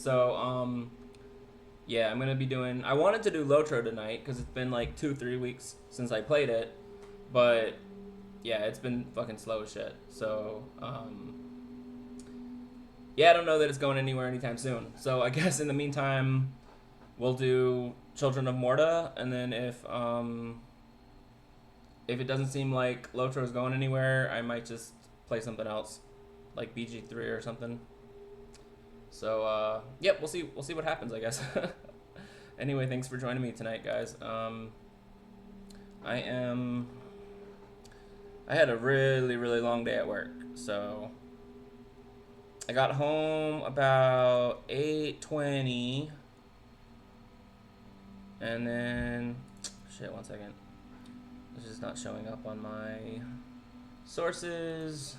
So, yeah, I'm gonna be doing. I wanted to do LOTRO tonight because it's been like 2-3 weeks since I played it, but yeah, it's been fucking slow as shit. So, yeah, I don't know that it's going anywhere anytime soon. So I guess in the meantime, we'll do Children of Morta, and then if it doesn't seem like LOTRO is going anywhere, I might just play something else, like BG3 or something. So, yep, we'll see. We'll see what happens, I guess. Anyway, thanks for joining me tonight, guys. I am. I had a really, really long day at work, so I got home about 8:20, and then shit. One second. This is not showing up on my sources.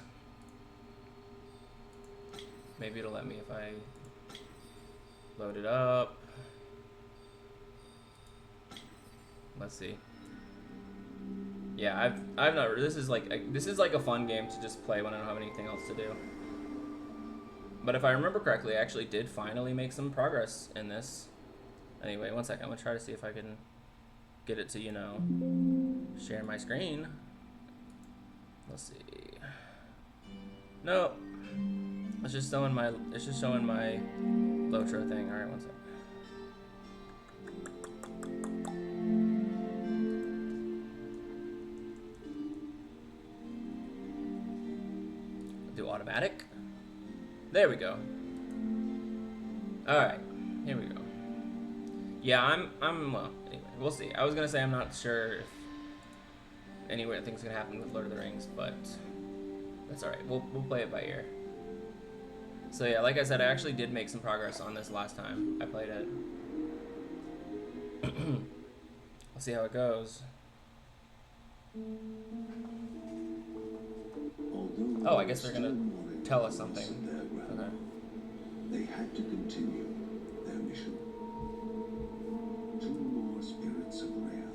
Maybe it'll let me if I load it up. Let's see. Yeah, I've not. This is like a fun game to just play when I don't have anything else to do. But if I remember correctly, I actually did finally make some progress in this. Anyway, one second. I'm gonna try to see if I can get it to share my screen. Let's see. No. It's just showing my LOTRO thing. All right, one second. Do automatic. There we go. All right, here we go. Yeah, I'm well. Anyway, we'll see. I was gonna say I'm not sure if anywhere things can happen with Lord of the Rings, but that's all right. We'll play it by ear. So yeah, like I said, I actually did make some progress on this last time I played it. We'll see how it goes. Oh, I guess they're gonna tell us something. Okay. They had to continue their mission. 2 more spirits of Rhea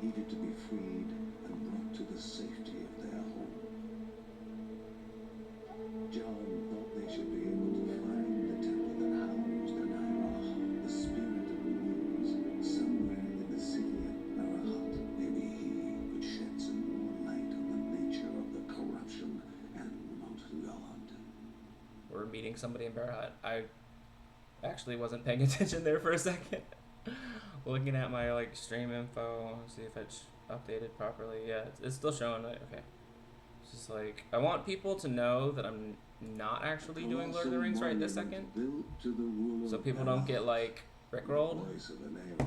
needed to be freed and brought to the safety of their home. John thought they should be able to find the temple that housed Anairah, the spirit of the winds, somewhere in the city of Arahat. Maybe he could shed some more light on the nature of the corruption and Mount God. We're meeting somebody in Bearhut. I actually wasn't paying attention there for a second. Looking at my stream info, see if it's updated properly. Yeah, it's still showing it. Okay. It's just I want people to know that I'm not actually doing Lord of the Rings right this second, so people don't get rickrolled. Voice of Anairah,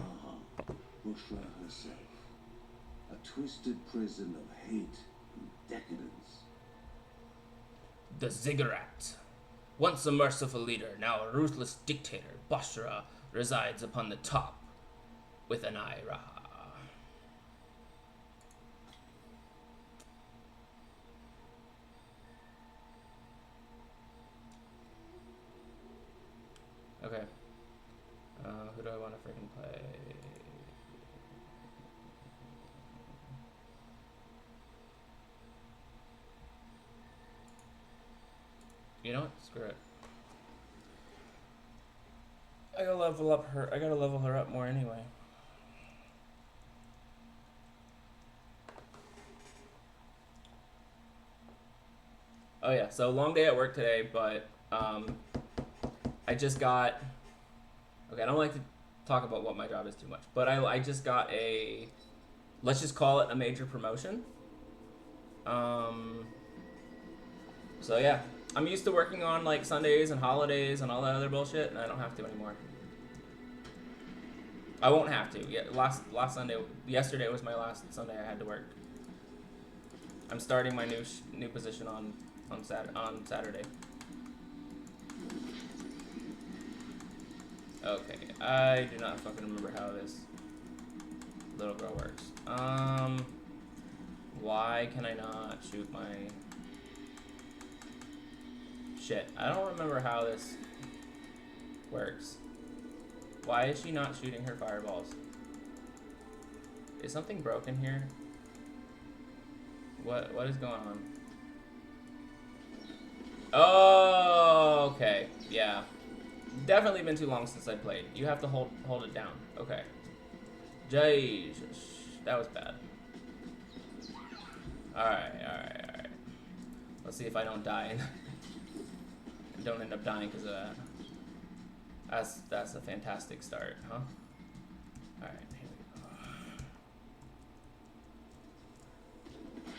Bushra herself, a twisted prison of hate and decadence. The Ziggurat. Once a merciful leader, now a ruthless dictator, Bushra resides upon the top with Anairah. Okay. Who do I want to freaking play? You know what? Screw it. I gotta level her up more anyway. Oh yeah, so long day at work today, but I just got. Okay, I don't like to talk about what my job is too much, but I just got let's just call it a major promotion. So yeah, I'm used to working on Sundays and holidays and all that other bullshit, and I don't have to anymore. I won't have to. Yeah, last yesterday was my last Sunday I had to work. I'm starting my new position on Saturday. Okay, I do not fucking remember how this little girl works. Why can I not shoot my... Shit, I don't remember how this works. Why is she not shooting her fireballs? Is something broken here? What is going on? Oh, okay, yeah. definitely been too long since I played. You have to hold it down. Okay. Jesus. That was bad. Alright. Let's see if I don't die and don't end up dying because of that. That's a fantastic start, huh? Alright, here we go.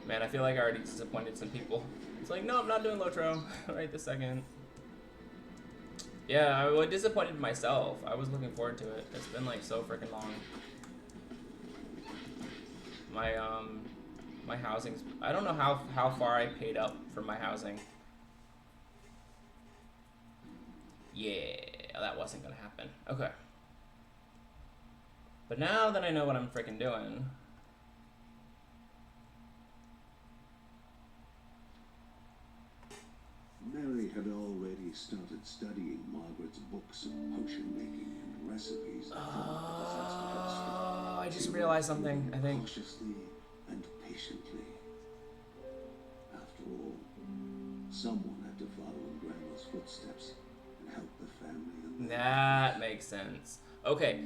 Man, I feel like I already disappointed some people. It's like, no, I'm not doing LOTRO right this second. Yeah, I was disappointed myself. I was looking forward to it. It's been like so freaking long. My housing's, I don't know how far I paid up for my housing. Yeah, that wasn't gonna happen. Okay. But now that I know what I'm freaking doing. Mary had already started studying Margaret's books of potion making and recipes. I just realized something, I think. Cautiously and patiently. After all, someone had to follow in Grandma's footsteps and help the family. That makes sense. Okay.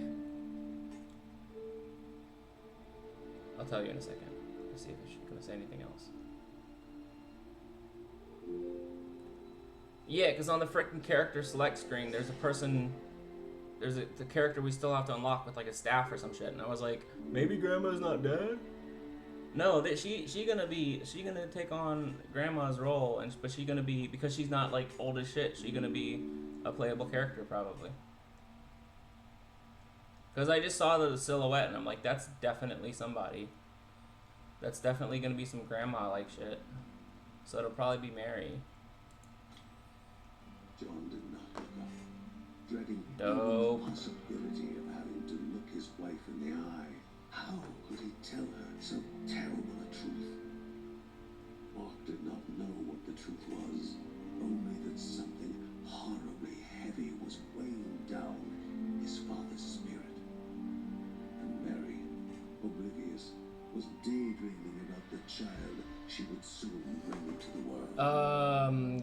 I'll tell you in a second. Let's see if she's gonna say anything else. Yeah, because on the freaking character select screen, there's a person, the character we still have to unlock with like a staff or some shit, and I was like, maybe Grandma's not dead. No, that she gonna take on Grandma's role, but she gonna be, because she's not like old as shit, she gonna be a playable character probably. Because I just saw the silhouette and I'm like, that's definitely somebody. That's definitely gonna be some grandma like shit. So it'll probably be Mary. John did not look up, dreading Dope. the possibility of having to look his wife in the eye. How could he tell her so terrible a truth? Mark did not know what the truth was, only that something horribly heavy was weighing down his father's spirit. And Mary, oblivious, was daydreaming about the child she would soon bring into the world.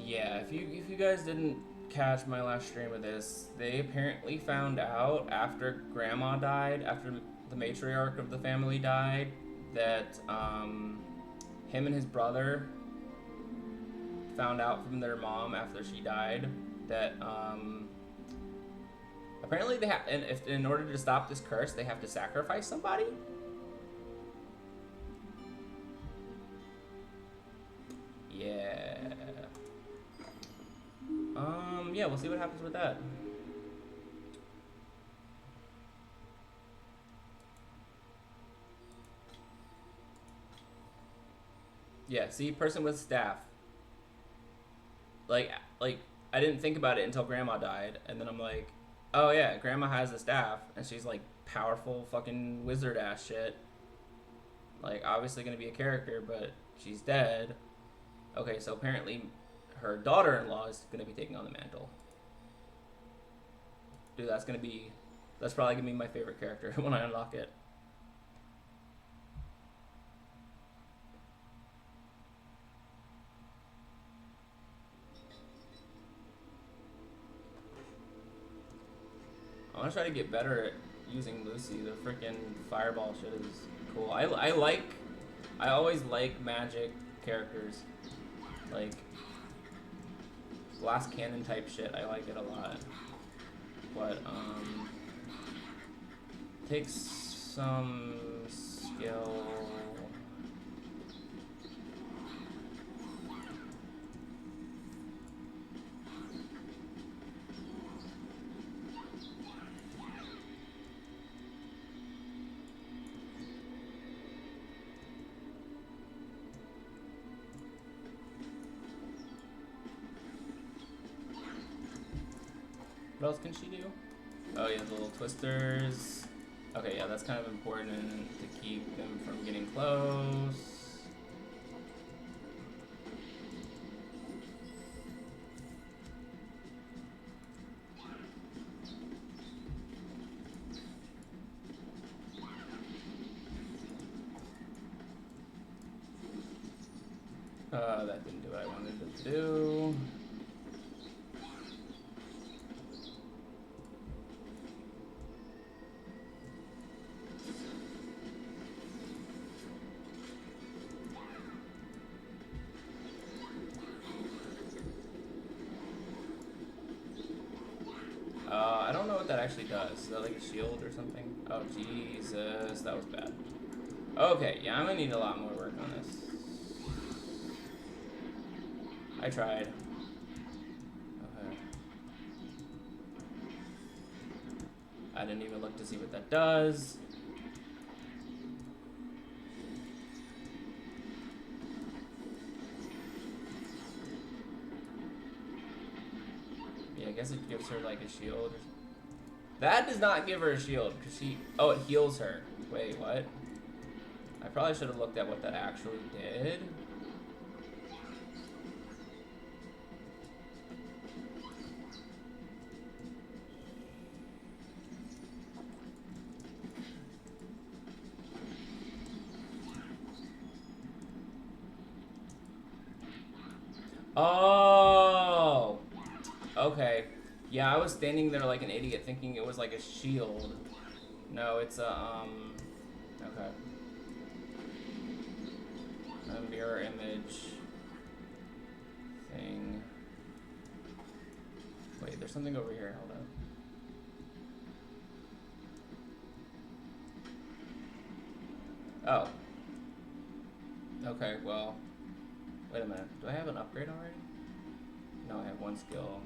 Yeah, if you guys didn't catch my last stream of this, they apparently found out after Grandma died, after the matriarch of the family died, that him and his brother found out from their mom after she died that apparently they have, and if in order to stop this curse, they have to sacrifice somebody. Yeah. Yeah, we'll see what happens with that. Yeah, see, person with staff. Like I didn't think about it until Grandma died, and then I'm like, oh yeah, Grandma has a staff, and she's like powerful fucking wizard ass shit. Like, obviously gonna be a character, but she's dead. Okay, so apparently her daughter-in-law is gonna be taking on the mantle. Dude, that's probably gonna be my favorite character when I unlock it. I wanna try to get better at using Lucy. The freaking fireball shit is cool. I always like magic characters. Like glass cannon type shit, I like it a lot. But takes some skill. What else can she do? Oh yeah, the little twisters. Okay, yeah, that's kind of important to keep them from getting close. That didn't do what I wanted it to do. I don't know what that actually does. Is that like a shield or something? Oh, Jesus. That was bad. Okay, yeah, I'm gonna need a lot more work on this. I tried. Okay. I didn't even look to see what that does. Yeah, I guess it gives her like a shield or something. That does not give her a shield, because she... Oh, it heals her. Wait, what? I probably should have looked at what that actually did. Oh! Okay. Yeah, I was standing there like an idiot thinking it was like a shield. No, it's a, okay. A mirror image thing. Wait, there's something over here. Hold on. Oh. Okay, well. Wait a minute. Do I have an upgrade already? No, I have one skill.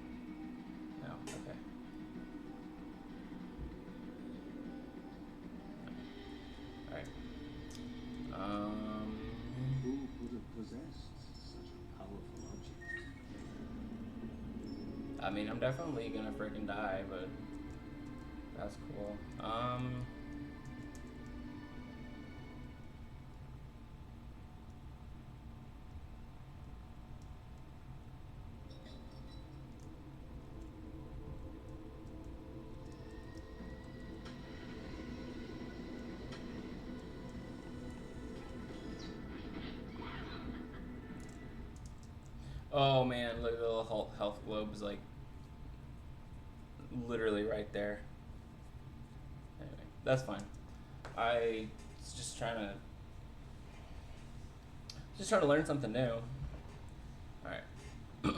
No, okay. Alright. Who could have possessed such a powerful object? I mean, I'm definitely gonna freaking die, but that's cool. Oh man, look at the little health globes, like literally right there. Anyway, that's fine. I was just trying to learn something new. Alright. The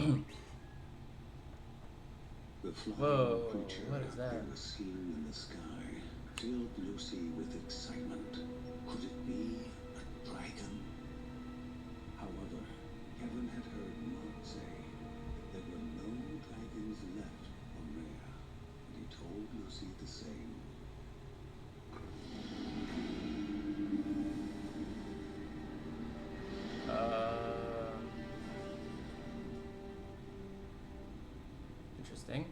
flying Whoa, creature what is that? they were seeing in the sky filled Lucy with excitement. Could it be a dragon? However, Kevin had heard Mom say there were no dragons left on Rhea, and he told Lucy the same. Interesting.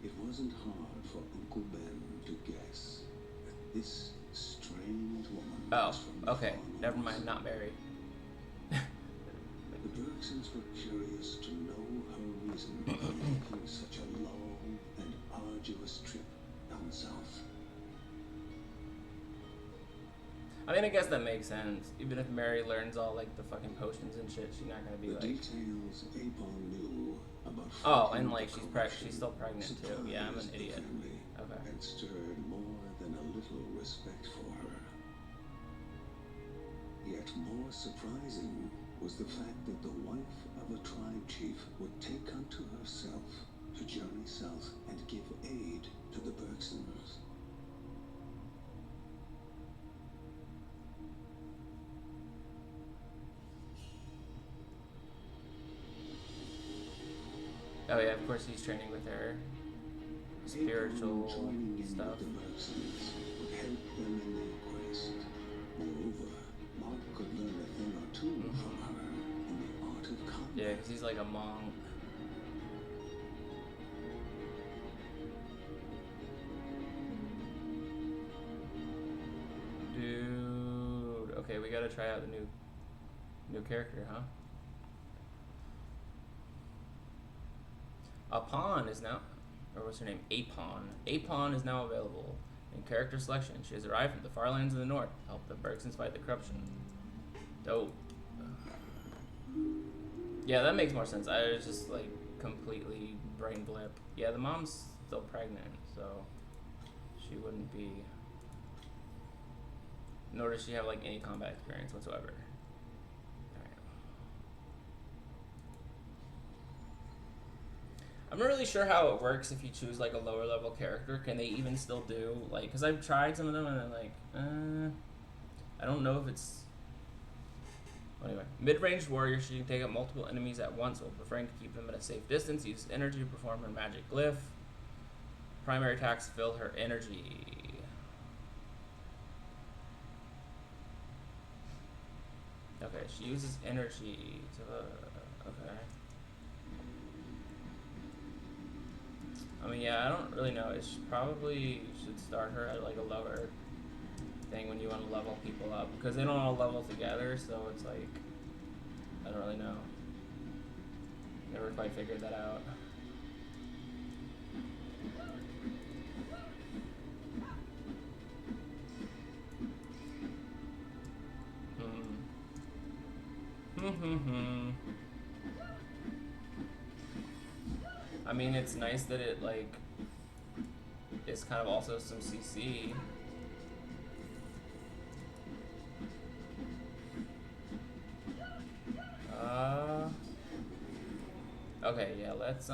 It wasn't hard for Uncle Ben to guess that this strange woman Oh, was from the okay. farm Never house. mind, not Mary. The Bergsons were curious to know her reason for making such a long and arduous trip down south. I mean, I guess that makes sense. Even if Mary learns all like the fucking potions and shit, she's not gonna be The like. details Apon knew about Oh, fighting and like the she's corruption still pregnant too. Yeah, I'm an surprised the idiot. family Okay. and stirred more than a little respect for her. Yet more surprising was the fact that the wife of a tribe chief would take unto herself to journey south and give aid to the Bergsons. Oh yeah, of course he's training with her. Spiritual Joining in stuff. with the Bergsons would help them in their quest. Moreover, Mark could learn a thing or two from her in the art of combat. Yeah, because he's like a monk. Dude. Okay, we gotta try out the new character, huh? Apon is now, or what's her name? Apon. Apon is now available in character selection. She has arrived from the far lands of the north to help the Bergsons fight the corruption. Dope. Yeah, that makes more sense. I was just like completely brain blip. Yeah, the mom's still pregnant, so she wouldn't be. Nor does she have like any combat experience whatsoever. I'm not really sure how it works if you choose like a lower level character. Can they even still do like? Because I've tried some of them and they're like, I don't know if it's. Anyway, mid-range warrior, she can take out multiple enemies at once while preferring to keep them at a safe distance. Use energy to perform her magic glyph. Primary attacks fill her energy. Okay, she uses energy to. Okay. I mean, yeah, I don't really know. It probably should start her at like a lower thing when you want to level people up because they don't all level together, so it's like I don't really know. Never quite figured that out. I mean, it's nice that it like is kind of also some CC. Okay, yeah, let's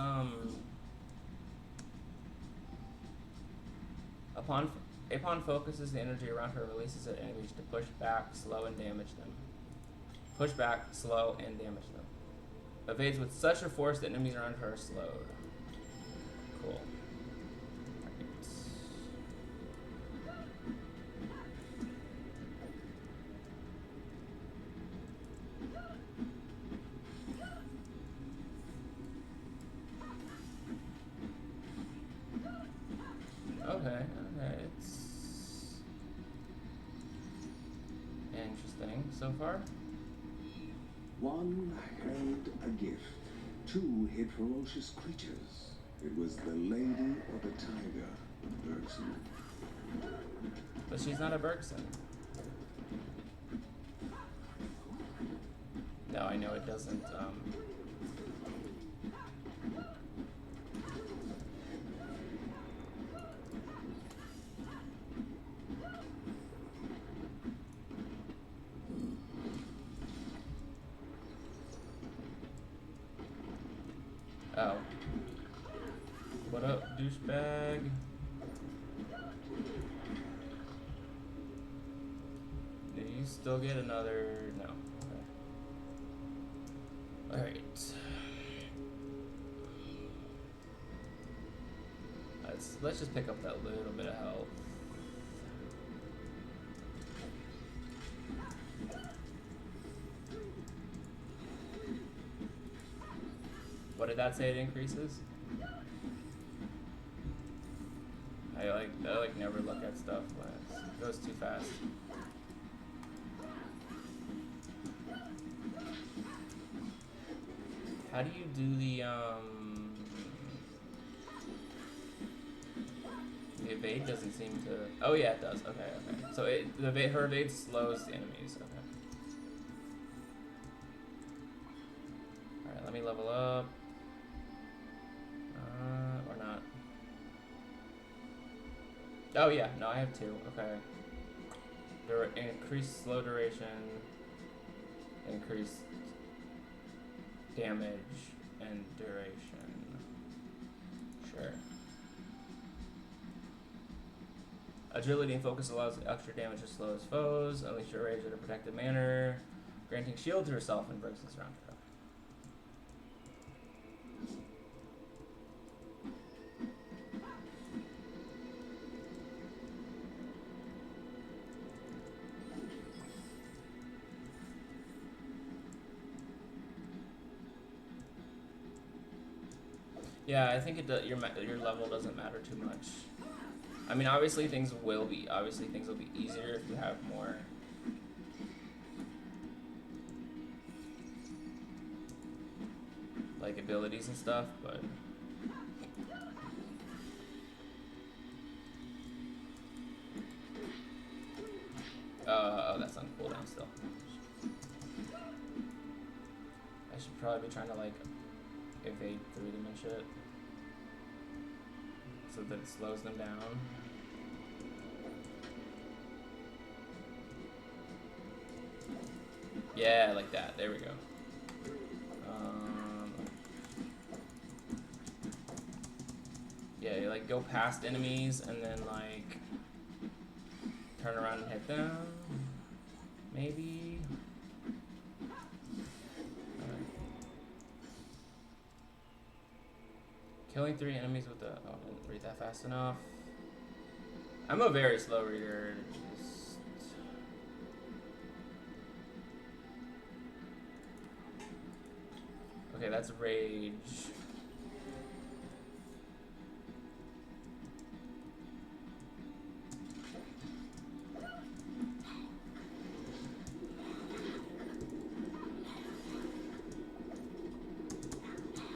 upon focuses the energy around her, releases it enemies to push back, slow, and damage them. Push back, slow, and damage them. Evades with such a force that enemies around her are slowed. Cool. Okay, it's interesting so far. One held a gift. Two hid ferocious creatures. It was the lady or the tiger, Bergson. But she's not a Bergson. No, I know it doesn't, Oh. What up, douchebag? Do you still get another? No. Okay. Alright. Let's just pick up that little bit of health. What did that say it increases? I never look at stuff when it goes too fast. How do you do the evade doesn't seem to. Oh yeah, it does. Okay, okay. So her evade slows the enemies. Okay. All right, let me level up. Or not. Oh yeah, no, I have two. Okay. Increased slow duration, increased damage, and duration. Sure. Agility and focus allows extra damage to slow his foes. Unleash your rage in a protected manner, granting shield to herself and breaks this round. Yeah, I think your level doesn't matter too much. I mean, obviously things will be easier if you have more. Like abilities and stuff, but oh, that's on cooldown still. I should probably be trying to like evade through them and shit, so that it slows them down. Yeah, like that. There we go. Yeah, you like go past enemies and then like turn around and hit them. Maybe. Killing 3 enemies with the... Oh, I didn't read that fast enough. I'm a very slow reader. Just... Okay, that's rage.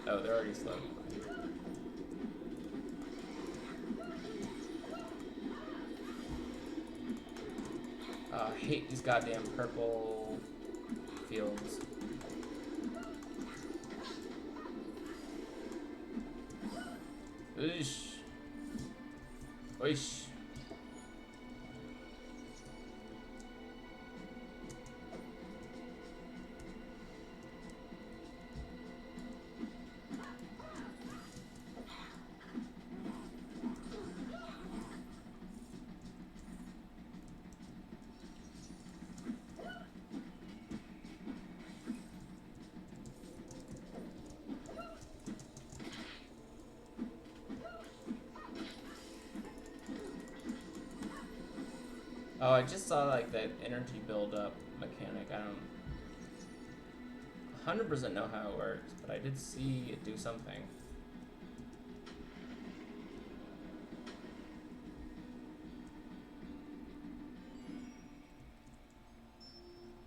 Oh, they're already slow. I hate these goddamn purple fields. Oosh. Oosh. Oh, I just saw like that energy build-up mechanic. I don't 100% know how it works, but I did see it do something.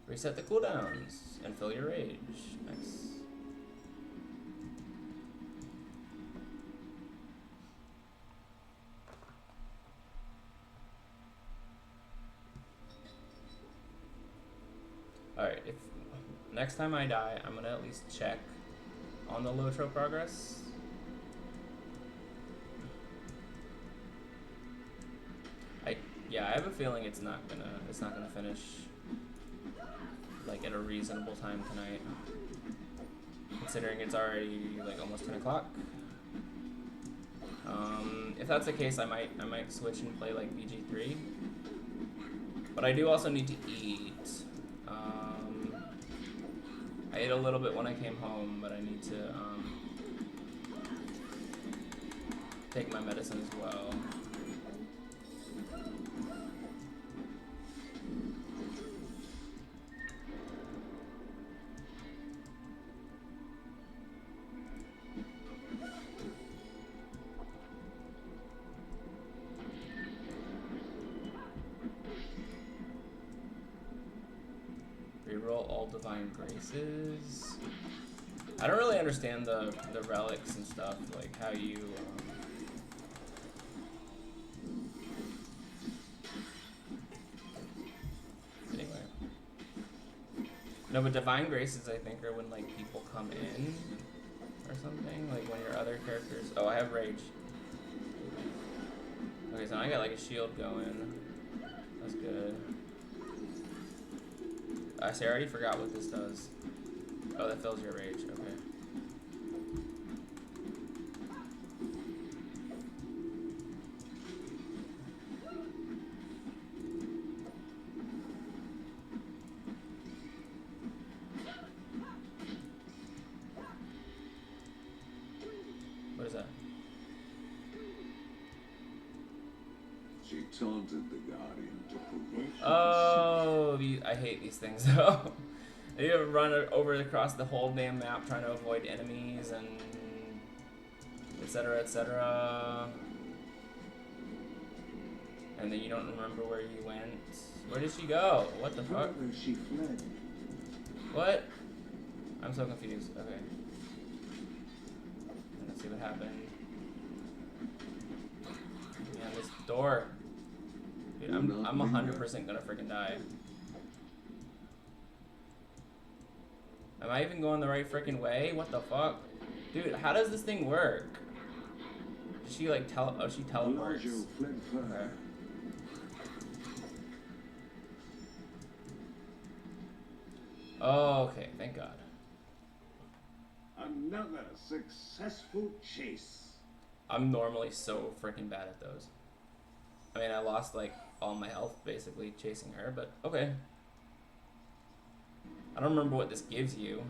Reset the cooldowns and fill your rage. Nice. Alright, if next time I die, I'm gonna at least check on the LOTRO progress. Yeah, I have a feeling it's not gonna finish like at a reasonable time tonight. Considering it's already like almost 10 o'clock. If that's the case, I might switch and play like BG3. But I do also need to eat. I ate a little bit when I came home, but I need to take my medicine as well. Reroll all divine graces. I don't really understand the relics and stuff, like how you anyway. No, but divine graces I think are when like people come in or something, like when your other characters. Oh, I have rage. Okay, so I got like a shield going. That's good. I see, I already forgot what this does. Oh, that fills your rage, okay. What is that? She taunted the Guardian to provoke. Oh, I hate these things though. You run over across the whole damn map trying to avoid enemies and etc. etc. And then you don't remember where you went. Where did she go? What the fuck? She fled. What? I'm so confused. Okay. Let's see what happened. Man, this door. Dude, I'm 100% gonna freaking die. Am I even going the right freaking way? What the fuck? Dude, how does this thing work? Does she like oh, she teleports. Okay. Oh, okay, thank God. Another successful chase. I'm normally so freaking bad at those. I mean, I lost like all my health basically chasing her, but okay. I don't remember what this gives you.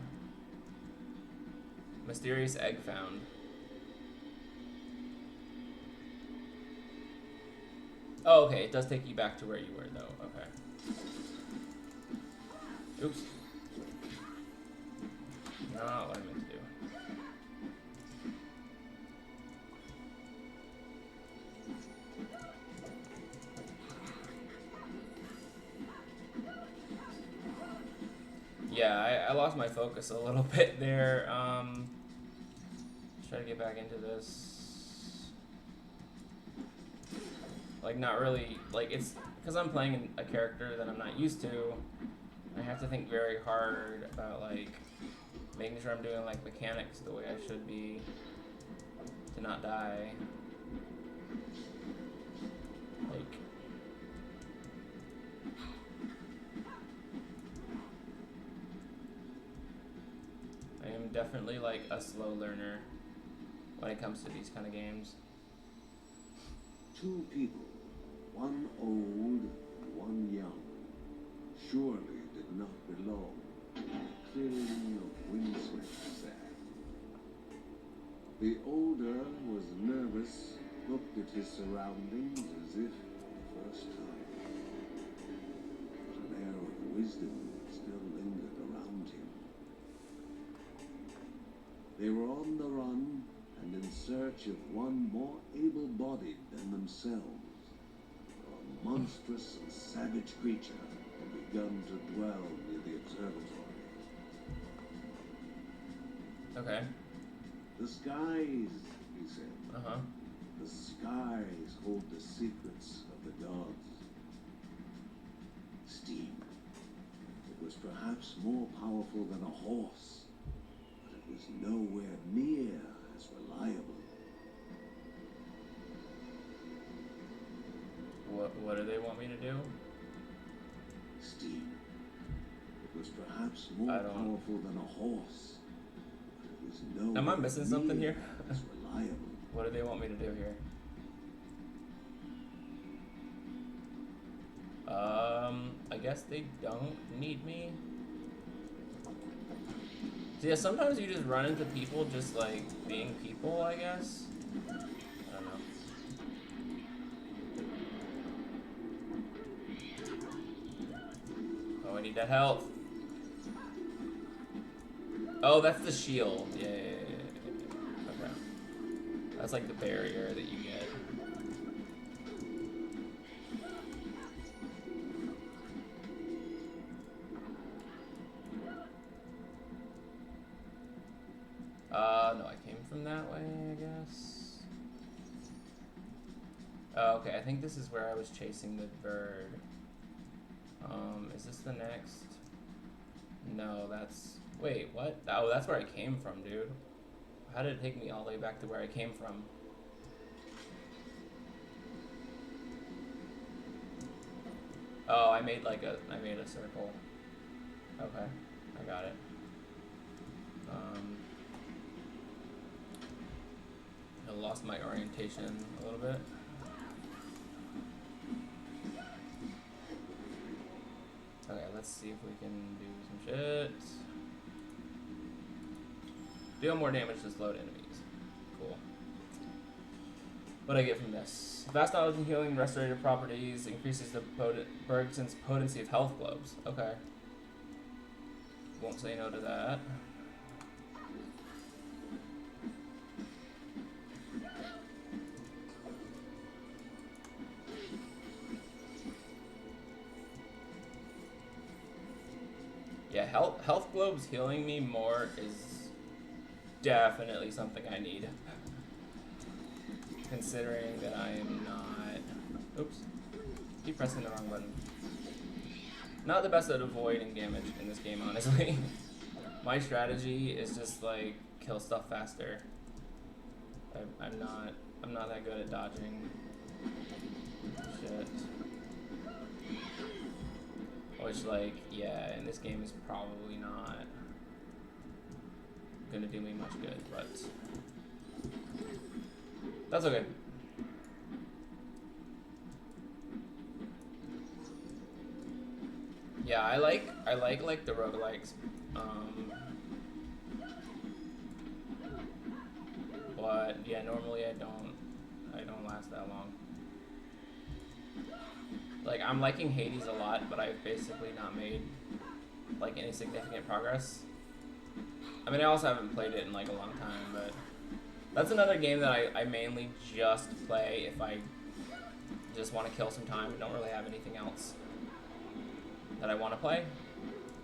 Mysterious egg found. Oh, okay, it does take you back to where you were though. Okay. Oops. Not what I meant to do. Yeah, I lost my focus a little bit there. Try to get back into this. Like, not really, like, it's because I'm playing a character that I'm not used to. I have to think very hard about, like, making sure I'm doing, like, mechanics the way I should be to not die. Like, I am definitely, like, a slow learner when it comes to these kind of games. Two people, one old and one young, surely did not belong in the clearing of windswept sand. The older was nervous, looked at his surroundings as if for the first time. But an air of wisdom still lingered around him. They were on the run and in search of one more able-bodied than themselves. A monstrous and savage creature had begun to dwell near the observatory. Okay. The skies, he said. Uh-huh. The skies hold the secrets of the gods. Steam. It was perhaps more powerful than a horse, but it was nowhere near as reliable. What do they want me to do? Steam. It was perhaps more powerful than a horse, but it was nowhere Am I missing something here? as reliable. What do they want me to do here? I guess they don't need me. So yeah, sometimes you just run into people just like being people, I guess. I don't know. Oh, I need that health. Oh, that's the shield. Yeah. Okay. That's like the barrier that you get. No, I came from that way, I guess. Oh, okay, I think this is where I was chasing the bird. Is this the next? No, that's... Wait, what? Oh, that's where I came from, dude. How did it take me all the way back to where I came from? Oh, I made a circle. Okay, I got it. I lost my orientation a little bit. Okay, let's see if we can do some shit. Deal more damage to slowed enemies. Cool. What do I get from this? Vast knowledge and healing and restorative properties increases the Bergson's potency of health globes. Okay. Won't say no to that. Yeah, health globes healing me more is definitely something I need. Considering that I am not... Oops. Keep pressing the wrong button. Not the best at avoiding damage in this game, honestly. My strategy is just like kill stuff faster. I'm not that good at dodging shit. Which, like, yeah, in this game is probably not gonna do me much good, but That's okay. Yeah, I like the roguelikes. But yeah, normally I don't last that long. Like I'm liking Hades a lot, but I've basically not made like any significant progress. I mean, I also haven't played it in like a long time, but that's another game that I mainly just play if I just want to kill some time and don't really have anything else that I want to play,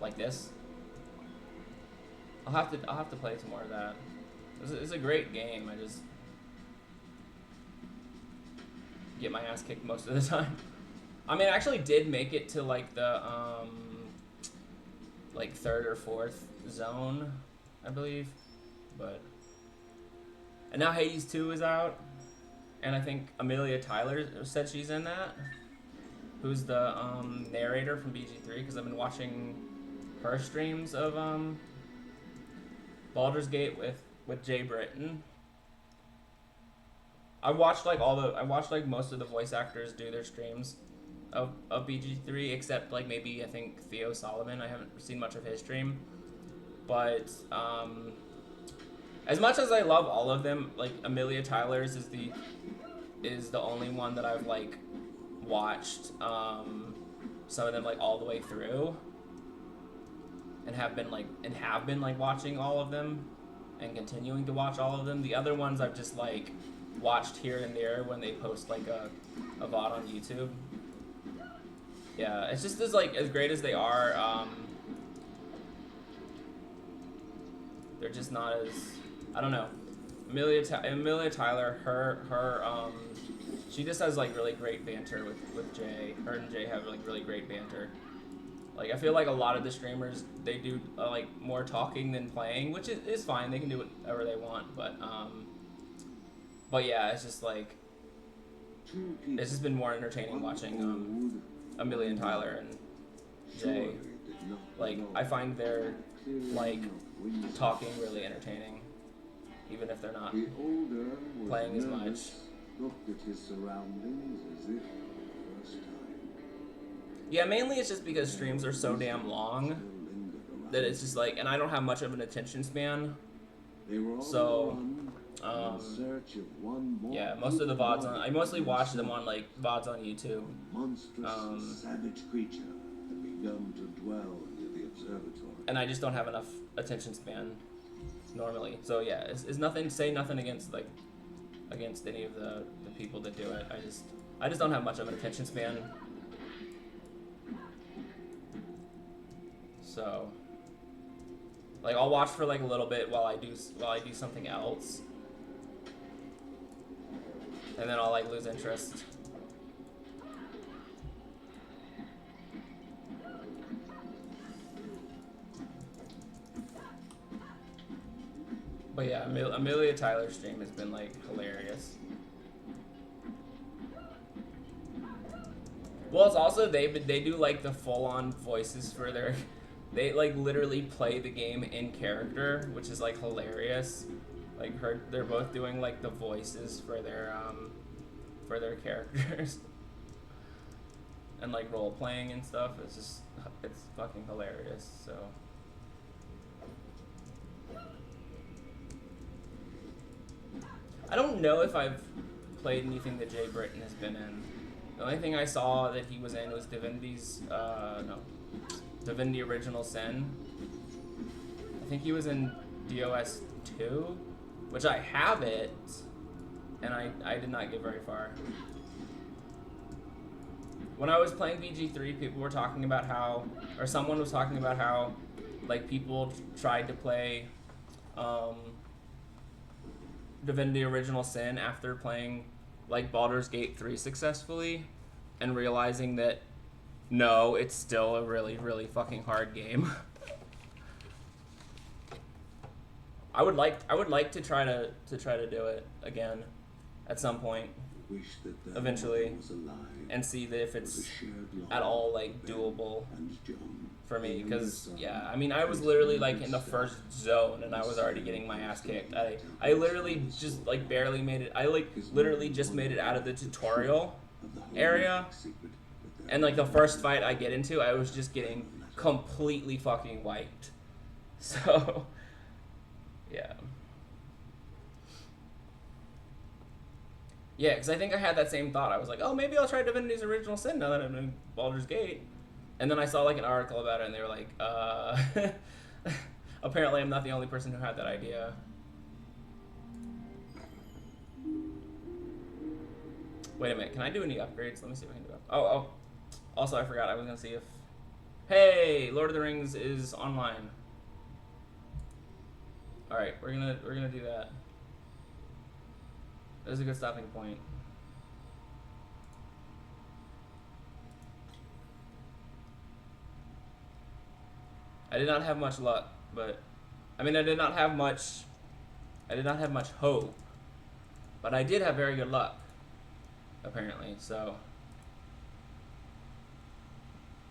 like this. I'll have to play some more of that. It's a great game. I just get my ass kicked most of the time. I mean, I actually did make it to like the like third or fourth zone, I believe, but and now Hades 2 is out, and I think Amelia Tyler said she's in that. Who's the narrator from BG3? Because I've been watching her streams of Baldur's Gate with Jay Britton. I watched like most of the voice actors do their streams of BG3, except like maybe I think Theo Solomon. I haven't seen much of his stream, but as much as I love all of them, like Amelia Tyler's is the only one that I've like watched some of them like all the way through, and have been like watching all of them and continuing to watch all of them. The other ones I've just like watched here and there when they post like a VOD on YouTube. Yeah, it's just as great as they are, they're just not as, I don't know. Amelia Tyler, her she just has like really great banter with Jay. Her and Jay have like really great banter. Like I feel like a lot of the streamers, they do like more talking than playing, which is fine. They can do whatever they want, but yeah, it's just like it's just been more entertaining watching Amelia and Tyler and Jay. Like I find their like talking really entertaining, even if they're not playing as much. Looked at his surroundings as if for the first time. Yeah, mainly it's just because streams are so damn long that it's just like, and I don't have much of an attention span. So, yeah, most of the VODs I mostly watch them on like VODs on YouTube. Monstrous, savage creature had begun to dwell near the observatory. And I just don't have enough attention span normally. So yeah, it's nothing. Say nothing against any of the people that do it. I just don't have much of an attention span. So like I'll watch for like a little bit while I do something else, and then I'll like lose interest. But yeah, Amelia Tyler's stream has been like hilarious. Well, it's also they do like the full-on voices for their, they like literally play the game in character, which is like hilarious. Like they're both doing like the voices for their characters and like role playing and stuff. It's fucking hilarious. So. I don't know if I've played anything that Jay Britton has been in. The only thing I saw that he was in was Divinity Original Sin. I think he was in DOS 2, which I have it, and I did not get very far. When I was playing BG3, people were talking about how, or someone was talking about how, like people tried to play Divinity Original Sin after playing like Baldur's Gate 3 successfully and realizing that no, it's still a really, really fucking hard game. I would like to try to do it again at some point, eventually, and see that if it's at all like doable for me, because yeah, I mean, I was literally like in the first zone and I was already getting my ass kicked. I literally just like barely made it. I like literally just made it out of the tutorial area, and like the first fight I get into, I was just getting completely fucking wiped. So yeah. Yeah, because I think I had that same thought. I was like, oh, maybe I'll try Divinity's Original Sin now that I'm in Baldur's Gate. And then I saw like an article about it, and they were like, apparently I'm not the only person who had that idea. Wait a minute, can I do any upgrades? Let me see if I can do it. Oh. Also, I forgot. I was gonna see if. Hey, Lord of the Rings is online. All right, we're gonna do that. That's a good stopping point. I did not have much luck, but I mean, I did not have much hope, but I did have very good luck, apparently. So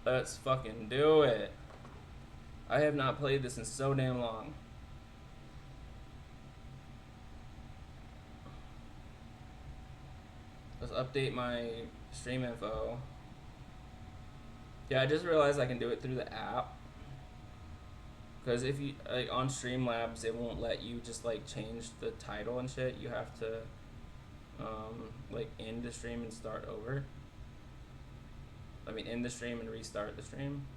let's fucking do it. I have not played this in so damn long. Let's update my stream info. Yeah, I just realized I can do it through the app. Because if you, like, on Streamlabs, it won't let you just, like, change the title and shit. You have to, like, end the stream and start over. I mean, end the stream and restart the stream.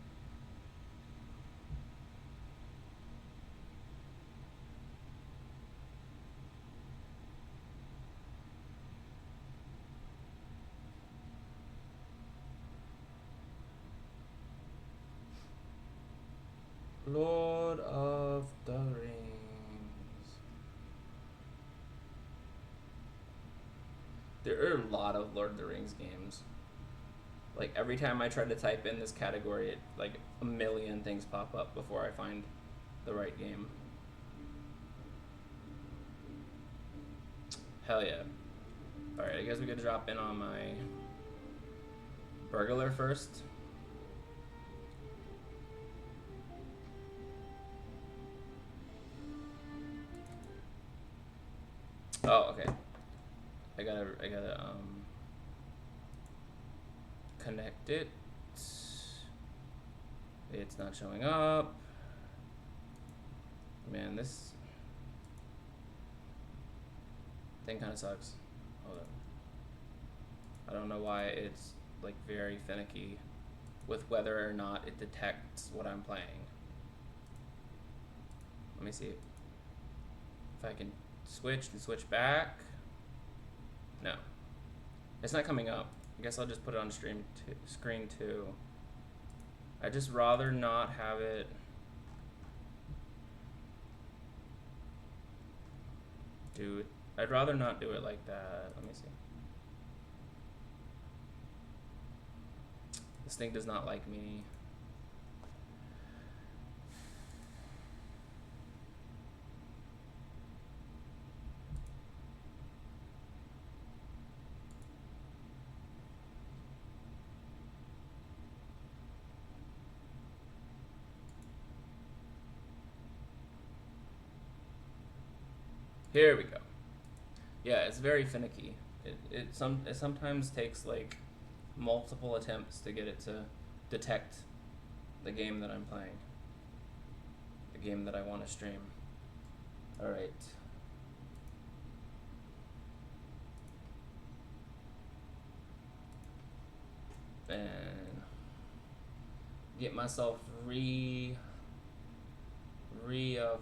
Lord of the Rings. There are a lot of Lord of the Rings games. Like, every time I try to type in this category, like, a million things pop up before I find the right game. Hell yeah. Alright, I guess we could drop in on my burglar first. Oh, okay. I gotta connect it. It's not showing up. Man, this thing kind of sucks. Hold up. I don't know why it's like very finicky with whether or not it detects what I'm playing. Let me see if I can switch and switch back. No, it's not coming up. I guess I'll just put it on screen 2. I just rather not have it. I'd rather not do it like that. Let me see. This thing does not like me. Here we go. Yeah, it's very finicky. It sometimes takes like multiple attempts to get it to detect the game that I'm playing. The game that I want to stream. All right. And get myself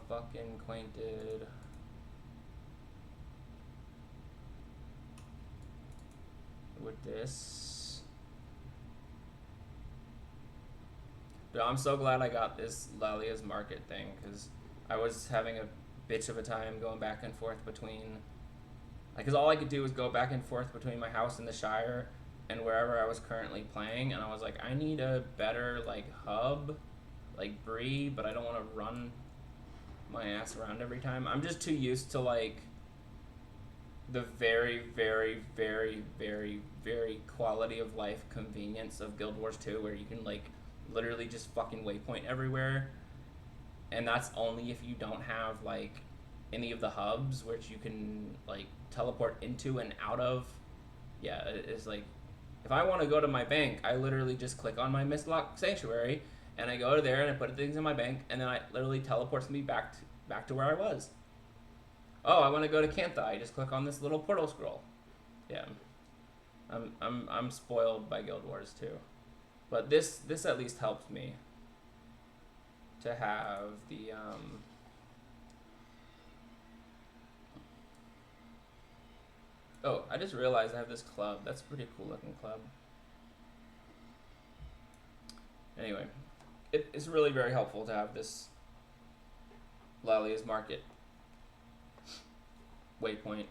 fucking acquainted. With this. Dude, I'm so glad I got this Lalia's Market thing, because I was having a bitch of a time going back and forth between, like, because all I could do was go back and forth between my house in the Shire and wherever I was currently playing, and I was like, I need a better, like, hub, like Bree, but I don't want to run my ass around every time. I'm just too used to, like, the very, very, very, very, very quality of life convenience of Guild Wars 2, where you can, like, literally just fucking waypoint everywhere, and that's only if you don't have like any of the hubs which you can like teleport into and out of. Yeah, it's like if I want to go to my bank, I literally just click on my Mistlock Sanctuary and I go to there and I put things in my bank, and then I literally teleports me back to where I was. Oh, I want to go to Cantha. I just click on this little portal scroll. Yeah, I'm spoiled by Guild Wars too, but this at least helps me to have the Oh, I just realized I have this club. That's a pretty cool looking club. Anyway, it's really very helpful to have this Lalia's Market waypoint.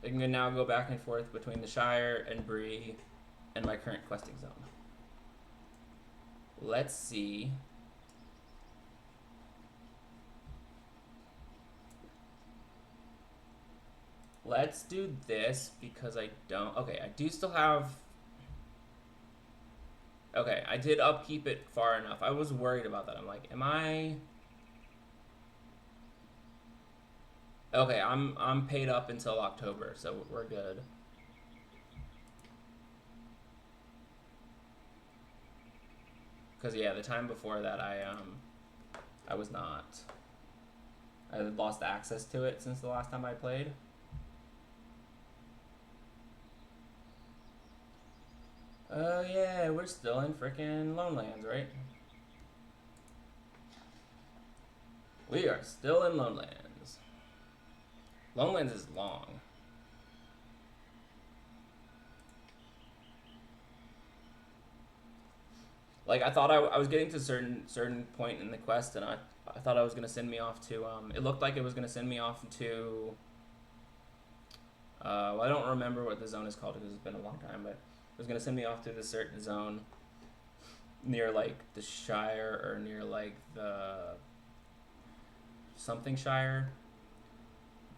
I can now go back and forth between the Shire and Bree and my current questing zone. Let's see. Let's do this because I don't... Okay, I do still have... Okay, I did upkeep it far enough. I was worried about that. I'm like, am I... Okay, I'm paid up until October, so we're good. Because yeah, the time before that I was not. I had lost access to it since the last time I played. Oh yeah, we're still in frickin' Lone Lands, right? We are still in Lone Lands. Lone Lands is long. Like I thought I was getting to a certain point in the quest, and I thought I was gonna send me off to it looked like it was gonna send me off to well, I don't remember what the zone is called because it's been a long time, but it was gonna send me off to this certain zone near like the Shire or near like the something Shire,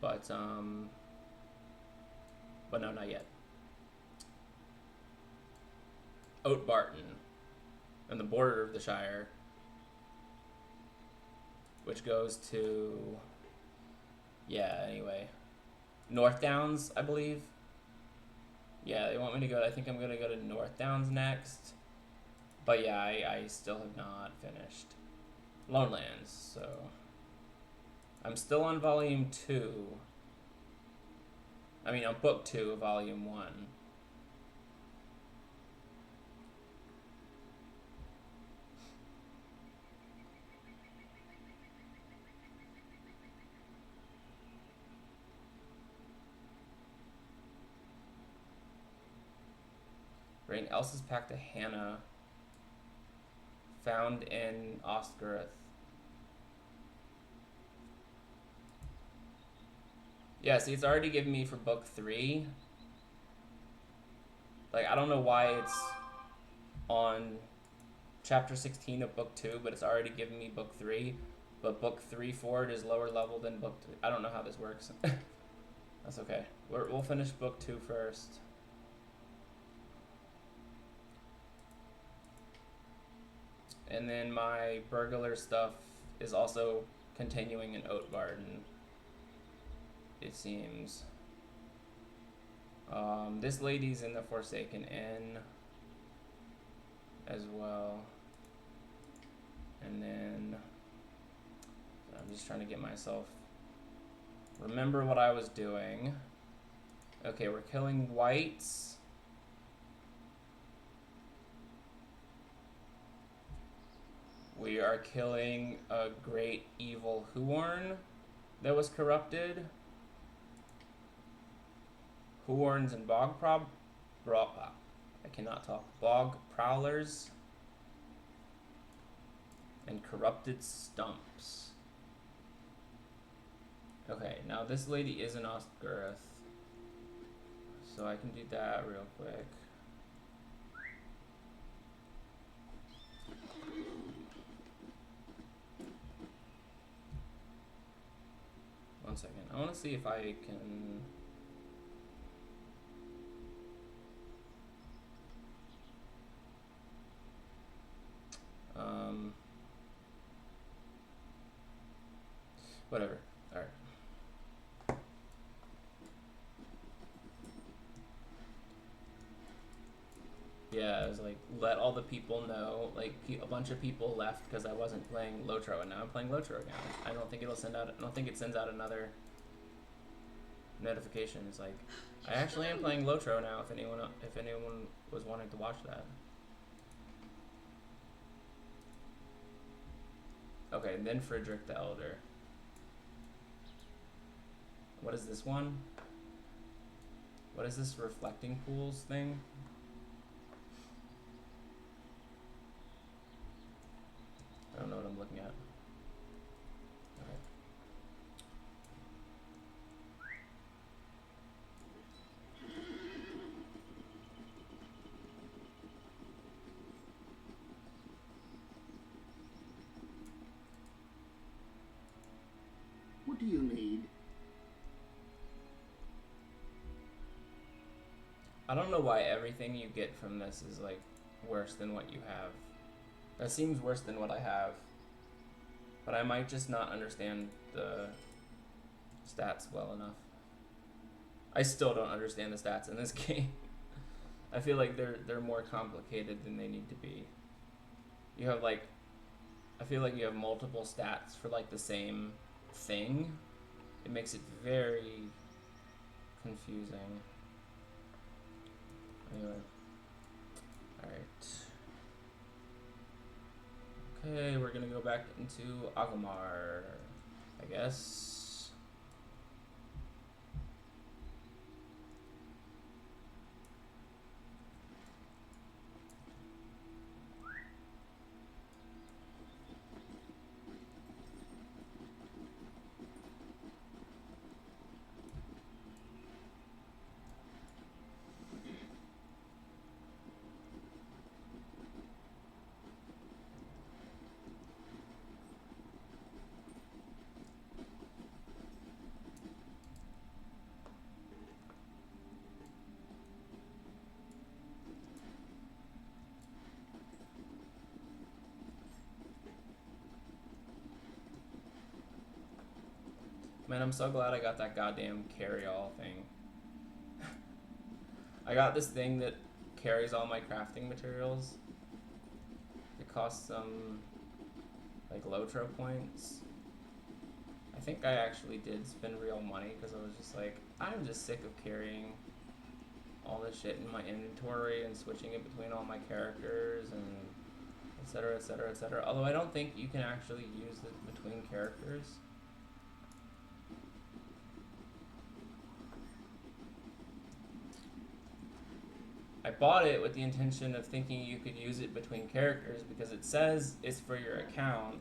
but no, not yet. Oat Barton, on the border of the Shire, which goes to, yeah, anyway, North Downs, I believe. Yeah, they want me to go. I think I'm gonna go to North Downs next. But yeah, I still have not finished Lone Lands, so I'm still on volume 2. I mean, on book 2 of volume 1. Bring Elsa's pack to Hannah. Found in Oscarith. Yeah, see, it's already given me for book 3. Like, I don't know why it's on chapter 16 of book 2, but it's already given me book 3. But book 3 forward is lower level than book 3. I don't know how this works. That's okay. We'll finish book 2 first. And then my burglar stuff is also continuing in Oat Barton, it seems. This lady's in the Forsaken Inn as well. And then I'm just trying to get myself remember what I was doing. Okay, we're killing whites. We are killing a great evil Huorn that was corrupted. Huorns and bog I cannot talk. Bog prowlers and corrupted stumps. Okay, now this lady is in Oscarith, so I can do that real quick. One second. I want to see if I can... Whatever. Alright. Yeah, it was like, let all the people know. Like, a bunch of people left because I wasn't playing LOTRO, and now I'm playing LOTRO again. I don't think it'll send out, I don't think it sends out another notification. It's like, I actually am playing LOTRO now, if anyone was wanting to watch that. Okay, and then Frederick the Elder. What is this one? What is this reflecting pools thing? I don't know what I'm looking at. Okay. What do you need? I don't know why everything you get from this is like worse than what you have. That seems worse than what I have. But I might just not understand the stats well enough. I still don't understand the stats in this game. I feel like they're more complicated than they need to be. You have like, I feel like you have multiple stats for like the same thing. It makes it very confusing. Anyway. Alright. Okay, we're gonna go back into Agumar, I guess. Man, I'm so glad I got that goddamn carry-all thing. I got this thing that carries all my crafting materials. It costs some, like, LOTRO points. I think I actually did spend real money because I was just like, I'm just sick of carrying all this shit in my inventory and switching it between all my characters and etc, etc, etc. Although I don't think you can actually use it between characters. I bought it with the intention of thinking you could use it between characters because it says it's for your account.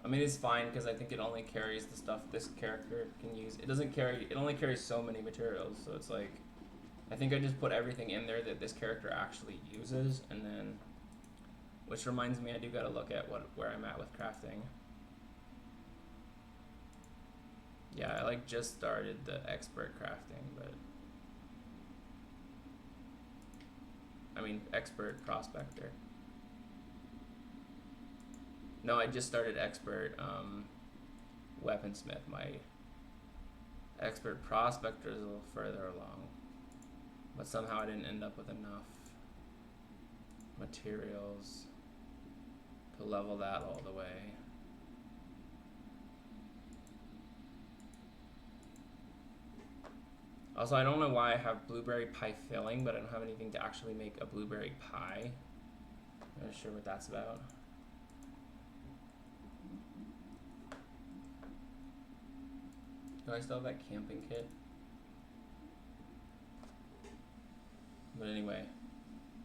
I mean, it's fine because I think it only carries the stuff this character can use. It doesn't carry, it only carries so many materials, so it's like, I think I just put everything in there that this character actually uses, and then, which reminds me I do gotta look at where I'm at with crafting. Yeah, I like just started the expert crafting, but I mean, expert prospector. No, I just started expert weaponsmith. My expert prospector is a little further along, but somehow I didn't end up with enough materials to level that all the way. Also, I don't know why I have blueberry pie filling, but I don't have anything to actually make a blueberry pie. I'm not sure what that's about. Do I still have that camping kit? But anyway,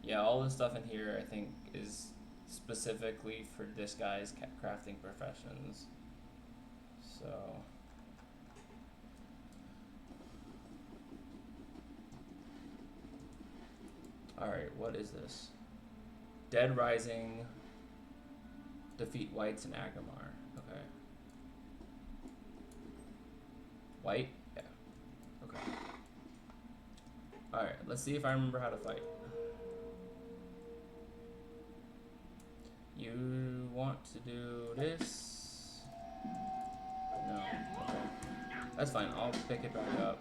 yeah, all the stuff in here I think is specifically for this guy's crafting professions. So alright, what is this? Dead Rising, defeat whites in Agumar. Okay. White? Yeah. Okay. Alright, let's see if I remember how to fight. You want to do this. That's fine. I'll pick it back up.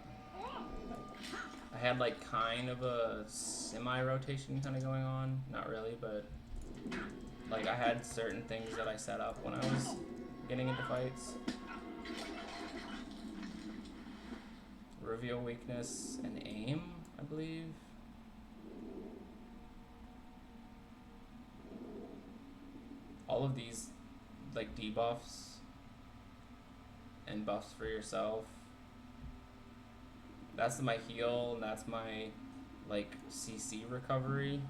I had like kind of a semi-rotation kind of going on. Not really, but like I had certain things that I set up when I was getting into fights. Reveal weakness and aim, I believe. All of these like debuffs and buffs for yourself. That's my heal, and that's my like CC recovery.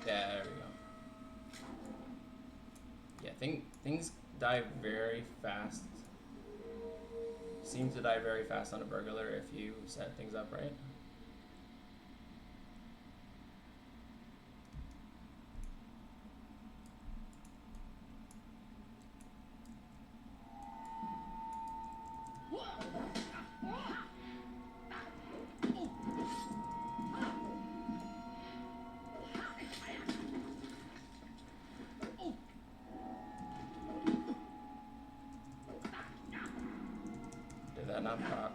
There we go. Yeah, things die very fast. Seem to die very fast on a burglar if you set things up right. Did that not proc?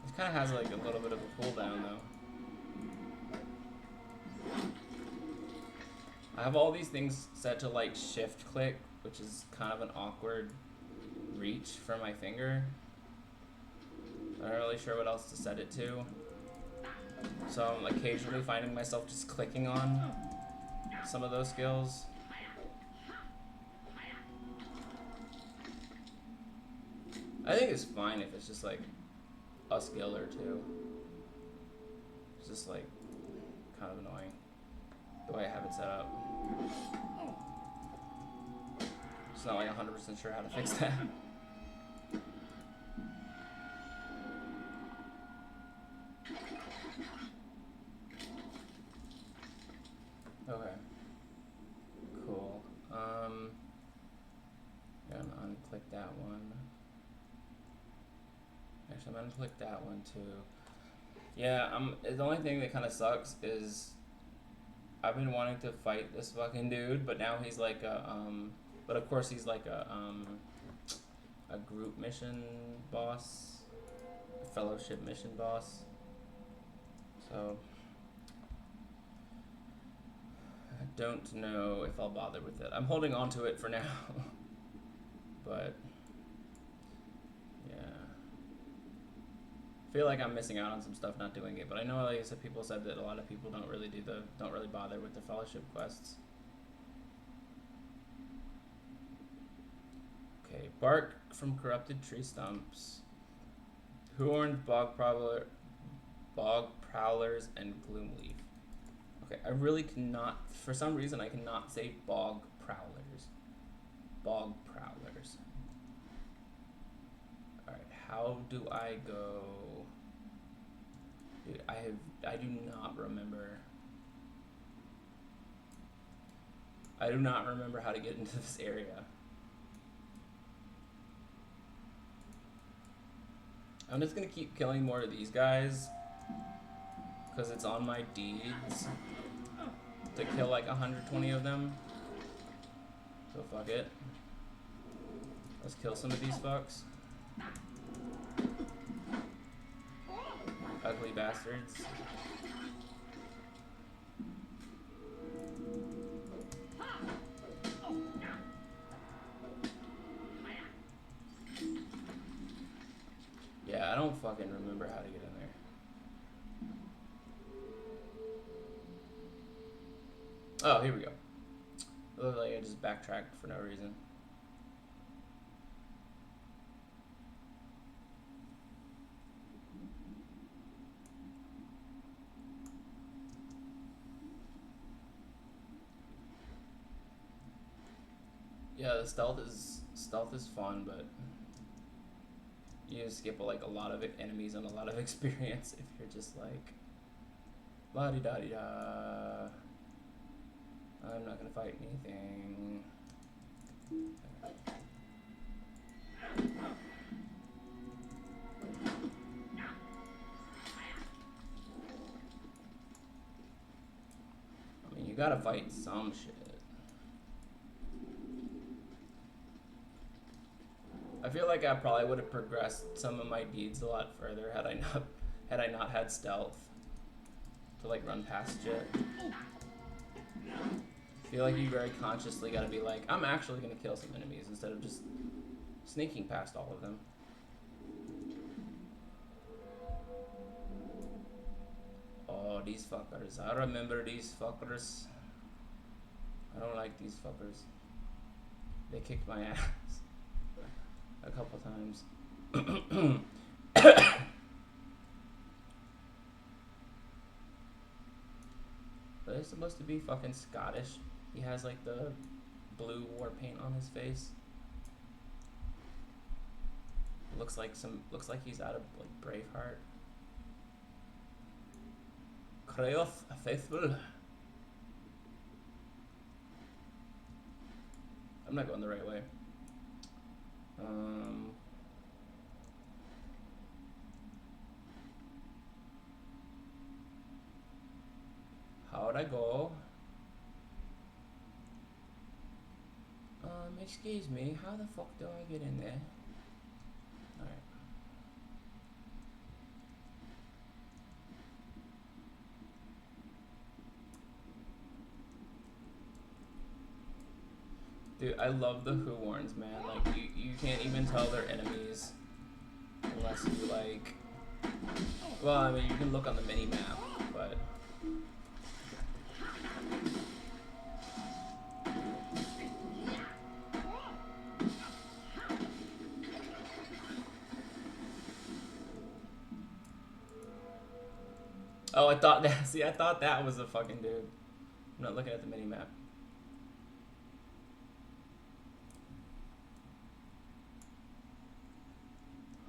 This kind of has like a little bit of a cooldown though. I have all these things set to like shift click, which is kind of an awkward reach for my finger. I'm not really sure what else to set it to. So I'm occasionally finding myself just clicking on some of those skills. I think it's fine if it's just like a skill or two. It's just like kind of annoying the way I have it set up. It's not like 100% sure how to fix that. Okay. Cool. Gonna unclick that one. Actually, I'm gonna click that one too. Yeah, the only thing that kind of sucks is I've been wanting to fight this fucking dude, but now he's like but of course he's like a group mission boss, a fellowship mission boss. So I don't know if I'll bother with it. I'm holding on to it for now, but yeah, I feel like I'm missing out on some stuff not doing it. But I know, like I said, people said that a lot of people don't really bother with the fellowship quests. Okay, bark from corrupted tree stumps. Horned bog prowlers, and gloomleaf. Okay, I really cannot, for some reason, I cannot say bog prowlers. Bog prowlers. Alright, how do I go? Dude, I do not remember. I do not remember how to get into this area. I'm just gonna keep killing more of these guys because it's on my deeds to kill like 120 of them. So fuck it. Let's kill some of these fucks. Ugly bastards. Yeah, I don't fucking remember how to get in there. Oh, here we go. It looked like I just backtracked for no reason. Yeah, the stealth is fun, but you skip like a lot of enemies and a lot of experience if you're just like la di da di da. I'm not gonna fight anything. I mean, you gotta fight some shit. I feel like I probably would have progressed some of my deeds a lot further had I not had stealth to like run past shit. I feel like you very consciously gotta be like, I'm actually gonna kill some enemies instead of just sneaking past all of them. Oh, these fuckers. I remember these fuckers. I don't like these fuckers. They kicked my ass a couple times. But it's supposed to be fucking Scottish. He has like the blue war paint on his face. Looks like he's out of like Braveheart. Crayoth, faithful. I'm not going the right way. How'd I go? Excuse me, how the fuck do I get in there? Alright. Dude, I love the Who Warns, man. Like, you can't even tell they're enemies unless you, like... Well, I mean, you can look on the mini-map, but... Oh, I thought that... See, I thought that was a fucking dude. I'm not looking at the mini-map.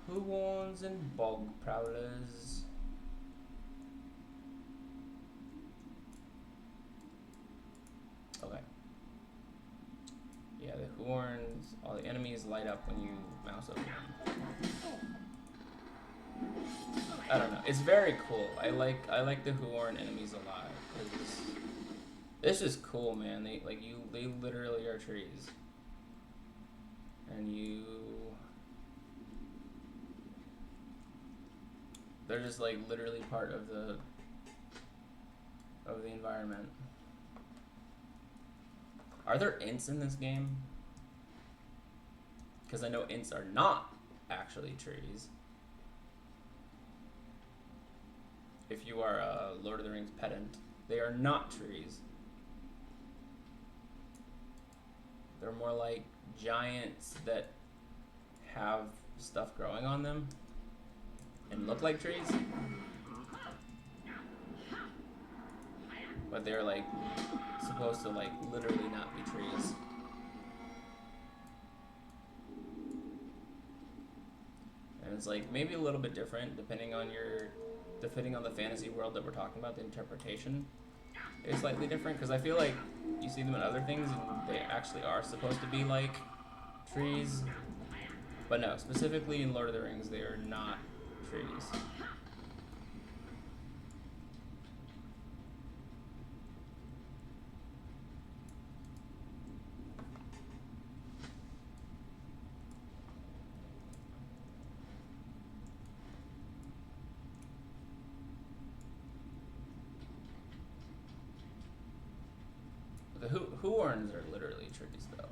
Who warns and bog prowlers? Okay. Yeah, the horns, all the enemies light up when you mouse over them. I don't know. It's very cool. I like the Huorn enemies a lot. This is cool, man. They literally are trees. And they're just like literally part of the environment. Are there ints in this game? Because I know ints are not actually trees. If you are a Lord of the Rings pedant, they are not trees. They're more like giants that have stuff growing on them and look like trees. But they're like supposed to like literally not be trees. And it's like maybe a little bit different depending on the fantasy world that we're talking about. The interpretation is slightly different because I feel like you see them in other things and they actually are supposed to be like trees. But no, specifically in Lord of the Rings, they are not trees. The Huorns are literally trees, though.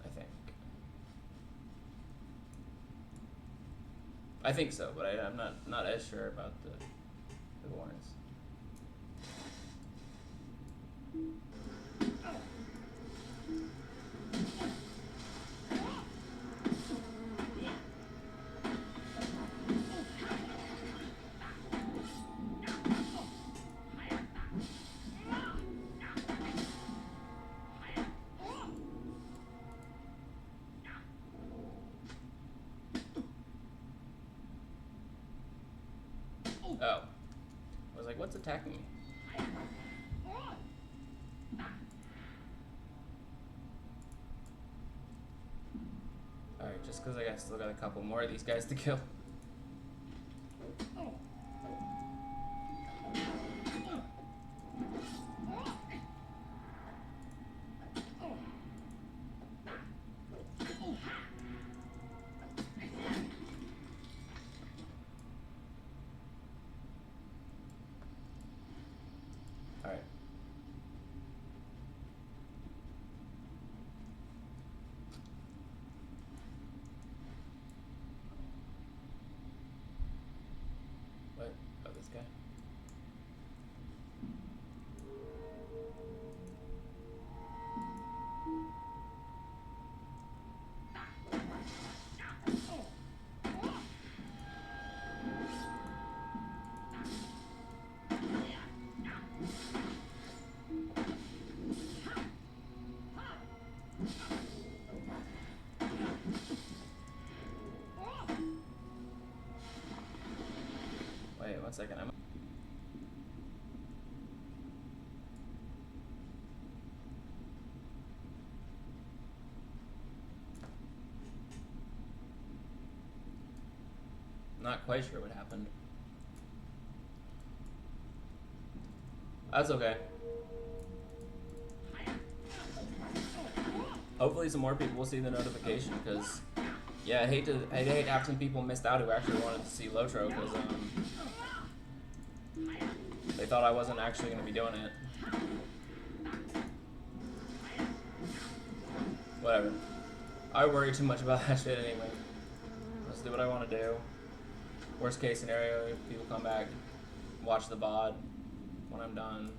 I think. I think so, but I'm not as sure about the Huorns. Oh. I was like, what's attacking me? because I still got a couple more of these guys to kill. Alright. What? Oh, this guy? Wait, 1 second. I'm not quite sure what happened. That's okay. Hopefully some more people will see the notification, because yeah, I hate to have some people missed out who actually wanted to see LOTRO, because they thought I wasn't actually going to be doing it. Whatever. I worry too much about that shit anyway. Let's do what I want to do. Worst case scenario, if people come back, watch the VOD when I'm done.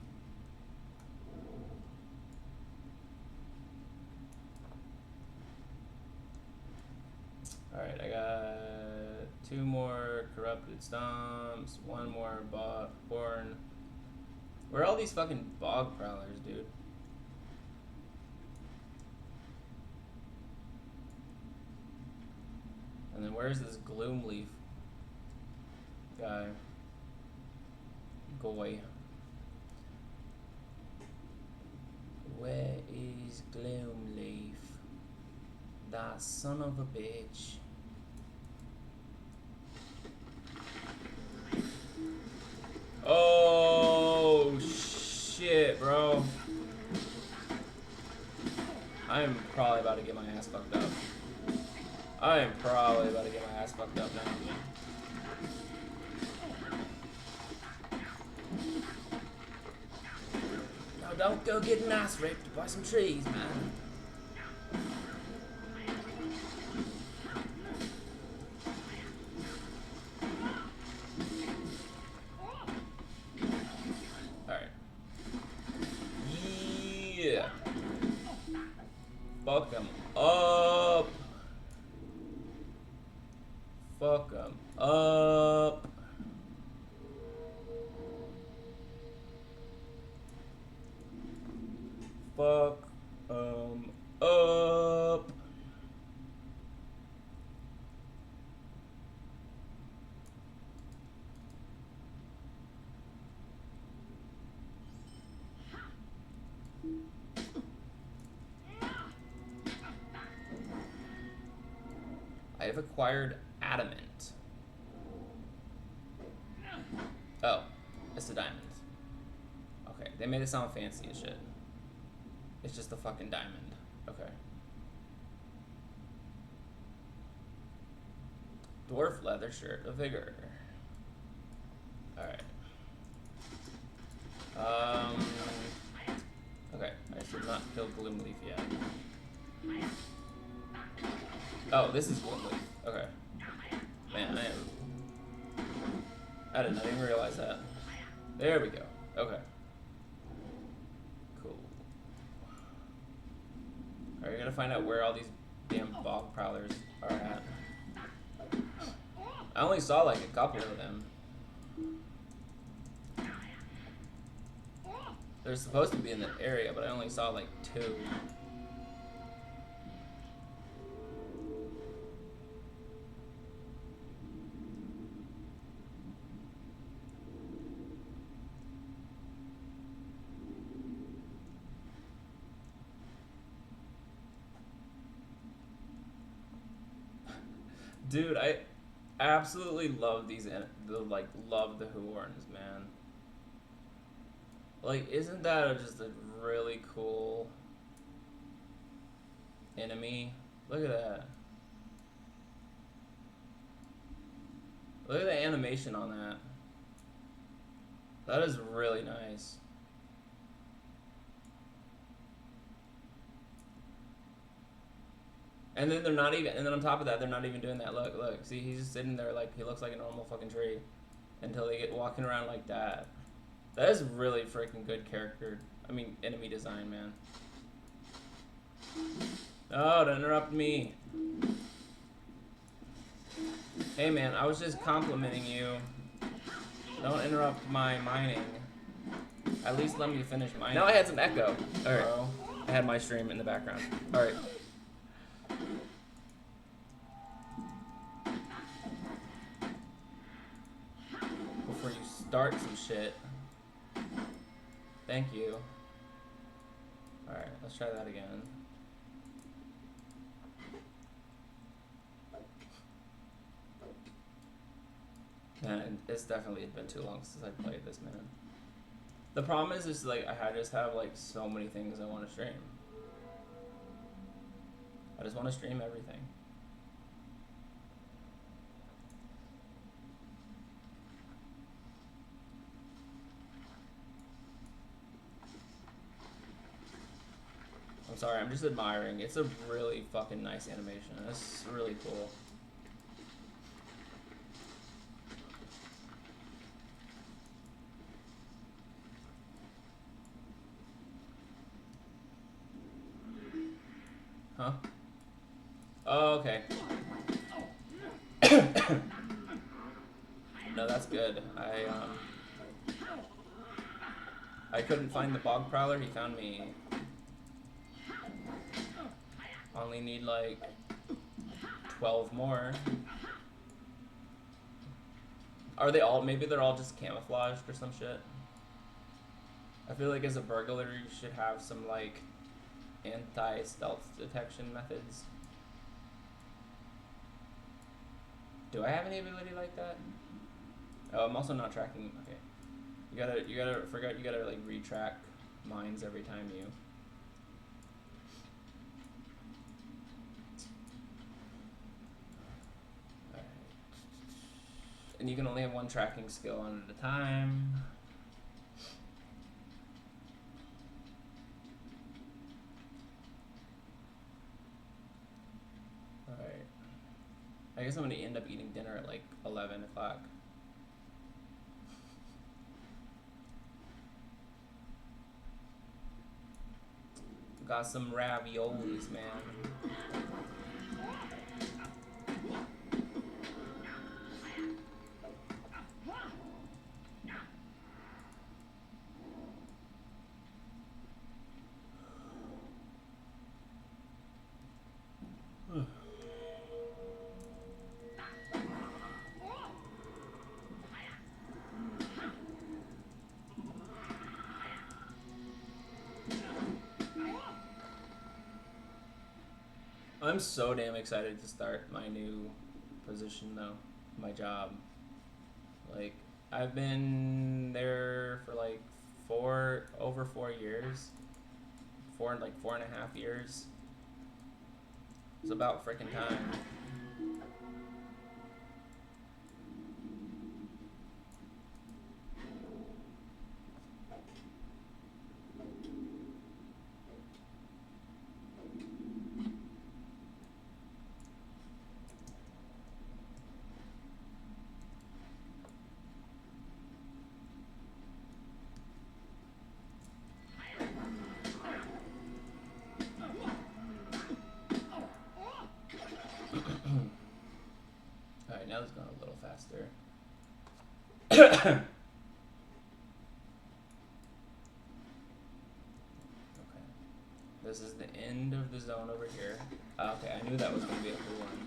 Alright, I got 2 more corrupted stomps, 1 more born. Where are all these fucking bog prowlers, dude? And then where's this Gloomleaf guy? Goy. Where is Gloomleaf? That son of a bitch. Oh shit, bro. I am probably about to get my ass fucked up. I am probably about to get my ass fucked up now. No, don't go getting ass ripped by some trees, man. Alright. Yeah. Fuck him up. Fuck him up. Fuck up. I have acquired adamant. Oh, it's a diamond. Okay, they made it sound fancy as shit. It's just a fucking diamond. Okay. Dwarf leather shirt of vigor. Alright. Okay, I should not kill Gloomleaf yet. Oh, this is Gloomleaf. Okay. Man, I did not even realize that. There we go. Okay. Cool. Alright, we gotta find out where all these damn bog prowlers are at. I only saw like a couple of them. They're supposed to be in that area, but I only saw like 2. Dude, I absolutely love these, love the horns, man. Like, isn't that just a really cool enemy? Look at that. Look at the animation on that. That is really nice. And then they're not even, and then on top of that, they're not even doing that. Look, look. See, he's just sitting there like he looks like a normal fucking tree until they get walking around like that. That is really freaking good character. I mean, enemy design, man. Oh, don't interrupt me. Hey, man, I was just complimenting you. Don't interrupt my mining. At least let me finish mining. Now I had some echo. All right. Bro. I had my stream in the background. All right. Before you start some shit. Thank you. All right, let's try that again. Man, it's definitely been too long since I played this, man. The problem is like I just have like so many things I want to stream. I just want to stream everything. I'm sorry, I'm just admiring. It's a really fucking nice animation. It's really cool. Huh? Oh, okay. No, that's good. I couldn't find the bog prowler. He found me. Only need like 12 more. Are they all? Maybe they're all just camouflaged or some shit. I feel like as a burglar, you should have some like anti-stealth detection methods. Do I have any ability like that? Oh, I'm also not tracking. Okay, you gotta like retrack mines every time you. Alright. And you can only have one tracking skill on at a time. Alright. I guess I'm gonna end up eating dinner at like 11 o'clock. Got some raviolis, man. I'm so damn excited to start my new position though, my job. Like, I've been there for like over 4 years. 4.5 years. It's about freaking time. Alright, now it's going a little faster. Okay. This is the end of the zone over here. Okay, I knew that was going to be a cool one.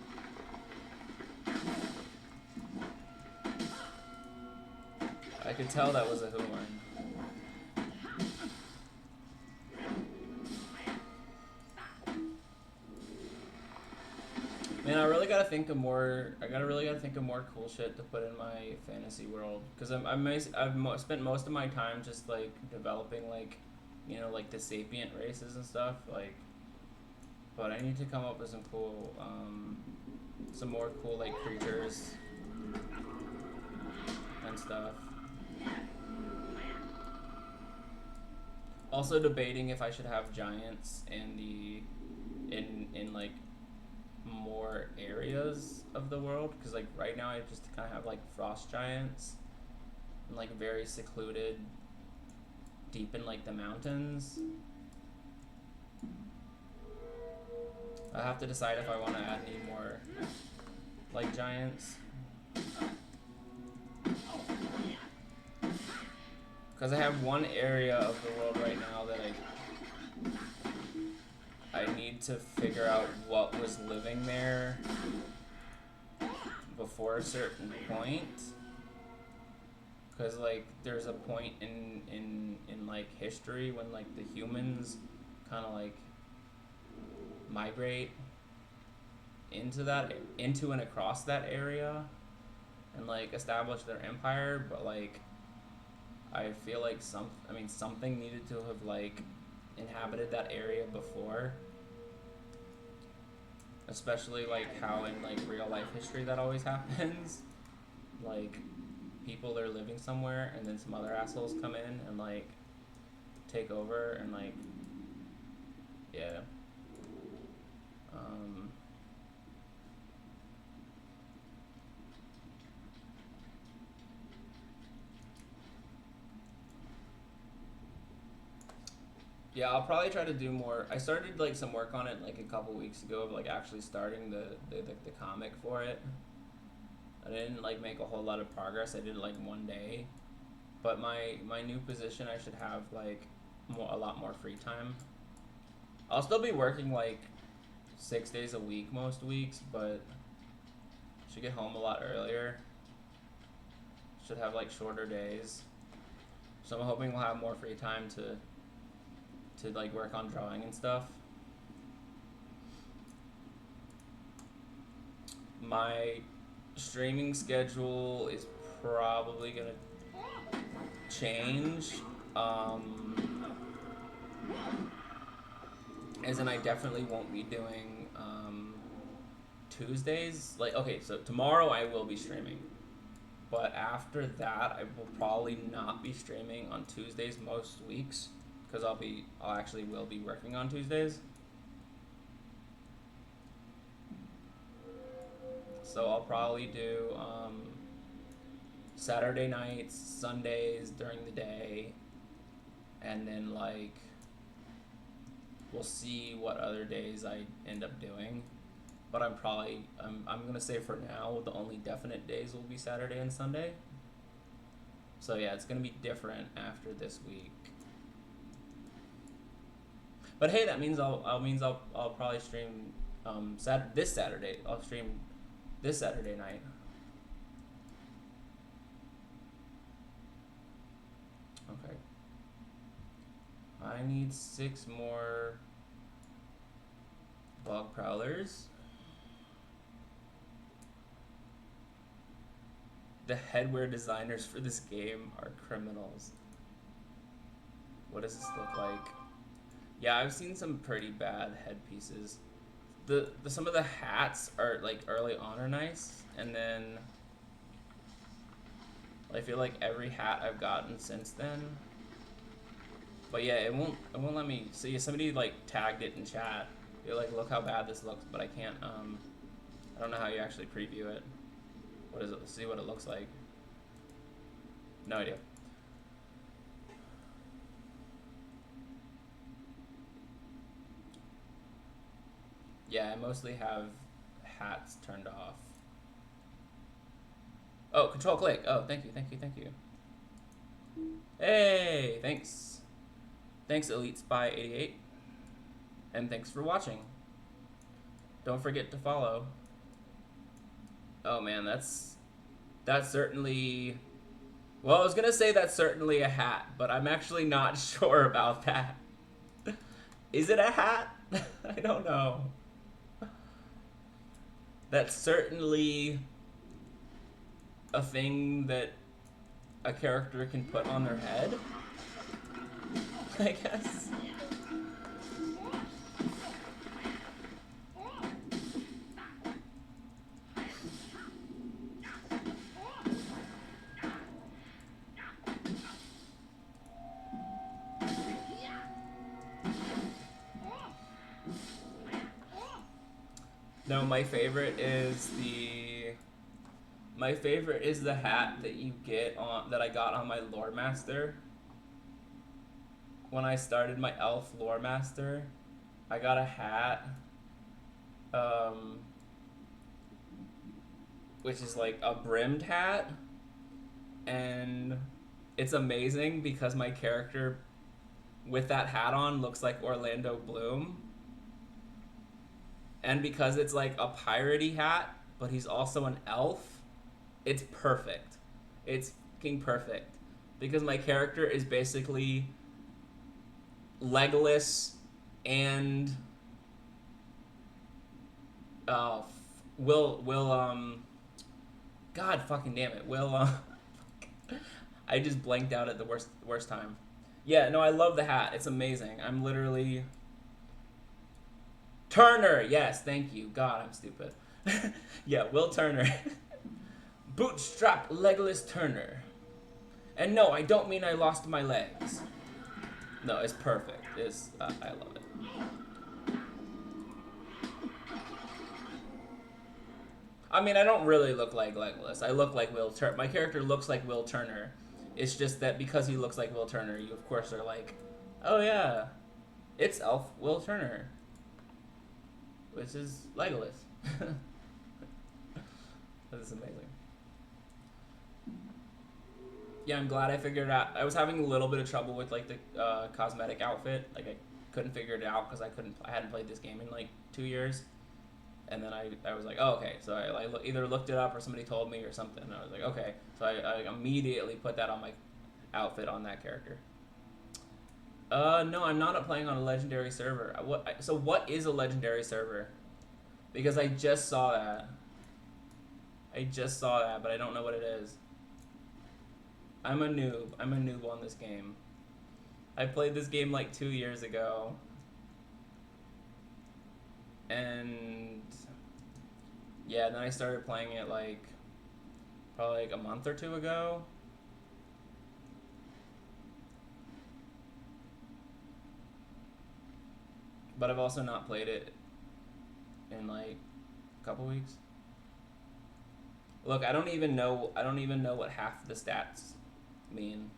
I could tell that was a horn. Man, I really gotta really gotta think of more cool shit to put in my fantasy world. Cause spent most of my time just like developing like, you know, like the sapient races and stuff. Like, but I need to come up with some more cool like creatures and stuff. Also debating if I should have giants in like more areas of the world, because like right now I just kind of have like frost giants and like very secluded deep in like the mountains. I have to decide if I want to add any more like giants, because I have one area of the world right now that I need to figure out what was living there before a certain point. Because like there's a point in like history when like the humans kind of like migrate into and across that area and like establish their empire, but like I feel like something needed to have like inhabited that area before, especially like how in like real life history that always happens. Like people are living somewhere and then some other assholes come in and like take over and like yeah. Yeah, I'll probably try to do more. I started like some work on it like a couple weeks ago of like actually starting the comic for it. I didn't like make a whole lot of progress. I did like one day, but my new position I should have like a lot more free time. I'll still be working like 6 days a week most weeks, but should get home a lot earlier. Should have like shorter days, so I'm hoping we'll have more free time to like work on drawing and stuff. My streaming schedule is probably gonna change. As in I definitely won't be doing Tuesdays. Like, okay, so tomorrow I will be streaming. But after that, I will probably not be streaming on Tuesdays most weeks, because I'll actually will be working on Tuesdays. So I'll probably do Saturday nights, Sundays during the day, and then like we'll see what other days I end up doing. But I'm gonna say for now the only definite days will be Saturday and Sunday. So yeah, it's gonna be different after this week. But hey, that means I'll probably stream this Saturday. I'll stream this Saturday night. Okay. I need 6 more bog prowlers. The headwear designers for this game are criminals. What does this look like? Yeah, I've seen some pretty bad headpieces. Some of the hats are like early on are nice, and then I feel like every hat I've gotten since then. But yeah, it won't let me see. Somebody like tagged it in chat. You're like, look how bad this looks, but I can't. I don't know how you actually preview it. What is it? See what it looks like. No idea. Yeah, I mostly have hats turned off. Oh, control click. Oh, thank you. Hey, thanks. Thanks, Elite Spy 88. And thanks for watching. Don't forget to follow. Oh man, that's certainly... Well, I was gonna say that's certainly a hat, but I'm actually not sure about that. Is it a hat? I don't know. That's certainly a thing that a character can put on their head, I guess. No, my favorite is the hat that you get on that I got on my lore master. When I started my elf lore master, I got a hat, um, which is like a brimmed hat, and it's amazing because my character with that hat on looks like Orlando Bloom, and because it's like a piratey hat, but he's also an elf, it's perfect. It's fucking perfect because my character is basically Legolas and uh, Will God fucking damn it, Will I just blanked out at the worst time. Yeah, no, I love the hat. It's amazing. I'm literally Turner. Yes, thank you. God, I'm stupid. Yeah, Will Turner. Bootstrap Legolas Turner. And no, I don't mean I lost my legs. No, it's perfect. I love it. I mean, I don't really look like Legolas. I look like Will Turner. My character looks like Will Turner. It's just that because he looks like Will Turner, you of course are like, oh yeah, it's Elf Will Turner, which is Legolas. This is amazing. Yeah, I'm glad I figured it out. I was having a little bit of trouble with like the cosmetic outfit. Like I couldn't figure it out because I hadn't played this game in like 2 years. And then I was like, oh, okay. So I either looked it up or somebody told me or something. And I was like, okay. So I immediately put that on my outfit on that character. No, I'm not playing on a legendary server. So what is a legendary server? Because I just saw that. But I don't know what it is. I'm a noob. I'm a noob on this game. I played this game like 2 years ago. And yeah, then I started playing it like probably like a month or two ago. But I've also not played it in like a couple weeks. Look, I don't even know what half the stats mean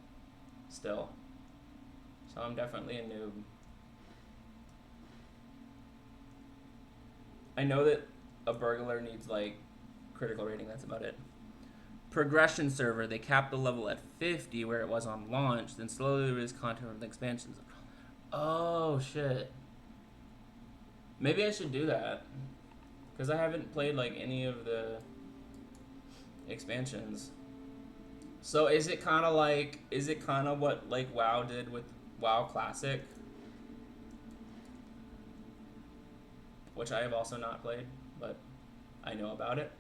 still. So I'm definitely a noob. I know that a burglar needs like critical rating, that's about it. Progression server, they capped the level at 50 where it was on launch, then slowly release content from the expansions. Oh shit. Maybe I should do that. Because I haven't played like any of the expansions. So is it kind of what like WoW did with WoW Classic? Which I have also not played, but I know about it.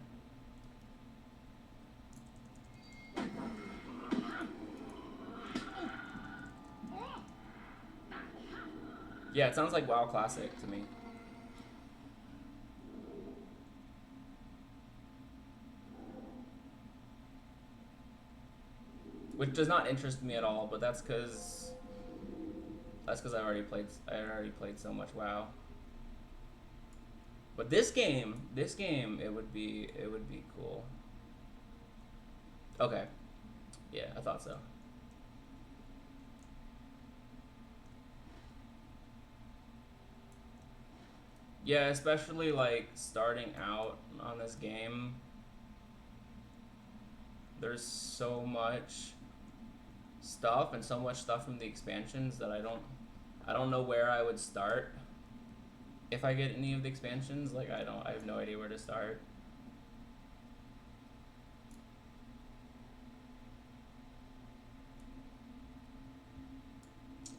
Yeah, it sounds like WoW Classic to me. Which does not interest me at all, but that's because I already played so much WoW. But this game, it would be cool. Okay. Yeah, I thought so. Yeah, especially like starting out on this game. There's so much stuff and so much stuff from the expansions that I don't know where I would start. If I get any of the expansions, like I have no idea where to start.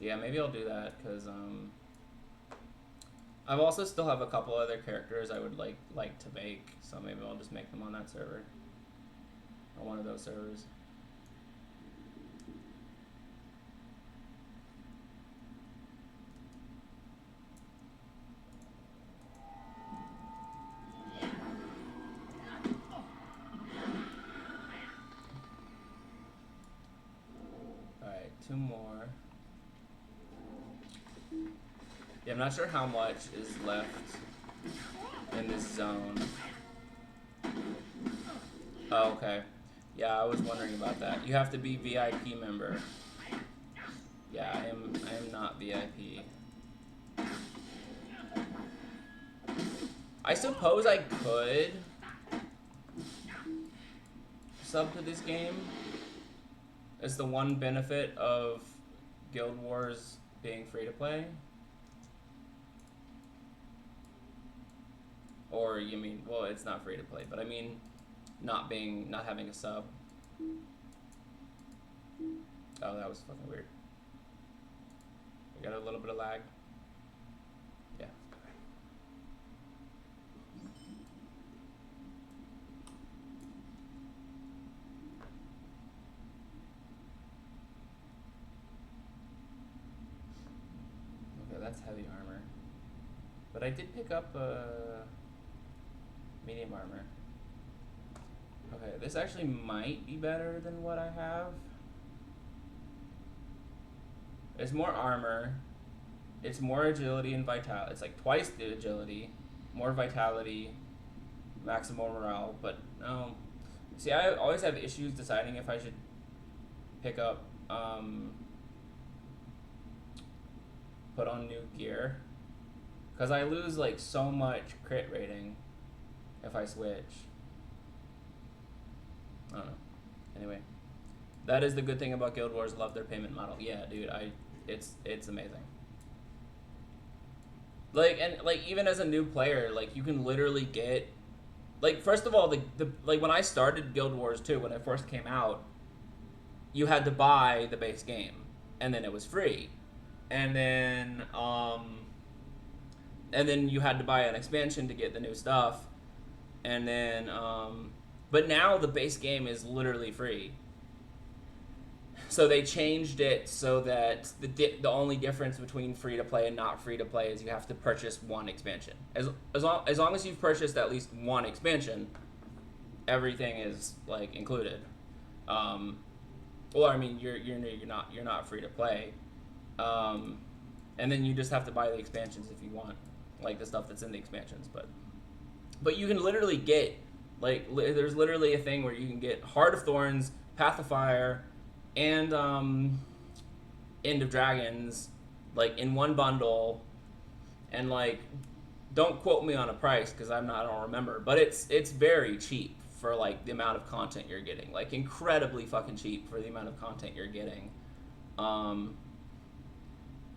Yeah, maybe I'll do that because I've also still have a couple other characters I would like to make, so maybe I'll just make them on that server. On one of those servers. Alright, 2 more. Yeah, I'm not sure how much is left in this zone. Oh, okay. Yeah, I was wondering about that. You have to be VIP member. Yeah, I am not VIP. I suppose I could sub to this game. It's the one benefit of Guild Wars being free to play. Or you mean, well, it's not free to play, but I mean not having a sub. Oh, that was fucking weird. We got a little bit of lag. Yeah. Okay, that's heavy armor. But I did pick up medium armor. Okay, this actually might be better than what I have. It's more armor. It's more agility and vitality. It's like twice the agility, more vitality, maximum morale. But no, see, I always have issues deciding if I should pick up, put on new gear, because I lose like so much crit rating if I switch. I don't know. Anyway, that is the good thing about Guild Wars. Love their payment model. Yeah, dude, it's amazing. Like, even as a new player, like, you can literally get, like, first of all, the like, when I started Guild Wars 2, when it first came out, you had to buy the base game, and then it was free, and then you had to buy an expansion to get the new stuff, and then but now the base game is literally free. So they changed it so that the only difference between free to play and not free to play is you have to purchase one expansion. As long as you've purchased at least one expansion, everything is like included. Well, I mean, you're not free to play, and then you just have to buy the expansions if you want, like the stuff that's in the expansions. But you can literally get, like, there's literally a thing where you can get Heart of Thorns, Path of Fire, and End of Dragons, like, in one bundle, and, like, don't quote me on a price because I don't remember, but it's very cheap for, like, the amount of content you're getting, like, incredibly fucking cheap for the amount of content you're getting. And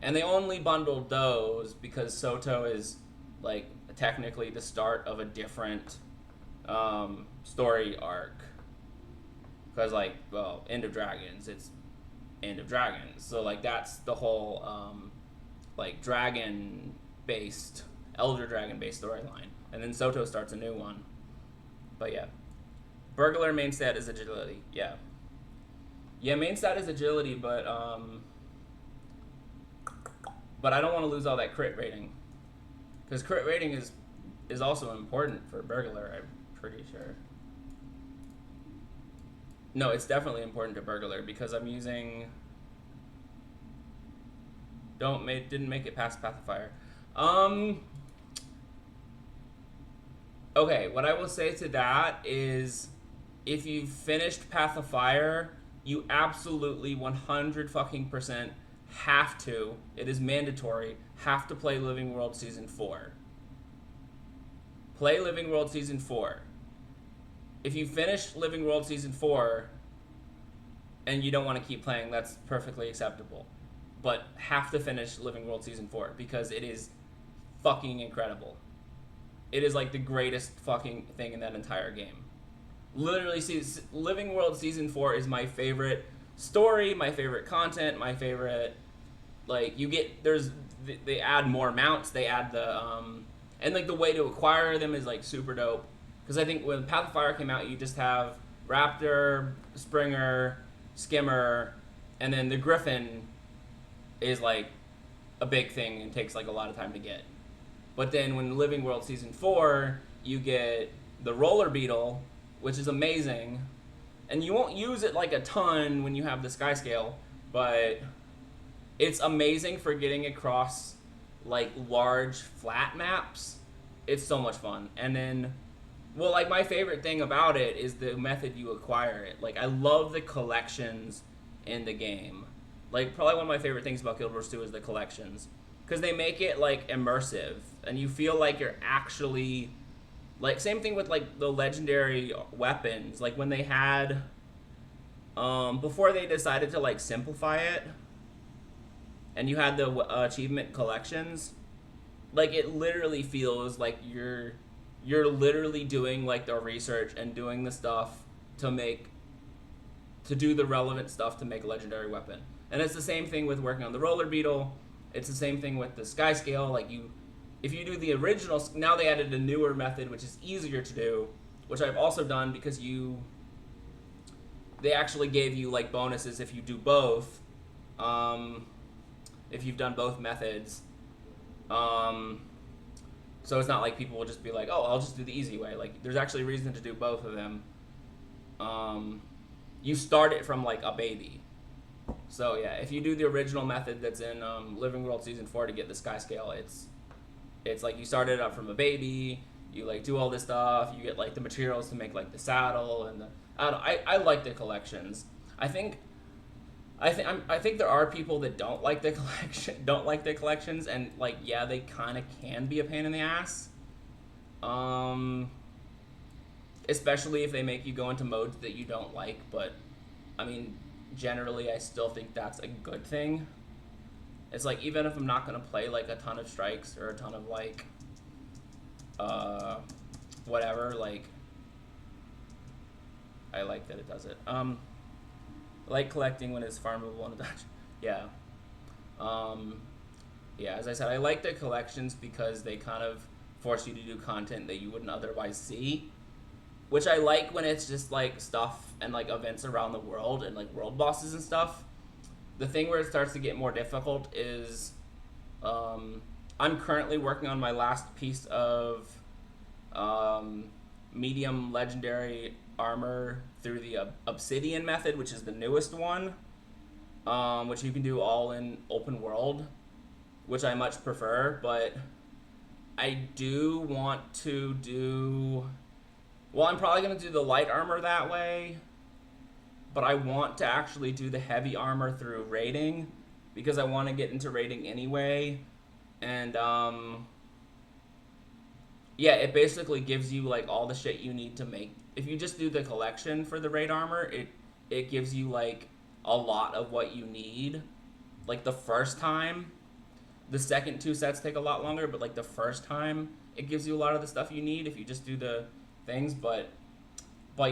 they only bundled those because Soto is, like, technically the start of a different story arc. Because, like, well, End of Dragons, it's End of Dragons. So, like, that's the whole, like, dragon-based, Elder Dragon-based storyline. And then Soto starts a new one. But, yeah. Burglar main stat is agility. Yeah. Yeah, main stat is agility, but I don't want to lose all that crit rating. Because crit rating is also important for Burglar, I'm pretty sure. No, it's definitely important to Burglar because I'm using... Didn't make it past Path of Fire. Okay, what I will say to that is, if you've finished Path of Fire, you absolutely 100% have to, it is mandatory, have to play Living World Season 4. Play Living World Season 4. If you finish Living World Season 4 and you don't want to keep playing, that's perfectly acceptable. But have to finish Living World Season 4 because it is fucking incredible. It is like the greatest fucking thing in that entire game. Literally, Living World Season 4 is my favorite story, my favorite content, my favorite Like you get they add more mounts. They add the and like the way to acquire them is like super dope. Because I think when Path of Fire came out, you just have Raptor, Springer, Skimmer, and then the Griffin is like a big thing and takes like a lot of time to get. But then when Living World Season 4, you get the Roller Beetle, which is amazing. And you won't use it like a ton when you have the Sky Scale, but it's amazing for getting across like large flat maps. It's so much fun. And then well, like my favorite thing about it is the method you acquire it. Like I love the collections in the game. Like probably one of my favorite things about Guild Wars 2 is the collections because they make it like immersive and you feel like you're actually like same thing with like the legendary weapons. Like when they had before they decided to like simplify it and you had the achievement collections, like it literally feels like you're literally doing like the research and doing the stuff to do the relevant stuff to make a legendary weapon. And it's the same thing with working on the Roller Beetle. It's the same thing with the Sky Scale. Like if you do the original, now they added a newer method which is easier to do, which I've also done because they actually gave you like bonuses if you do both. If you've done both methods. So it's not like people will just be like, oh, I'll just do the easy way. Like, there's actually a reason to do both of them. You start it from, like, a baby. So, yeah, if you do the original method that's in Living World Season 4 to get the Sky Scale, it's like you start it up from a baby, you, like, do all this stuff, you get, like, the materials to make, like, the saddle, and I like the collections. I think there are people that don't like the collections, and like yeah, they kind of can be a pain in the ass. Especially if they make you go into modes that you don't like. But I mean, generally, I still think that's a good thing. It's like even if I'm not gonna play like a ton of strikes or a ton of like, whatever. Like, I like that it does it. Like collecting when it's farmable in a dungeon. Yeah. Yeah, as I said, I like the collections because they kind of force you to do content that you wouldn't otherwise see. Which I like when it's just like stuff and like events around the world and like world bosses and stuff. The thing where it starts to get more difficult is I'm currently working on my last piece of medium legendary armor through the obsidian method, which is the newest one, which you can do all in open world, which I much prefer. But I do want to do, well, I'm probably going to do the light armor that way, but I want to actually do the heavy armor through raiding because I want to get into raiding anyway. And yeah, it basically gives you like all the shit you need to make. If you just do the collection for the raid armor, it gives you like a lot of what you need. Like the first time, the second two sets take a lot longer, but like the first time, it gives you a lot of the stuff you need if you just do the things. But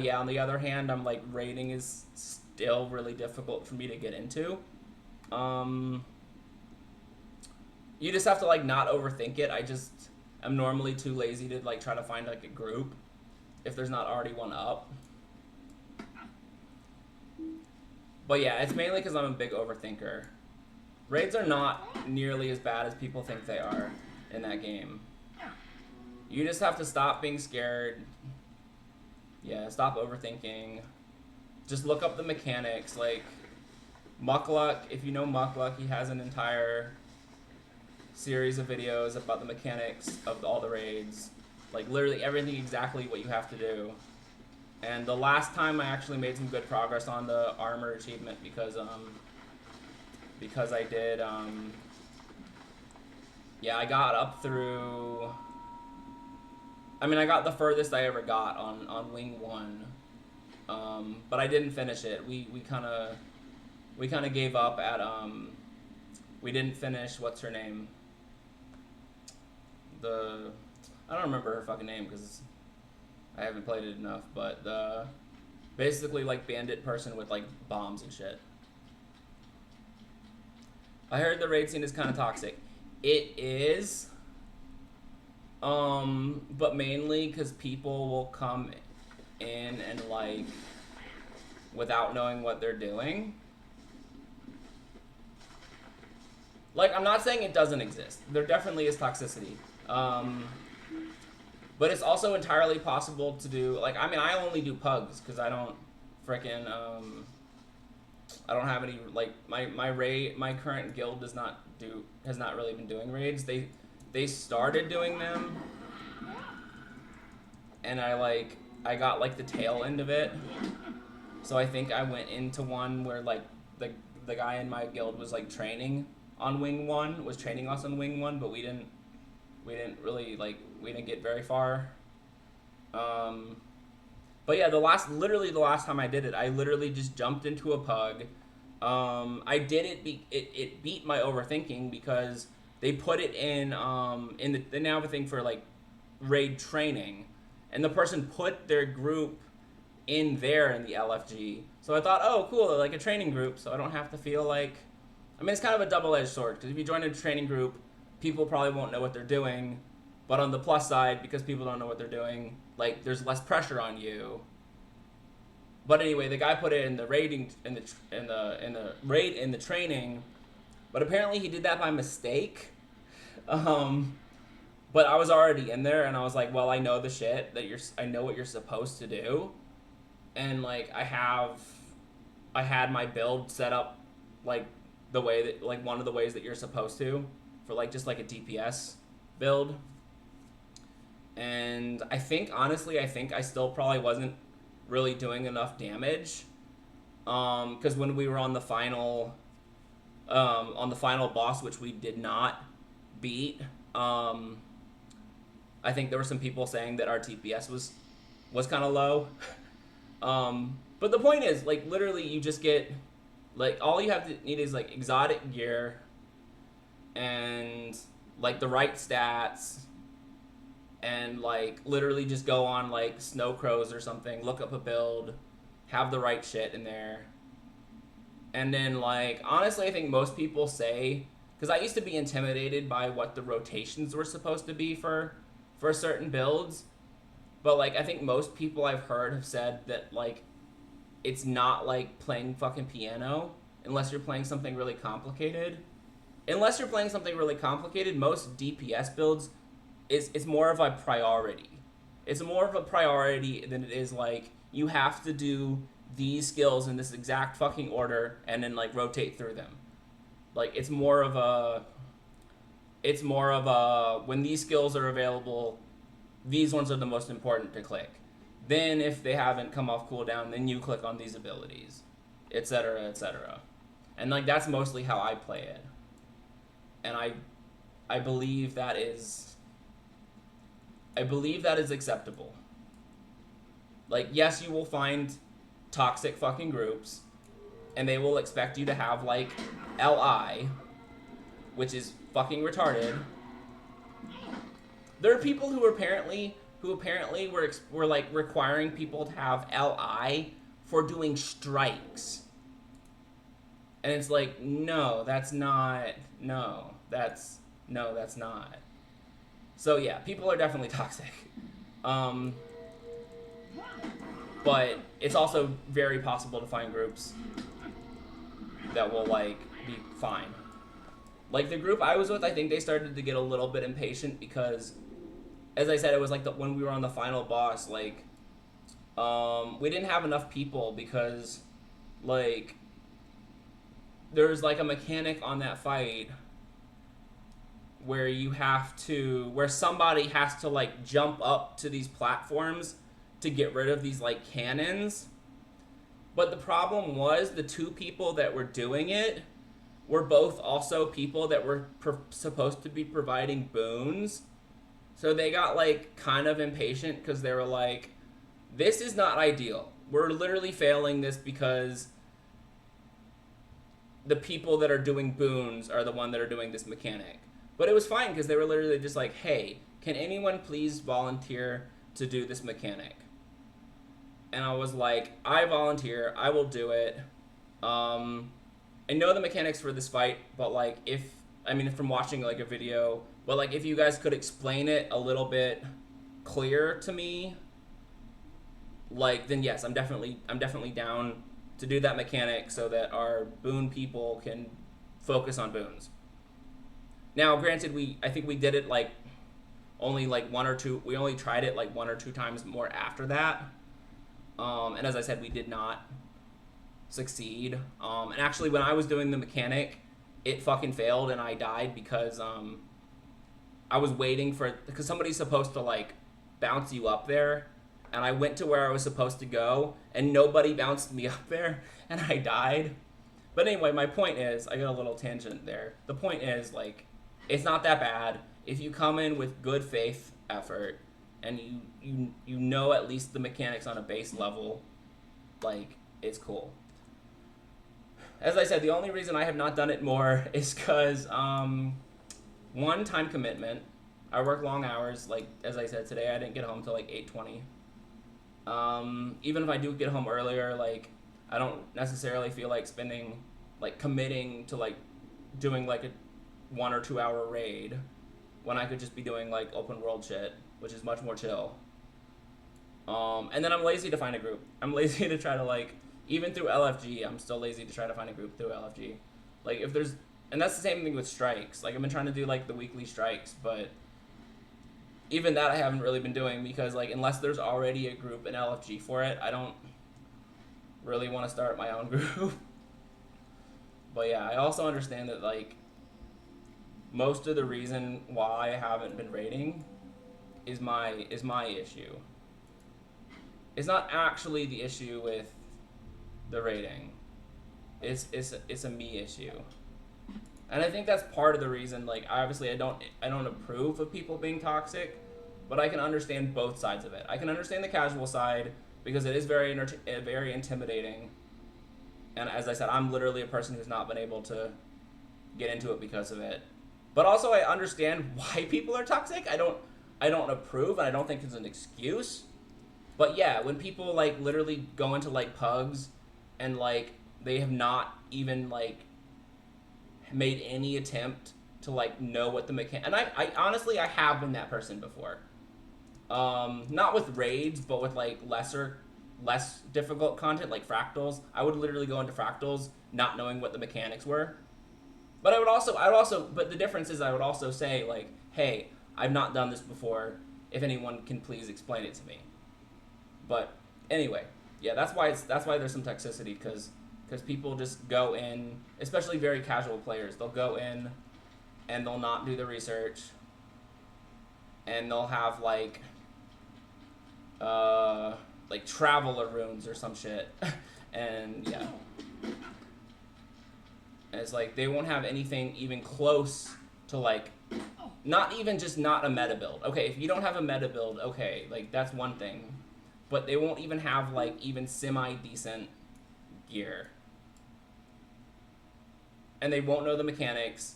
yeah, on the other hand, I'm like raiding is still really difficult for me to get into. You just have to like not overthink it. I'm normally too lazy to like try to find like a group if there's not already one up. But yeah, it's mainly because I'm a big overthinker. Raids are not nearly as bad as people think they are in that game. You just have to stop being scared. Yeah, stop overthinking. Just look up the mechanics. Like, Muckluck, if you know Muckluck, he has an entire series of videos about the mechanics of all the raids. Like, literally everything exactly what you have to do. And the last time I actually made some good progress on the armor achievement because I did, yeah, I got up through, I mean, I got the furthest I ever got on Wing 1, but I didn't finish it. We kind of gave up at, we didn't finish, what's her name? I don't remember her fucking name because I haven't played it enough, but the basically like bandit person with like bombs and shit. I heard the raid scene is kind of toxic. It is, but mainly because people will come in and like without knowing what they're doing. Like, I'm not saying it doesn't exist. There definitely is toxicity. But it's also entirely possible to do, like, I mean, I only do pugs because I don't frickin', I don't have any, like, my current guild has not really been doing raids. They started doing them, and I got, like, the tail end of it. So I think I went into one where, like, the guy in my guild was, like, training on Wing 1, was training us on Wing 1, but we didn't really, like, we didn't get very far. But yeah, literally the last time I did it, I literally just jumped into a pug. I did it, it beat my overthinking because they put it in they now have a thing for, like, raid training, and the person put their group in there in the LFG. So I thought, oh, cool, like a training group, so I don't have to feel like, I mean, it's kind of a double-edged sword, because if you join a training group, people probably won't know what they're doing, but on the plus side, because people don't know what they're doing, like, there's less pressure on you. But anyway, the guy put it in the raiding, in the training, but apparently he did that by mistake. But I was already in there, and I was like, well, I know the shit that I know what you're supposed to do, and like I had my build set up like the way that, like, one of the ways that you're supposed to, for like just like a DPS build. And I think I still probably wasn't really doing enough damage, because when we were on the final boss, which we did not beat, I think there were some people saying that our TPS was kind of low. But the point is, like, literally you just get, like, all you have to need is, like, exotic gear and, like, the right stats, and, like, literally just go on, like, Snow Crows or something, look up a build, have the right shit in there. And then, like, honestly, I think most people say, because I used to be intimidated by what the rotations were supposed to be for certain builds, but, like, I think most people I've heard have said that, like, it's not like playing fucking piano unless you're playing something really complicated. Unless you're playing something really complicated, most DPS builds it's more of a priority. It's more of a priority than it is like you have to do these skills in this exact fucking order and then, like, rotate through them. Like, it's more of a when these skills are available, these ones are the most important to click. Then if they haven't come off cooldown, then you click on these abilities, etc., etc. And, like, that's mostly how I play it. And I believe that is acceptable. Like, yes, you will find toxic fucking groups, and they will expect you to have, like, LI, which is fucking retarded. There are people who apparently were like requiring people to have LI for doing strikes. And it's like, no, that's not. So yeah, people are definitely toxic. But it's also very possible to find groups that will, like, be fine. Like, the group I was with, I think they started to get a little bit impatient because, as I said, it was like when we were on the final boss, like, we didn't have enough people because, like, there's, like, a mechanic on that fight where somebody has to, like, jump up to these platforms to get rid of these, like, cannons. But the problem was the two people that were doing it were both also people that were supposed to be providing boons. So they got, like, kind of impatient because they were like, this is not ideal. We're literally failing this because the people that are doing boons are the one that are doing this mechanic. But it was fine because they were literally just like, hey, can anyone please volunteer to do this mechanic? And I was like, I volunteer, I will do it. I know the mechanics for this fight, but like if I mean from watching like a video, but like if you guys could explain it a little bit clearer to me, like then yes, I'm definitely down to do that mechanic so that our boon people can focus on boons. Now, granted, I think we did it like only like one or two. We only tried it like one or two times more after that. And as I said, we did not succeed. And actually, when I was doing the mechanic, it fucking failed, and I died because I was waiting for because somebody's supposed to like bounce you up there, and I went to where I was supposed to go, and nobody bounced me up there, and I died. But anyway, my point is, I got a little tangent there. The point is, like, it's not that bad if you come in with good faith effort, and you know at least the mechanics on a base level, like it's cool. As I said, the only reason I have not done it more is because one, time commitment. I work long hours. Like as I said today, I didn't get home till like 8:20. Even if I do get home earlier, like I don't necessarily feel like committing to like doing like a 1 or 2 hour raid when I could just be doing like open world shit, which is much more chill. And then I'm lazy to find a group. I'm lazy to try to like, even through LFG, I'm still lazy to try to find a group through LFG. Like if there's, and that's the same thing with strikes. Like I've been trying to do like the weekly strikes, but even that I haven't really been doing because like unless there's already a group in LFG for it, I don't really want to start my own group. But yeah, I also understand that like most of the reason why I haven't been raiding is my issue. It's not actually the issue with the raiding. It's a me issue. And I think that's part of the reason, like obviously I don't approve of people being toxic, but I can understand both sides of it. I can understand the casual side because it is very intimidating. And as I said, I'm literally a person who's not been able to get into it because of it. But also I understand why people are toxic. I don't approve, and I don't think it's an excuse. But yeah, when people like literally go into like pugs and like they have not even like made any attempt to like know what the mechanic, and I honestly I have been that person before. Not with raids, but with like less difficult content like fractals. I would literally go into fractals not knowing what the mechanics were. But I would also, but the difference is I would also say like, hey, I've not done this before. If anyone can please explain it to me. But anyway, yeah, that's why there's some toxicity because people just go in, especially very casual players. They'll go in and they'll not do the research, and they'll have like traveler runes or some shit, and yeah. And it's like they won't have anything even close to like, not even just not a meta build. Okay, if you don't have a meta build, okay, like that's one thing. But they won't even have like even semi-decent gear. And they won't know the mechanics.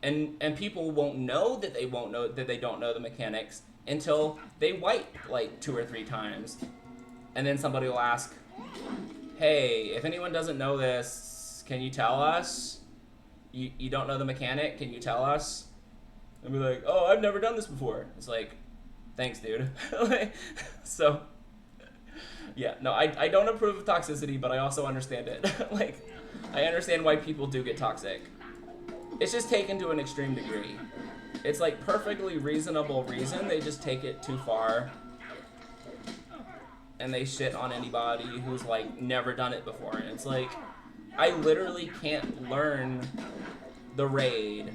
And people won't know that they don't know the mechanics until they wipe like 2 or 3 times. And then somebody will ask, hey, if anyone doesn't know this, can you tell us? You don't know the mechanic, can you tell us? And be like, oh, I've never done this before. It's like, thanks, dude. So, yeah, no, I don't approve of toxicity, but I also understand it. Like, I understand why people do get toxic. It's just taken to an extreme degree. It's like perfectly reasonable reason, they just take it too far. And they shit on anybody who's like never done it before. And it's like, I literally can't learn the raid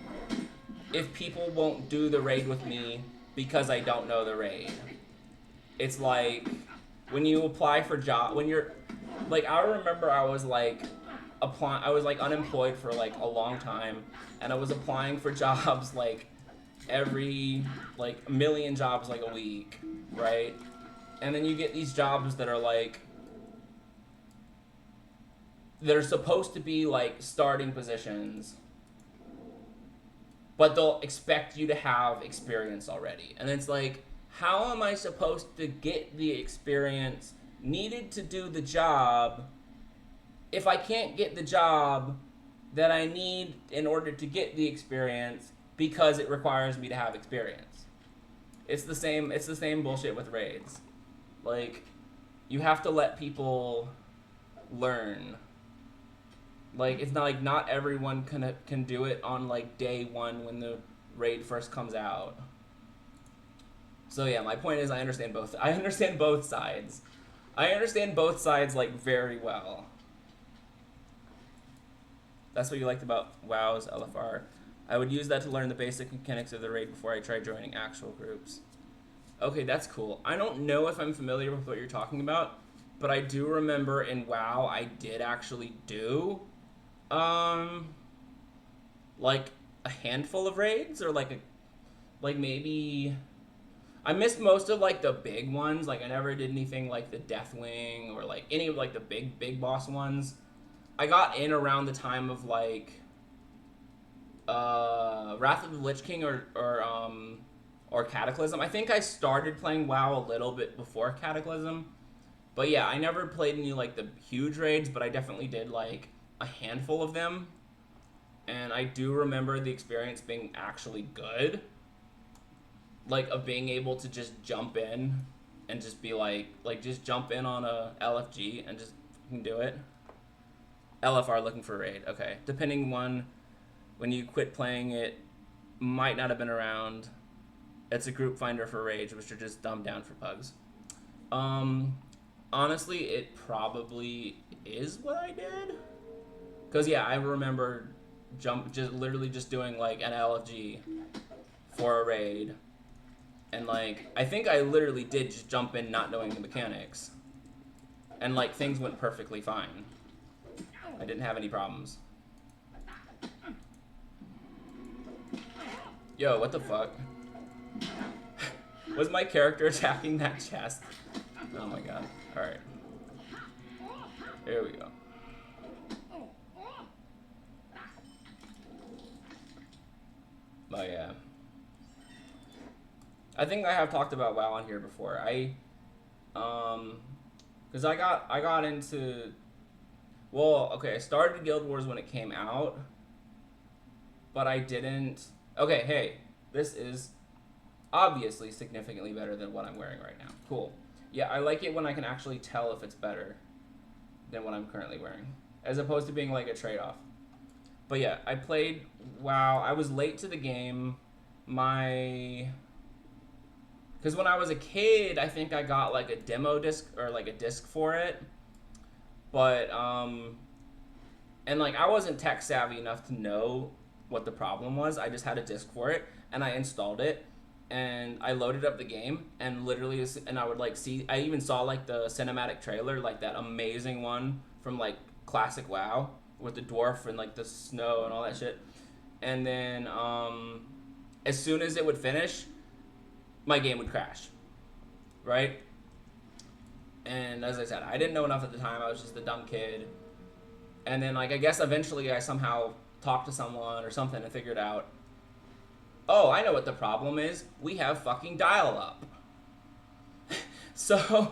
if people won't do the raid with me because I don't know the raid. It's like when you apply for when you're like, I remember I was like unemployed for like a long time, and I was applying for jobs like every like a million jobs like a week, right? And then you get these jobs that are like, they're supposed to be like starting positions, but they'll expect you to have experience already. And it's like, how am I supposed to get the experience needed to do the job if I can't get the job that I need in order to get the experience because it requires me to have experience. It's the same bullshit with raids. Like, you have to let people learn. Like, it's not like not everyone can do it on like day one when the raid first comes out. So yeah, my point is I understand both. I understand both sides. I understand both sides like very well. That's what you liked about WoW's LFR. I would use that to learn the basic mechanics of the raid before I try joining actual groups. Okay, that's cool. I don't know if I'm familiar with what you're talking about, but I do remember in WoW I did actually do like a handful of raids, or like maybe I missed most of like the big ones. Like I never did anything like the Deathwing or like any of like the big boss ones. I got in around the time of like Wrath of the Lich King or Cataclysm. I think I started playing WoW a little bit before Cataclysm. But yeah, I never played any like the huge raids, but I definitely did like a handful of them. And I do remember the experience being actually good. Like of being able to just jump in and just be like just jump in on a LFG and just do it. LFR looking for a raid. Okay. Depending on when you quit playing it, might not have been around. It's a group finder for raids, which are just dumbed down for pugs. Honestly, it probably is what I did. Cause yeah, I remember literally just doing like an LFG for a raid. And like, I think I literally did just jump in not knowing the mechanics. And like, things went perfectly fine. I didn't have any problems. Yo, what the fuck? Was my character attacking that chest? Oh my god. Alright. Here we go. Oh yeah. I think I have talked about WoW on here before. Cause I got into, well, okay, I started Guild Wars when it came out, but I didn't. Okay, hey, this is obviously significantly better than what I'm wearing right now. Cool. Yeah, I like it when I can actually tell if it's better than what I'm currently wearing, as opposed to being like a trade-off. But yeah, I played WoW. I was late to the game. Because when I was a kid, I think I got like a demo disc or like a disc for it. But, and like I wasn't tech savvy enough to know what the problem was. I just had a disc for it and I installed it and I loaded up the game and literally, and I would like see, I even saw like the cinematic trailer, like that amazing one from like classic WoW with the dwarf and like the snow and all that shit. And then, as soon as it would finish, my game would crash, right? And as I said, I didn't know enough at the time. I was just a dumb kid. And then, like, I guess eventually I somehow talked to someone or something and figured out, oh, I know what the problem is. We have fucking dial-up. So,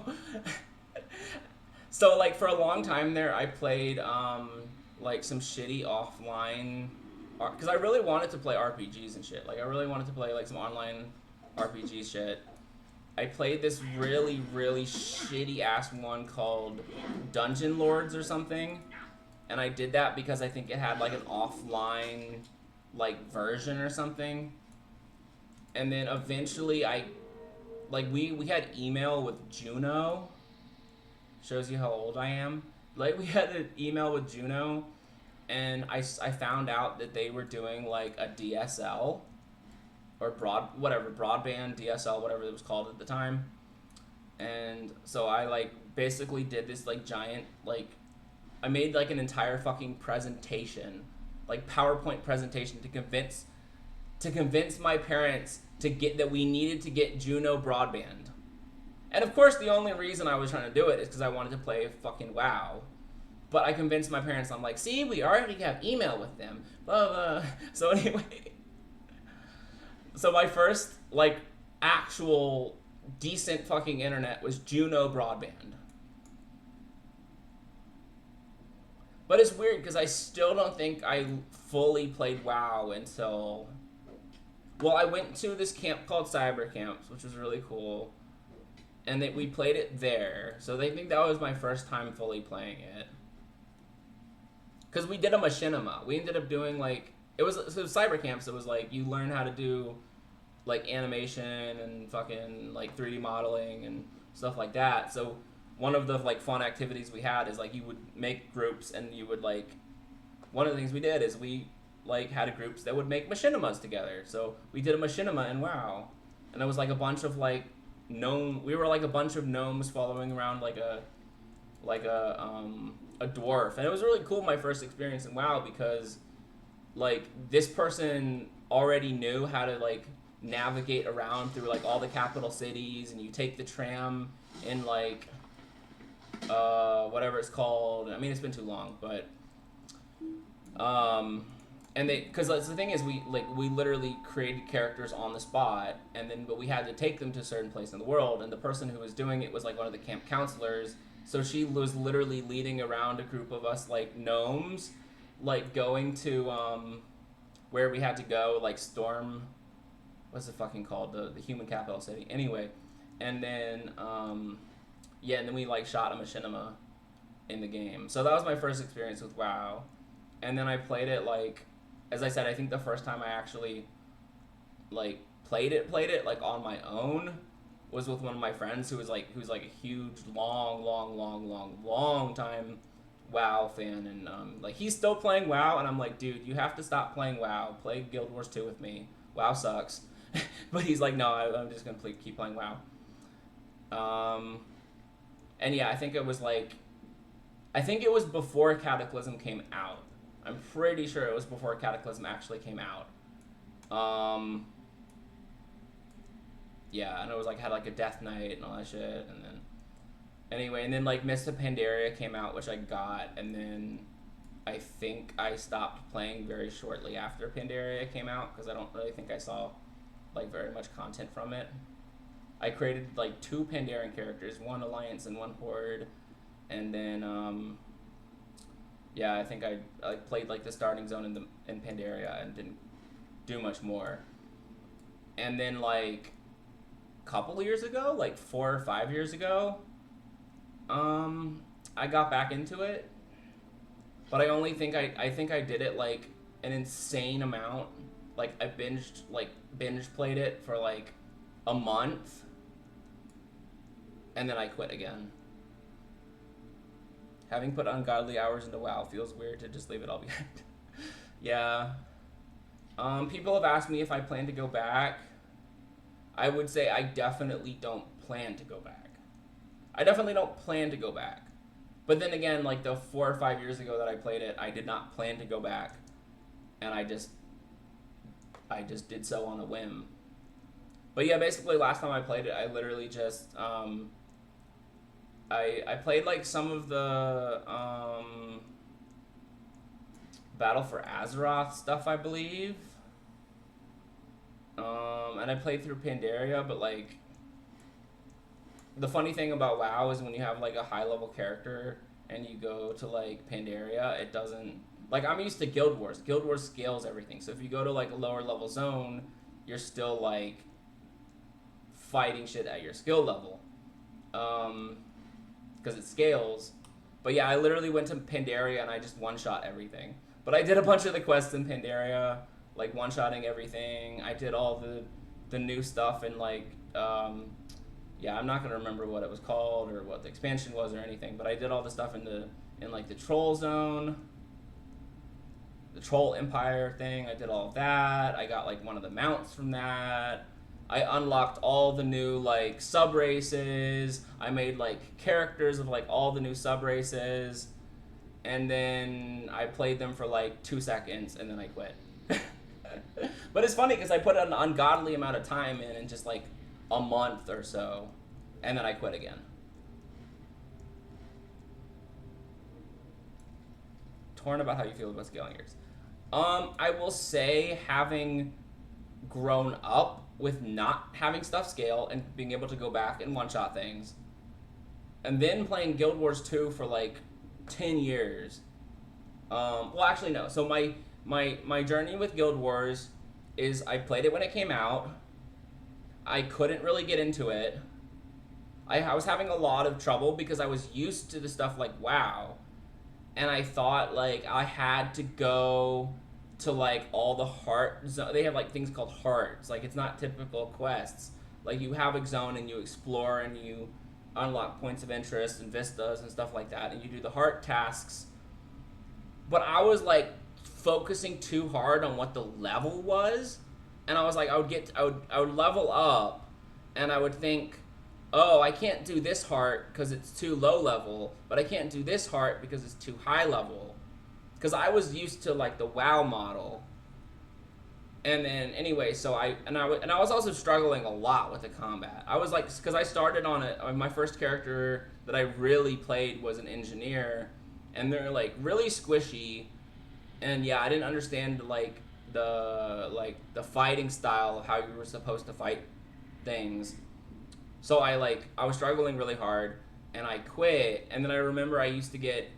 like, for a long time there, I played, like, some shitty offline, because I really wanted to play RPGs and shit. Like, I really wanted to play, like, some online RPG shit. I played this really, really shitty ass one called Dungeon Lords or something. And I did that because I think it had like an offline like version or something. And then eventually we had email with Juno. Shows you how old I am. Like we had an email with Juno and I found out that they were doing like a DSL or broadband, DSL, whatever it was called at the time. And so I like basically did this like giant, like I made like an entire fucking presentation, like PowerPoint presentation to convince my parents to get that we needed to get Juno broadband. And of course the only reason I was trying to do it is because I wanted to play fucking WoW. But I convinced my parents, I'm like, see, we already have email with them, blah blah. So anyway, so my first, like, actual decent fucking internet was Juno broadband. But it's weird because I still don't think I fully played WoW until. Well, I went to this camp called Cyber Camps, which was really cool, and we played it there. So they think that was my first time fully playing it. Because we did a machinima. We ended up doing like so Cyber Camps. It was like you learn how to do like animation and fucking like 3D modeling and stuff like that. So one of the like fun activities we had is like you would make groups and you would like one of the things we did is we like had groups that would make machinimas together. So we did a machinima in WoW, and it was like a bunch of like gnome. We were like a bunch of gnomes following around like a dwarf, and it was really cool. My first experience in WoW because like this person already knew how to like navigate around through like all the capital cities, and you take the tram in like whatever it's called. I mean, it's been too long, but and they because the thing is we literally created characters on the spot, and then but we had to take them to a certain place in the world, and the person who was doing it was like one of the camp counselors, so she was literally leading around a group of us like gnomes, like going to where we had to go, like Storm, what's it fucking called, the human capital city anyway, and then yeah, and then we like shot a machinima in the game. So that was my first experience with WoW. And then I played it like, as I said, I think the first time I actually like played it like on my own was with one of my friends who's like a huge long time WoW fan, and like he's still playing WoW, and I'm like, dude, you have to stop playing WoW. Play Guild Wars 2 with me. WoW sucks. But he's like, no, I'm just gonna keep playing WoW. And yeah, I think it was before Cataclysm came out. I'm pretty sure it was before Cataclysm actually came out. Yeah, and it was like had like a Death Knight and all that shit, and then anyway, and then like Mist of Pandaria came out, which I got, and then I think I stopped playing very shortly after Pandaria came out because I don't really think I saw like very much content from it. I created like 2 Pandarian characters, one Alliance and one Horde, and then yeah, I think I played like the starting zone in Pandaria and didn't do much more. And then like a couple years ago, like 4 or 5 years ago, I got back into it, but I only think I think I did it like an insane amount. Like I binge played it for like a month, and then I quit again. Having put ungodly hours into WoW feels weird to just leave it all behind. Yeah. People have asked me if I plan to go back. I would say I definitely don't plan to go back. I definitely don't plan to go back. But then again, like the 4 or 5 years ago that I played it, I did not plan to go back, and I just did so on a whim. But yeah, basically last time I played it, I literally just I played like some of the Battle for Azeroth stuff, I believe. And I played through Pandaria, but like the funny thing about WoW is when you have like a high level character and you go to like Pandaria, it doesn't, like I'm used to Guild Wars. Guild Wars scales everything. So if you go to like a lower level zone, you're still like fighting shit at your skill level. Because it scales. But yeah, I literally went to Pandaria and I just one-shot everything. But I did a bunch of the quests in Pandaria, like one-shotting everything. I did all the new stuff and like, yeah, I'm not gonna remember what it was called or what the expansion was or anything. But I did all the stuff in like the Troll Zone, the Troll Empire thing. I did all of that. I got like one of the mounts from that. I unlocked all the new like sub races. I made like characters of like all the new sub races, and then I played them for like 2 seconds and then I quit. But it's funny because I put an ungodly amount of time in just like a month or so, and then I quit again. Torn about how you feel about scaling yours. I will say having grown up with not having stuff scale and being able to go back and one-shot things, and then playing Guild Wars 2 for like 10 years, Well, actually, no. So my journey with Guild Wars is I played it when it came out. I couldn't really get into it. I was having a lot of trouble because I was used to the stuff like WoW, and I thought like I had to go to like all the they have like things called hearts. Like it's not typical quests. Like you have a zone and you explore and you unlock points of interest and vistas and stuff like that, and you do the heart tasks. But I was like focusing too hard on what the level was, and I was like I would level up, and I would think, oh, I can't do this heart because it's too low level, but I can't do this heart because it's too high level. Because I was used to like the WoW model, and then anyway, so I was also struggling a lot with the combat. I was like, because I started on it. My first character that I really played was an engineer, and they're like really squishy, and yeah, I didn't understand the fighting style of how you were supposed to fight things. So I was struggling really hard, and I quit. And then I remember I used to get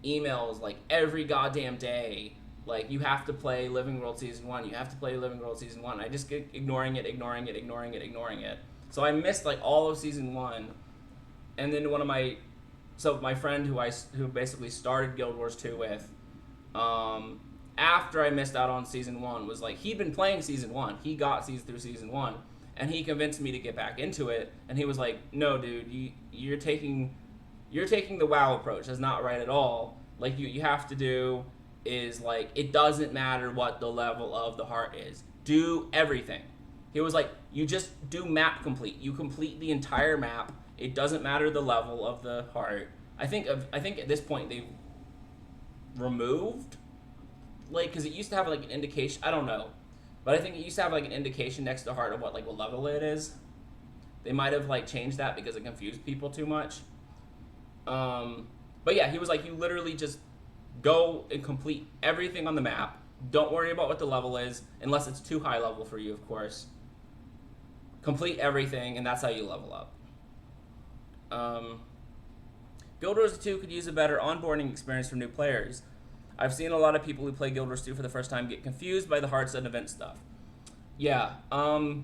emails like every goddamn day, like you have to play Living World Season 1, you have to play Living World Season 1. I just get ignoring it. So I missed like all of Season 1. And then my friend who basically started Guild Wars 2 with, after I missed out on Season 1, was like, he'd been playing Season 1. He got through Season 1. And he convinced me to get back into it. And he was like, no, dude, you're taking the WoW approach. That's not right at all. Like, you have to do is, like, it doesn't matter what the level of the heart is. Do everything. He was like, you just do map complete. You complete the entire map. It doesn't matter the level of the heart. I think at this point they've removed, like, because it used to have, like, an indication. I don't know. But I think it used to have, like, an indication next to the heart of what level it is. They might have, like, changed that because it confused people too much. But yeah, he was like, you literally just go and complete everything on the map. Don't worry about what the level is, unless it's too high level for you, of course. Complete everything, and that's how you level up. Guild Wars 2 could use a better onboarding experience for new players. I've seen a lot of people who play Guild Wars 2 for the first time get confused by the hearts and event stuff. Yeah, the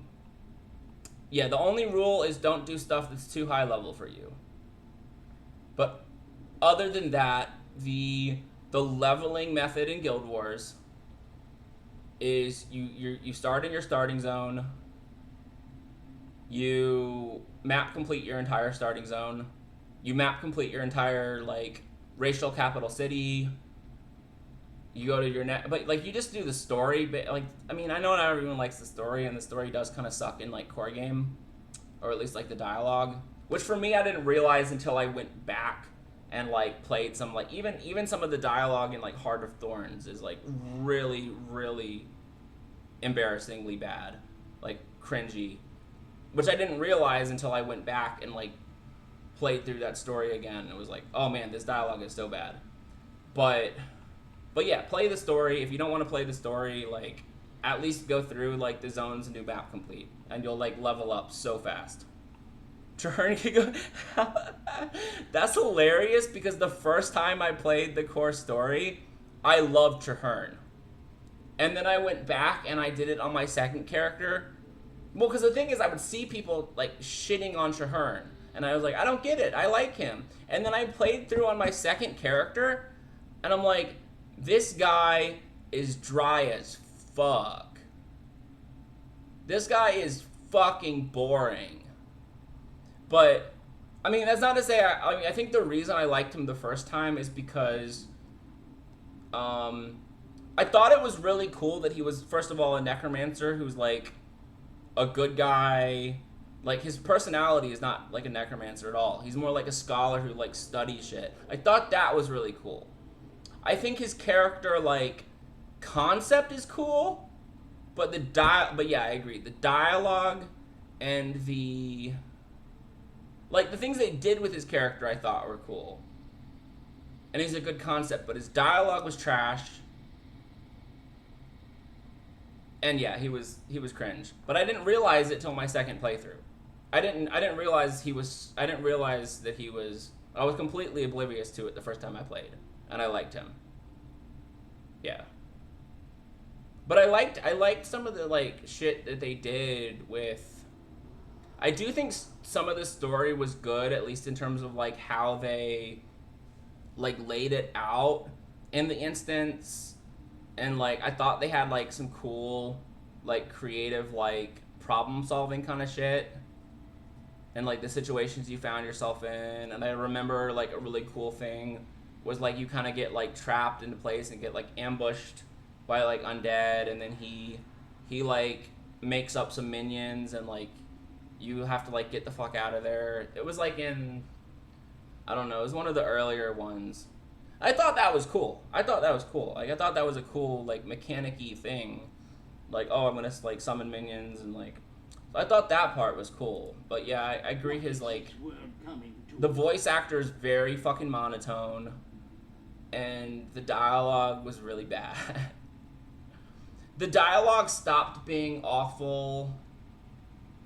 only rule is don't do stuff that's too high level for you. But other than that, the leveling method in Guild Wars is you start in your starting zone. You map complete your entire starting zone. You map complete your entire like racial capital city. You go to your but like you just do the story. But like I mean, I know not everyone likes the story, and the story does kind of suck in like core game, or at least like the dialogue. Which for me, I didn't realize until I went back and like played some like even some of the dialogue in like Heart of Thorns is like really really embarrassingly bad, like cringy, which I didn't realize until I went back and like played through that story again. It was like, oh man, this dialogue is so bad. But yeah, play the story. If you don't want to play the story, like at least go through like the zones and do map complete, and you'll like level up so fast. Traherne can go. That's hilarious because the first time I played the core story, I loved Traherne. And then I went back and I did it on my second character. Well, because the thing is, I would see people like shitting on Traherne, and I was like, I don't get it. I like him. And then I played through on my second character, and I'm like, this guy is dry as fuck. This guy is fucking boring. But, I mean, that's not to say, I think the reason I liked him the first time is because, I thought it was really cool that he was, first of all, a necromancer who's, like, a good guy. Like, his personality is not, like, a necromancer at all. He's more like a scholar who, like, studies shit. I thought that was really cool. I think his character, like, concept is cool, but but yeah, I agree. The dialogue and the... like, the things they did with his character I thought were cool. And he's a good concept, but his dialogue was trash. And yeah, he was cringe. But I didn't realize it till my second playthrough. I didn't realize that he was I was completely oblivious to it the first time I played. And I liked him. Yeah. But I liked some of the like shit that they did with. I do think some of the story was good, at least in terms of like how they like laid it out in the instance, and like I thought they had like some cool, like creative like problem solving kind of shit, and like the situations you found yourself in. And I remember like a really cool thing was like you kind of get like trapped into place and get like ambushed by like undead, and then he like makes up some minions, and like you have to like get the fuck out of there. It was like in, I don't know, it was one of the earlier ones. I thought that was cool. I thought that was cool. Like I thought that was a cool like mechanic-y thing. Like, oh, I'm gonna like summon minions and like. So I thought that part was cool. But yeah, I agree. His like the voice actor is very fucking monotone, and the dialogue was really bad. The dialogue stopped being awful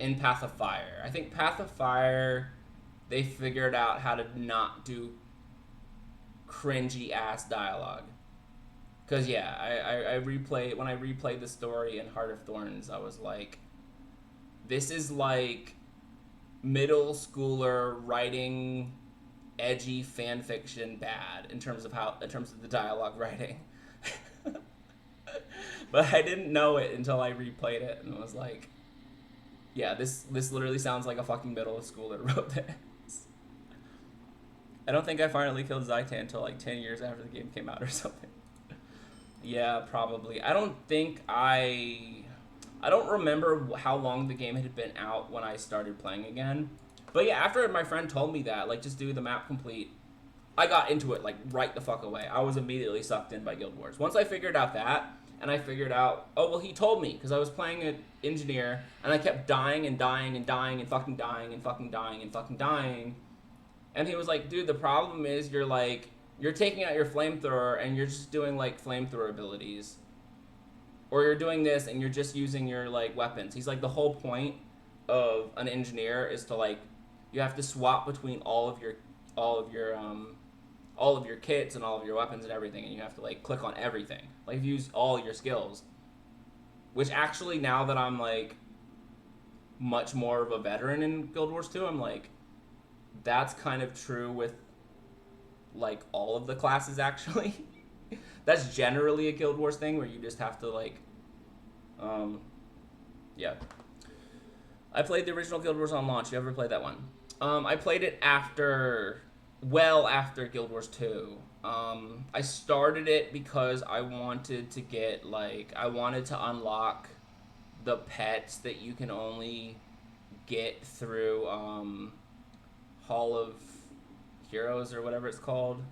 in Path of Fire. I think Path of Fire, they figured out how to not do cringy ass dialogue. Cause yeah, I replayed when I replayed the story in Heart of Thorns, I was like, this is like middle schooler writing edgy fan fiction bad in terms of the dialogue writing. But I didn't know it until I replayed it and was like, yeah, this literally sounds like a fucking middle schooler wrote this. I don't think I finally killed Zaitan until like 10 years after the game came out or something. Yeah, probably. I don't remember how long the game had been out when I started playing again. But yeah, after my friend told me that, like, just do the map complete, I got into it, like, right the fuck away. I was immediately sucked in by Guild Wars. Once I figured out that, and I figured out, oh, well, he told me, because I was playing an engineer, and I kept dying and dying and dying and fucking dying and fucking dying and fucking dying. And he was like, dude, the problem is you're taking out your flamethrower and you're just doing, like, flamethrower abilities. Or you're doing this and you're just using your, like, weapons. He's like, the whole point of an engineer is to, like, you have to swap between all of your kits and all of your weapons and everything, and you have to like click on everything, like use all your skills. Which actually, now that I'm like much more of a veteran in Guild Wars 2, I'm like, that's kind of true with like all of the classes actually. That's generally a Guild Wars thing where you just have to like, yeah. I played the original Guild Wars on launch. You ever played that one? I played it after Guild Wars 2. I started it because I wanted to get, like, I wanted to unlock the pets that you can only get through, Hall of Heroes or whatever it's called.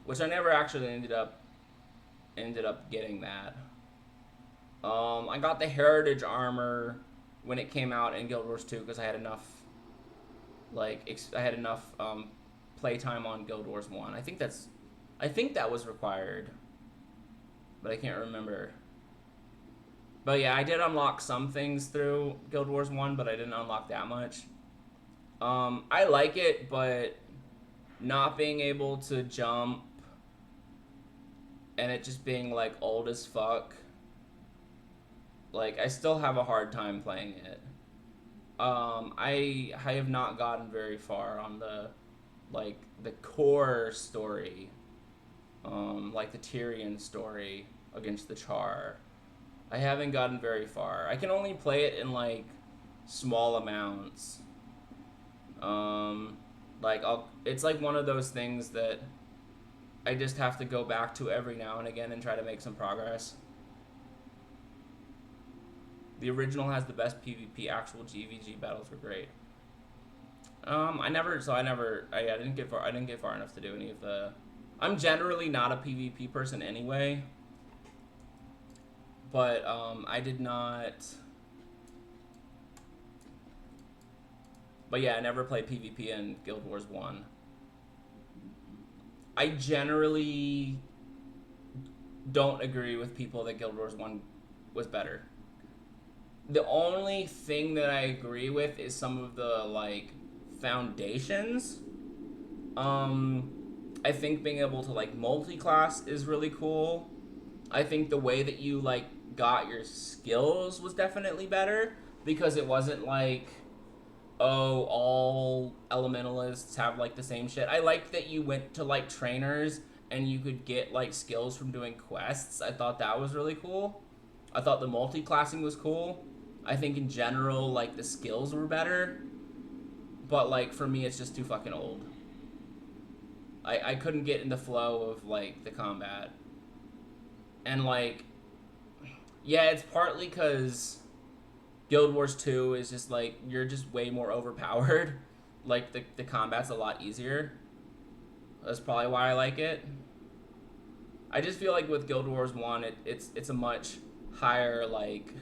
Which I never actually ended up getting that. I got the Heritage Armor when it came out in Guild Wars 2 because I had enough playtime on Guild Wars 1. I think that was required, but I can't remember. But yeah, I did unlock some things through Guild Wars 1, but I didn't unlock that much. I like it, but not being able to jump and it just being like old as fuck, like I still have a hard time playing it. I have not gotten very far on the core story, like the Tyrion story against the Char. I haven't gotten very far. I can only play it in like small amounts. It's like one of those things that I just have to go back to every now and again and try to make some progress. The original has the best PvP. Actual GVG battles were great. I didn't get far. I didn't get far enough to do any of the. I'm generally not a PvP person anyway. But I did not. But yeah, I never played PvP in Guild Wars 1. I generally don't agree with people that Guild Wars 1 was better. The only thing that I agree with is some of the like foundations. I think being able to like multi-class is really cool. I think the way that you like got your skills was definitely better because it wasn't like, oh, all elementalists have like the same shit. I liked that you went to like trainers and you could get like skills from doing quests. I thought that was really cool. I thought the multi-classing was cool. I think in general like the skills were better, but like for me it's just too fucking old. I couldn't get in the flow of like the combat. And like yeah, it's partly cuz Guild Wars 2 is just like you're just way more overpowered. Like the combat's a lot easier. That's probably why I like it. I just feel like with Guild Wars 1 it's a much higher like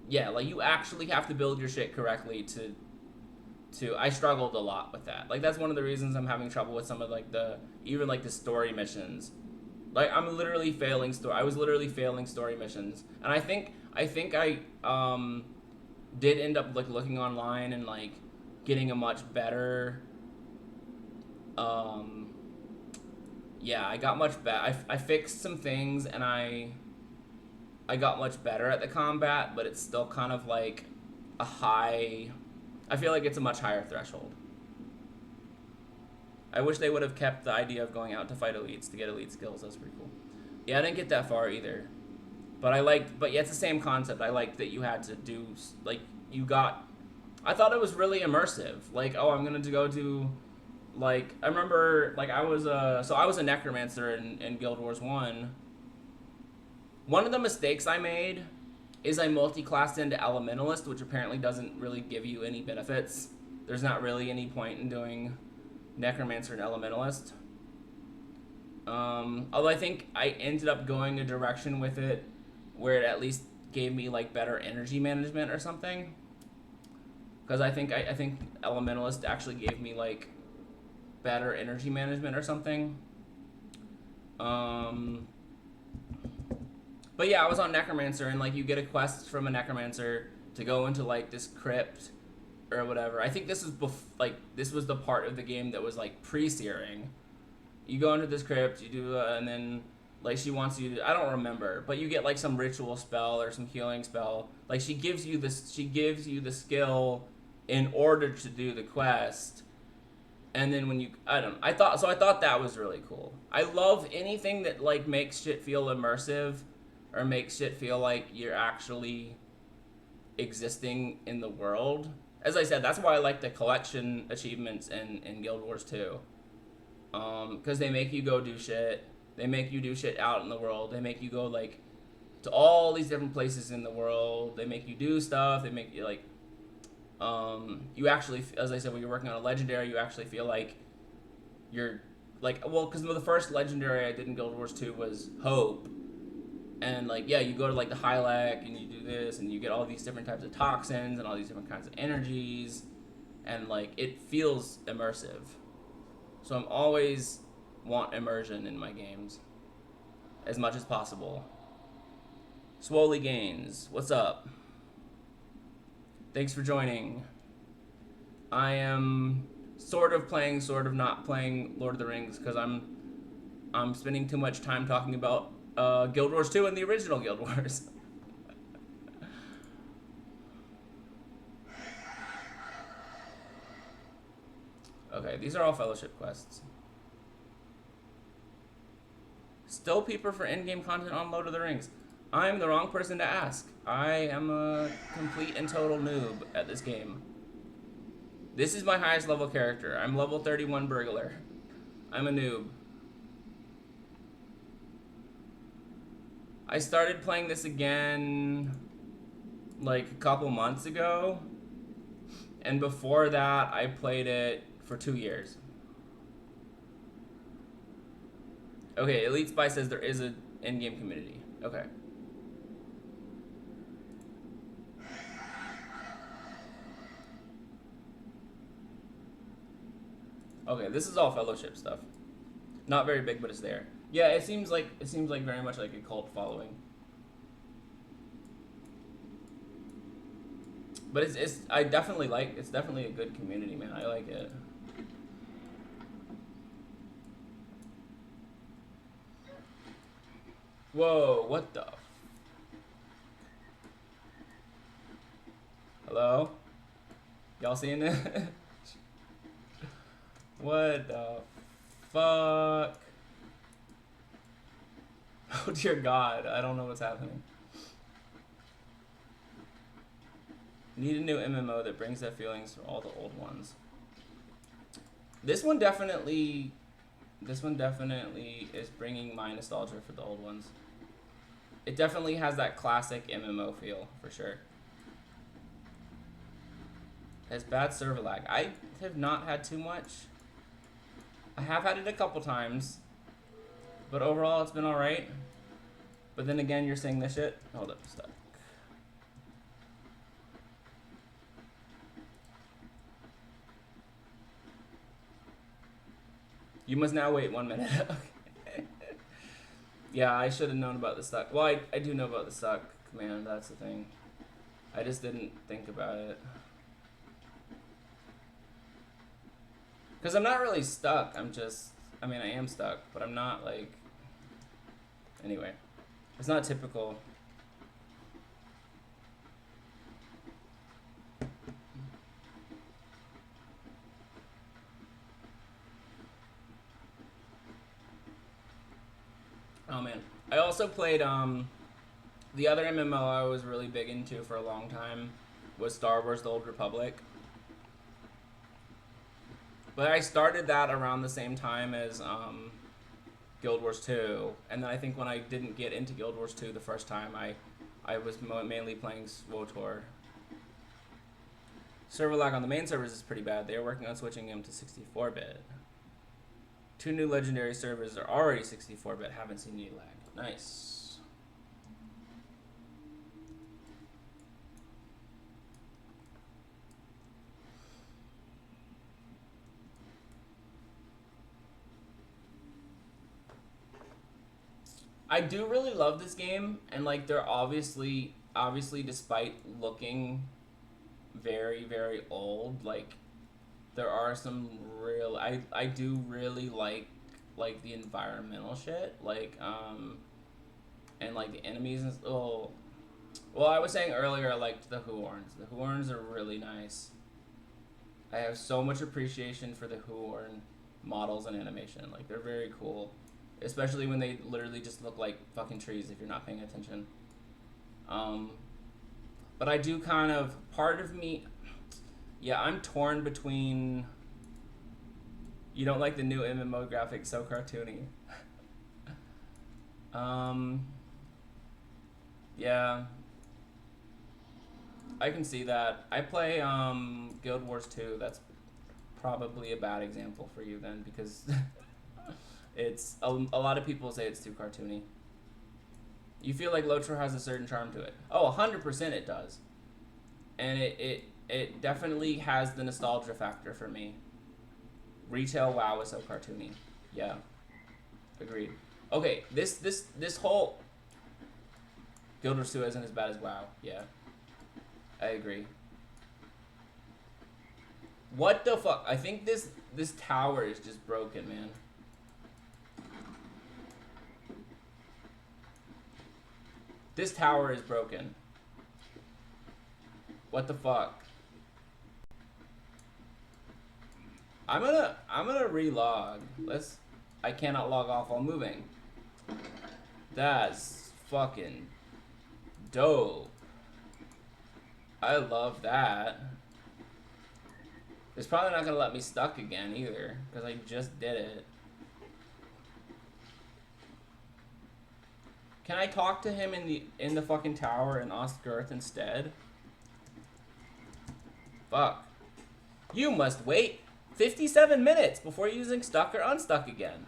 yeah, like you actually have to build your shit correctly to I struggled a lot with that. Like that's one of the reasons I'm having trouble with some of like the even like the story missions. Like I'm literally failing story. I was literally failing story missions, and I did end up like looking online and like getting a much better. Um, yeah, I got much better. I fixed some things and I got much better at the combat, but it's still kind of like a high. I feel like it's a much higher threshold. I wish they would have kept the idea of going out to fight elites to get elite skills. That's pretty cool. Yeah, I didn't get that far either. But yeah, it's the same concept. I liked that you had to do, like, you got, I thought it was really immersive. Like, oh, I'm going to go do, like, I remember, like, I was a necromancer in Guild Wars 1. One of the mistakes I made is I multi-classed into elementalist, which apparently doesn't really give you any benefits. There's not really any point in doing necromancer and elementalist. Although I think I ended up going a direction with it where it at least gave me like better energy management or something. Because I think elementalist actually gave me like better energy management or something. But yeah, I was on necromancer and like you get a quest from a necromancer to go into like this crypt or whatever. I think this is this was the part of the game that was like pre-searing. You go into this crypt, you do, and then like she wants you to. I don't remember, but you get like some ritual spell or some healing spell. Like she gives you this. She gives you the skill in order to do the quest. And then when you, I thought that was really cool. I love anything that like makes shit feel immersive, or makes shit feel like you're actually existing in the world. As I said, that's why I like the collection achievements in Guild Wars 2. Because they make you go do shit. They make you do shit out in the world. They make you go, like, to all these different places in the world. They make you do stuff. They make you, like, you actually, as I said, when you're working on a legendary, you actually feel like you're, like, well, because the first legendary I did in Guild Wars 2 was Hope. And, like, yeah, you go to, like, the Hylek, and you do this, and you get all these different types of toxins and all these different kinds of energies. And, like, it feels immersive. So I'm always want immersion in my games as much as possible. Swoley Gains, what's up? Thanks for joining. I am sort of playing, sort of not playing Lord of the Rings because I'm spending too much time talking about Guild Wars 2 and the original Guild Wars. Okay, these are all fellowship quests. Still peeper for in-game content on Lord of the Rings. I'm the wrong person to ask. I am a complete and total noob at this game. This is my highest level character. I'm level 31 burglar. I'm a noob. I started playing this again like a couple months ago. And before that, I played it for 2 years. Okay, Elite Spy says there is an in-game community. Okay. Okay, this is all fellowship stuff. Not very big, but it's there. Yeah, it seems like very much like a cult following. But it's I definitely like it's definitely a good community, man. I like it. Whoa, what the? Hello? Y'all seeing it? What the fuck? Oh dear God, I don't know what's happening. Need a new MMO that brings that feelings from all the old ones. This one definitely is bringing my nostalgia for the old ones. It definitely has that classic MMO feel, for sure. It has bad server lag. I have not had too much. I have had it a couple times, but overall it's been alright. But then again, you're saying this shit. Hold up, stuck. You must now wait 1 minute. Yeah, I should have known about the stuck. Well, I do know about the stuck command, that's the thing. I just didn't think about it. Because I'm not really stuck, I mean, I am stuck, but I'm not like, anyway. It's not typical. Oh man. I also played, the other MMO I was really big into for a long time was Star Wars The Old Republic. But I started that around the same time as Guild Wars 2. And then I think when I didn't get into Guild Wars 2 the first time, I was mainly playing LOTRO. Server lag on the main servers is pretty bad. They are working on switching them to 64-bit. 2 new legendary servers are already 64-bit. Haven't seen any lag. Nice. I do really love this game, and like they're obviously despite looking very, very old, like there are some real I do really like the environmental shit, like and like the enemies and well I was saying earlier I liked the Huorns. The Huorns are really nice. I have so much appreciation for the Huorn models and animation. Like they're very cool. Especially when they literally just look like fucking trees if you're not paying attention. But I do kind of, part of me, yeah, I'm torn between, you don't like the new MMO graphics, so cartoony. Yeah. I can see that. I play Guild Wars 2, that's probably a bad example for you then, because it's a lot of people say it's too cartoony. You feel like LOTRO has a certain charm to it. Oh, 100% it does. And it definitely has the nostalgia factor for me. Retail WoW is so cartoony. Yeah. Agreed. Okay, this whole Guild Wars 2 isn't as bad as WoW. Yeah. I agree. What the fuck? I think this tower is just broken, man. This tower is broken. What the fuck? I'm gonna relog. I cannot log off while moving. That's fucking dope. I love that. It's probably not gonna let me stuck again either, because I just did it. Can I talk to him in the fucking tower in Osgurth instead? Fuck. You must wait 57 minutes before using stuck or unstuck again.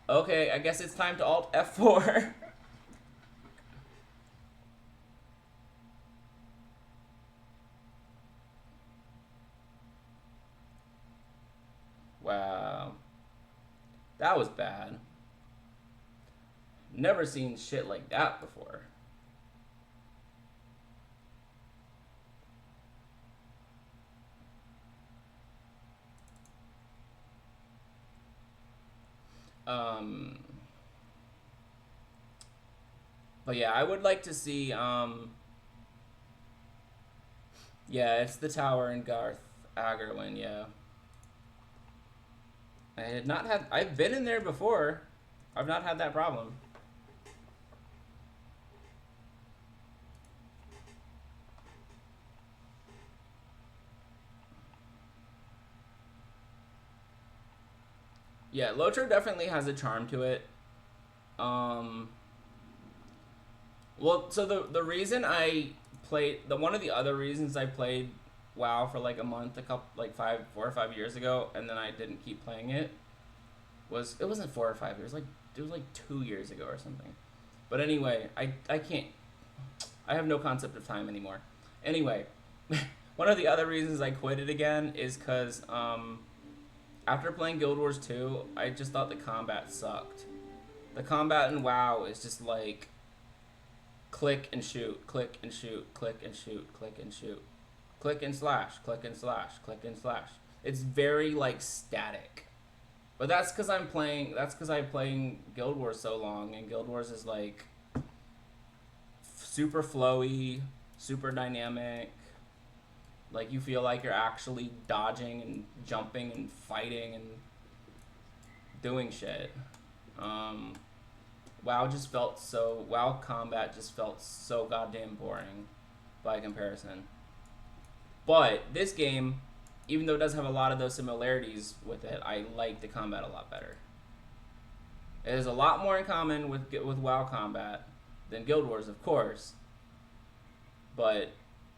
Okay, I guess it's time to Alt F4. Wow. That was bad. Never seen shit like that before. But yeah, I would like to see. Yeah, it's the tower in Garth Agerwin. Yeah, I had not had. I've been in there before. I've not had that problem. Yeah, LOTRO definitely has a charm to it. Um, well, so the reason I played the one of the other reasons I played WoW for like a month, a couple like 4 or 5 years ago, and then I didn't keep playing it was it wasn't 4 or 5 years, like it was like 2 years ago or something. But anyway, I can't. I have no concept of time anymore. Anyway, one of the other reasons I quit it again is because after playing Guild Wars 2, I just thought the combat sucked. The combat in WoW is just like click and shoot, click and shoot, click and shoot, click and shoot, click and slash, click and slash, click and slash. It's very like static. But that's because I'm playing. That's because I'm playing Guild Wars so long, and Guild Wars is like super flowy, super dynamic. Like you feel like you're actually dodging and jumping and fighting and doing shit. Um, WoW combat just felt so goddamn boring by comparison. But this game, even though it does have a lot of those similarities with it, I like the combat a lot better. It has a lot more in common with WoW combat than Guild Wars, of course. But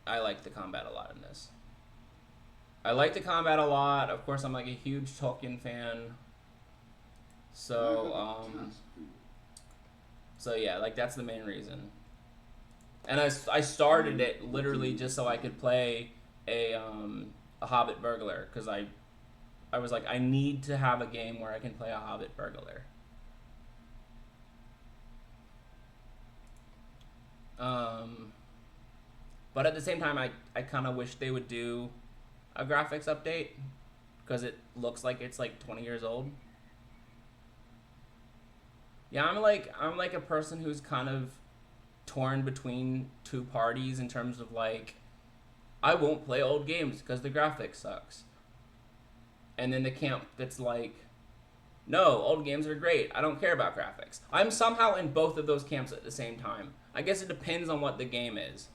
I like the combat a lot in this. I like the combat a lot. Of course, I'm like a huge Tolkien fan. So yeah, like that's the main reason. And I started it literally just so I could play a Hobbit burglar because I was like I need to have a game where I can play a Hobbit burglar. But at the same time, I kind of wish they would do a graphics update because it looks like it's like 20 years old. Yeah, I'm like a person who's kind of torn between two parties in terms of like I won't play old games because the graphics sucks. And then the camp that's like no, old games are great. I don't care about graphics. I'm somehow in both of those camps at the same time. I guess it depends on what the game is.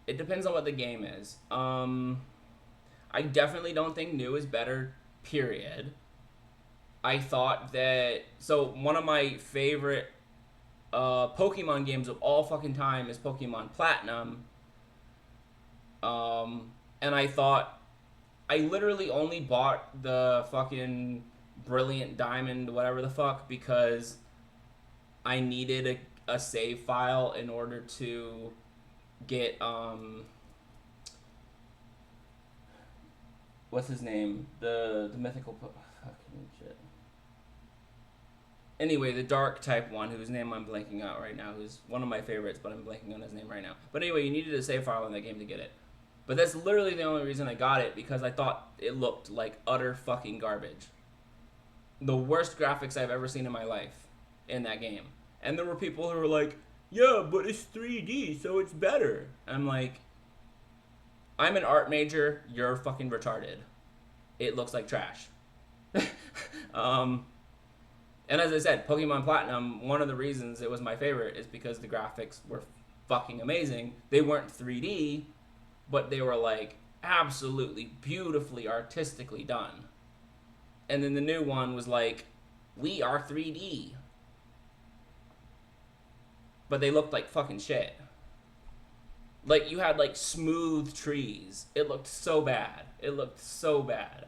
It depends on what the game is. I definitely don't think new is better, period. I thought that so one of my favorite Pokemon games of all fucking time is Pokemon Platinum. And I thought I literally only bought the fucking Brilliant Diamond, whatever the fuck, because I needed a save file in order to get what's his name? The mythical fucking shit. Anyway, the dark type one, whose name I'm blanking out right now, who's one of my favorites, but I'm blanking on his name right now. But anyway, you needed a save file in that game to get it. But that's literally the only reason I got it, because I thought it looked like utter fucking garbage. The worst graphics I've ever seen in my life in that game. And there were people who were like, yeah, but it's 3D, so it's better. And I'm like, I'm an art major, you're fucking retarded. It looks like trash. And as I said, Pokemon Platinum, one of the reasons it was my favorite is because the graphics were fucking amazing. They weren't 3D, but they were like absolutely beautifully artistically done. And then the new one was like, we are 3D. But they looked like fucking shit. Like you had like smooth trees. It looked so bad. It looked so bad.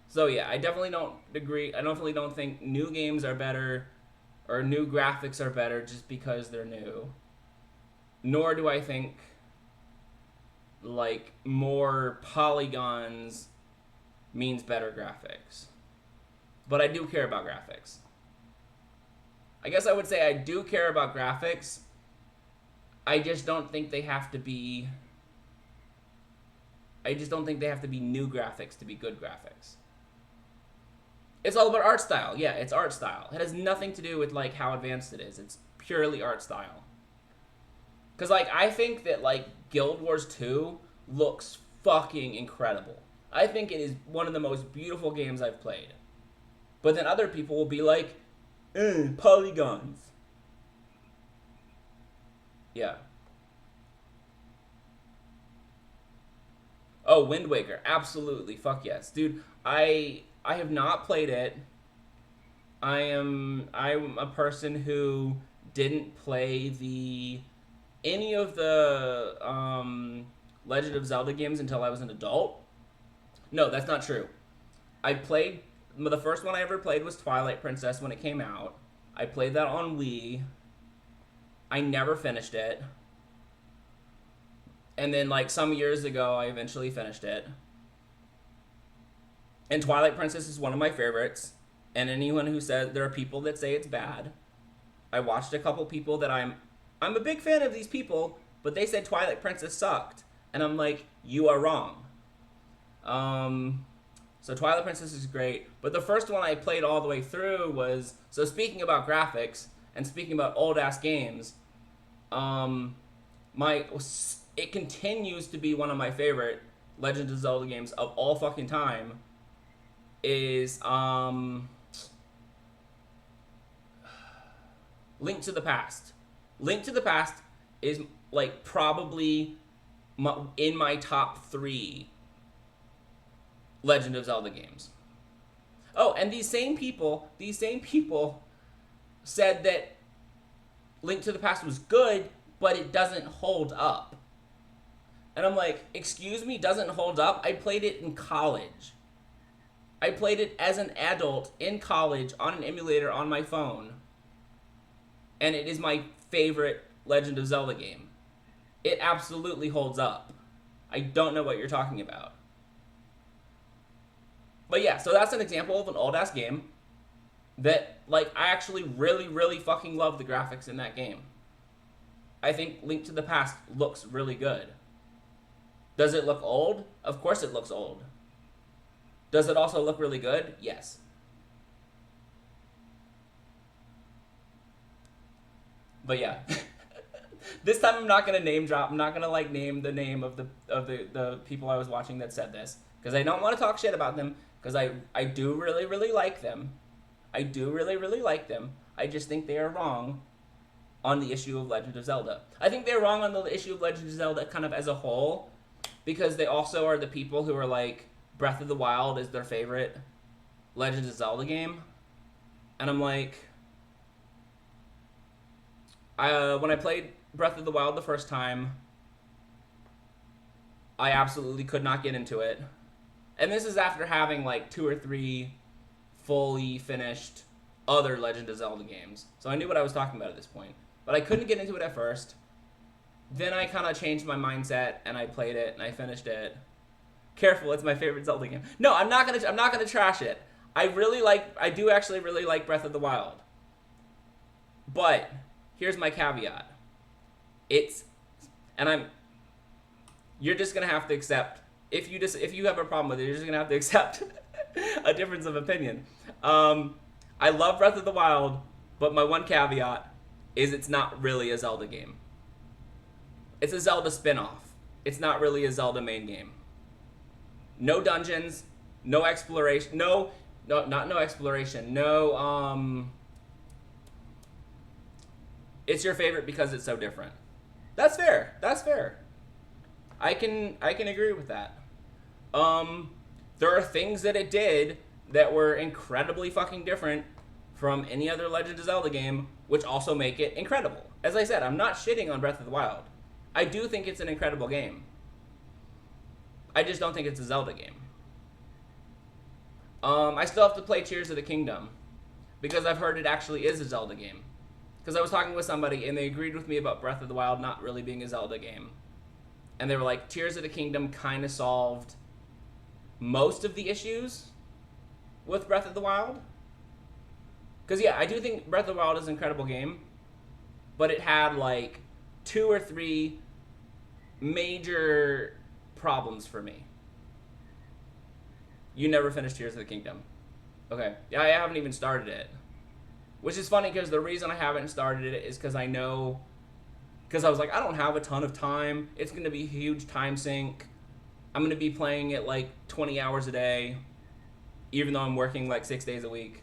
So yeah, I definitely don't agree. I definitely don't think new games are better or new graphics are better just because they're new. Nor do I think like more polygons means better graphics. But I do care about graphics. I guess I would say I do care about graphics. I just don't think they have to be new graphics to be good graphics. It's all about art style. Yeah, it's art style. It has nothing to do with like how advanced it is. It's purely art style. Cause like I think that like Guild Wars 2 looks fucking incredible. I think it is one of the most beautiful games I've played. But then other people will be like, polygons. Yeah. Oh, Wind Waker, absolutely, fuck yes, dude. I have not played it. I'm a person who didn't play the any of the Legend of Zelda games until I was an adult. No, that's not true. I played the first one I ever played was Twilight Princess when it came out. I played that on Wii. I never finished it. And then like some years ago I eventually finished it. And Twilight Princess is one of my favorites. And anyone who says there are people that say it's bad. I watched a couple people that I'm a big fan of these people, but they said Twilight Princess sucked. And I'm like, you are wrong. So Twilight Princess is great, but the first one I played all the way through was, so speaking about graphics and speaking about old ass games, it continues to be one of my favorite Legend of Zelda games of all fucking time is Link to the Past. Link to the Past is like probably in my top 3 Legend of Zelda games. Oh, and these same people said that Link to the Past was good, but it doesn't hold up. And I'm like, excuse me, doesn't hold up? I played it in college. I played it as an adult in college on an emulator on my phone. And it is my favorite Legend of Zelda game. It absolutely holds up. I don't know what you're talking about. But yeah, so that's an example of an old ass game that, like, I actually really, really fucking love the graphics in that game. I think Link to the Past looks really good. Does it look old? Of course it looks old. Does it also look really good? Yes. But yeah. This time I'm not gonna name drop. I'm not gonna like name the name of the people I was watching that said this, because I don't want to talk shit about them, because I do really, really like them. I do really, really like them. I just think they are wrong on the issue of Legend of Zelda. I think they're wrong on the issue of Legend of Zelda kind of as a whole, because they also are the people who are like, Breath of the Wild is their favorite Legend of Zelda game. And I'm like, when I played Breath of the Wild the first time, I absolutely could not get into it. And this is after having like 2 or 3 fully finished other Legend of Zelda games. So I knew what I was talking about at this point. But I couldn't get into it at first. Then I kind of changed my mindset and I played it and I finished it. Careful, it's my favorite Zelda game. No, I'm not gonna trash it. I do actually really like Breath of the Wild. But here's my caveat. You're just gonna have to accept, if you have a problem with it, you're just gonna have to accept a difference of opinion. I love Breath of the Wild, but my one caveat is it's not really a Zelda game. It's a Zelda spin-off. It's not really a Zelda main game. No dungeons, no exploration, no exploration, it's your favorite because it's so different. That's fair. I can agree with that. There are things that it did that were incredibly fucking different from any other Legend of Zelda game, which also make it incredible. As I said, I'm not shitting on Breath of the Wild. I do think it's an incredible game. I just don't think it's a Zelda game. I still have to play Tears of the Kingdom, because I've heard it actually is a Zelda game. Because I was talking with somebody and they agreed with me about Breath of the Wild not really being a Zelda game. And they were like, Tears of the Kingdom kind of solved most of the issues with Breath of the Wild. Because yeah, I do think Breath of the Wild is an incredible game, but it had like 2 or 3 major problems for me. You never finished Tears of the Kingdom. Okay. Yeah, I haven't even started it. Which is funny because the reason I haven't started it is because I know, because I was like, I don't have a ton of time. It's going to be a huge time sink. I'm going to be playing it like 20 hours a day, even though I'm working like 6 days a week.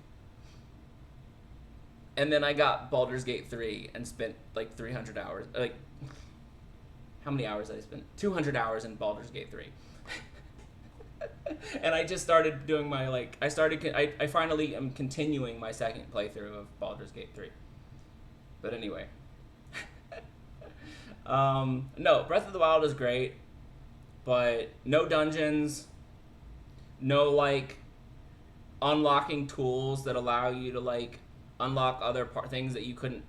And then I got Baldur's Gate 3 and spent like 300 hours. Like, how many hours did I spend? 200 hours in Baldur's Gate 3. And I just started doing my, like, I finally am continuing my second playthrough of Baldur's Gate 3. But anyway. No, Breath of the Wild is great, but no dungeons, no, like, unlocking tools that allow you to, like, unlock other things that you couldn't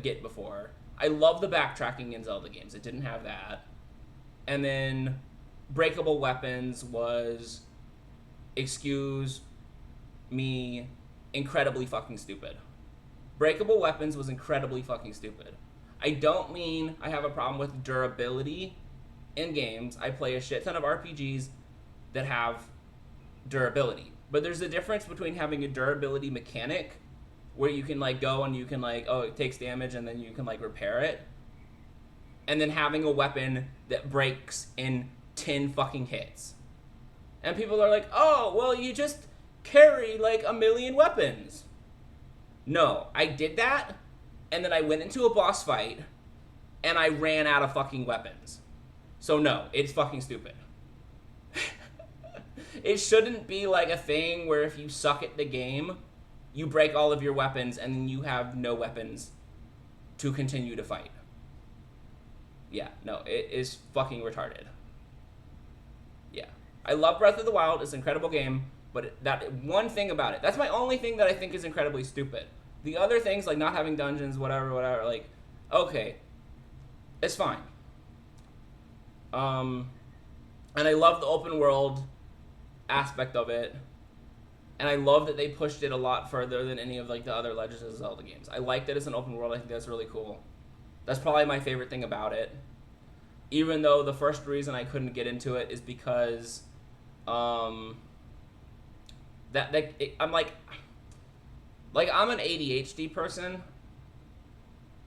get before. I love the backtracking in Zelda games. It didn't have that. And then breakable weapons was, excuse me, incredibly fucking stupid. Breakable weapons was incredibly fucking stupid. I don't mean I have a problem with durability in games. I play a shit ton of RPGs that have durability. But there's a difference between having a durability mechanic where you can, like, go and you can, like, oh, it takes damage and then you can, like, repair it, and then having a weapon that breaks in 10 fucking hits. And people are like, oh, well, you just carry, like, a million weapons. No, I did that, and then I went into a boss fight, and I ran out of fucking weapons. So no, it's fucking stupid. It shouldn't be like a thing where if you suck at the game, you break all of your weapons and then you have no weapons to continue to fight. Yeah, no, it is fucking retarded. Yeah. I love Breath of the Wild. It's an incredible game, but that one thing about it, that's my only thing that I think is incredibly stupid. The other things, like not having dungeons, whatever, like, okay, it's fine. And I love the open world aspect of it. And I love that they pushed it a lot further than any of, like, the other Legends of Zelda games. I like that it's an open world. I think that's really cool. That's probably my favorite thing about it. Even though the first reason I couldn't get into it is because I'm like I'm an ADHD person.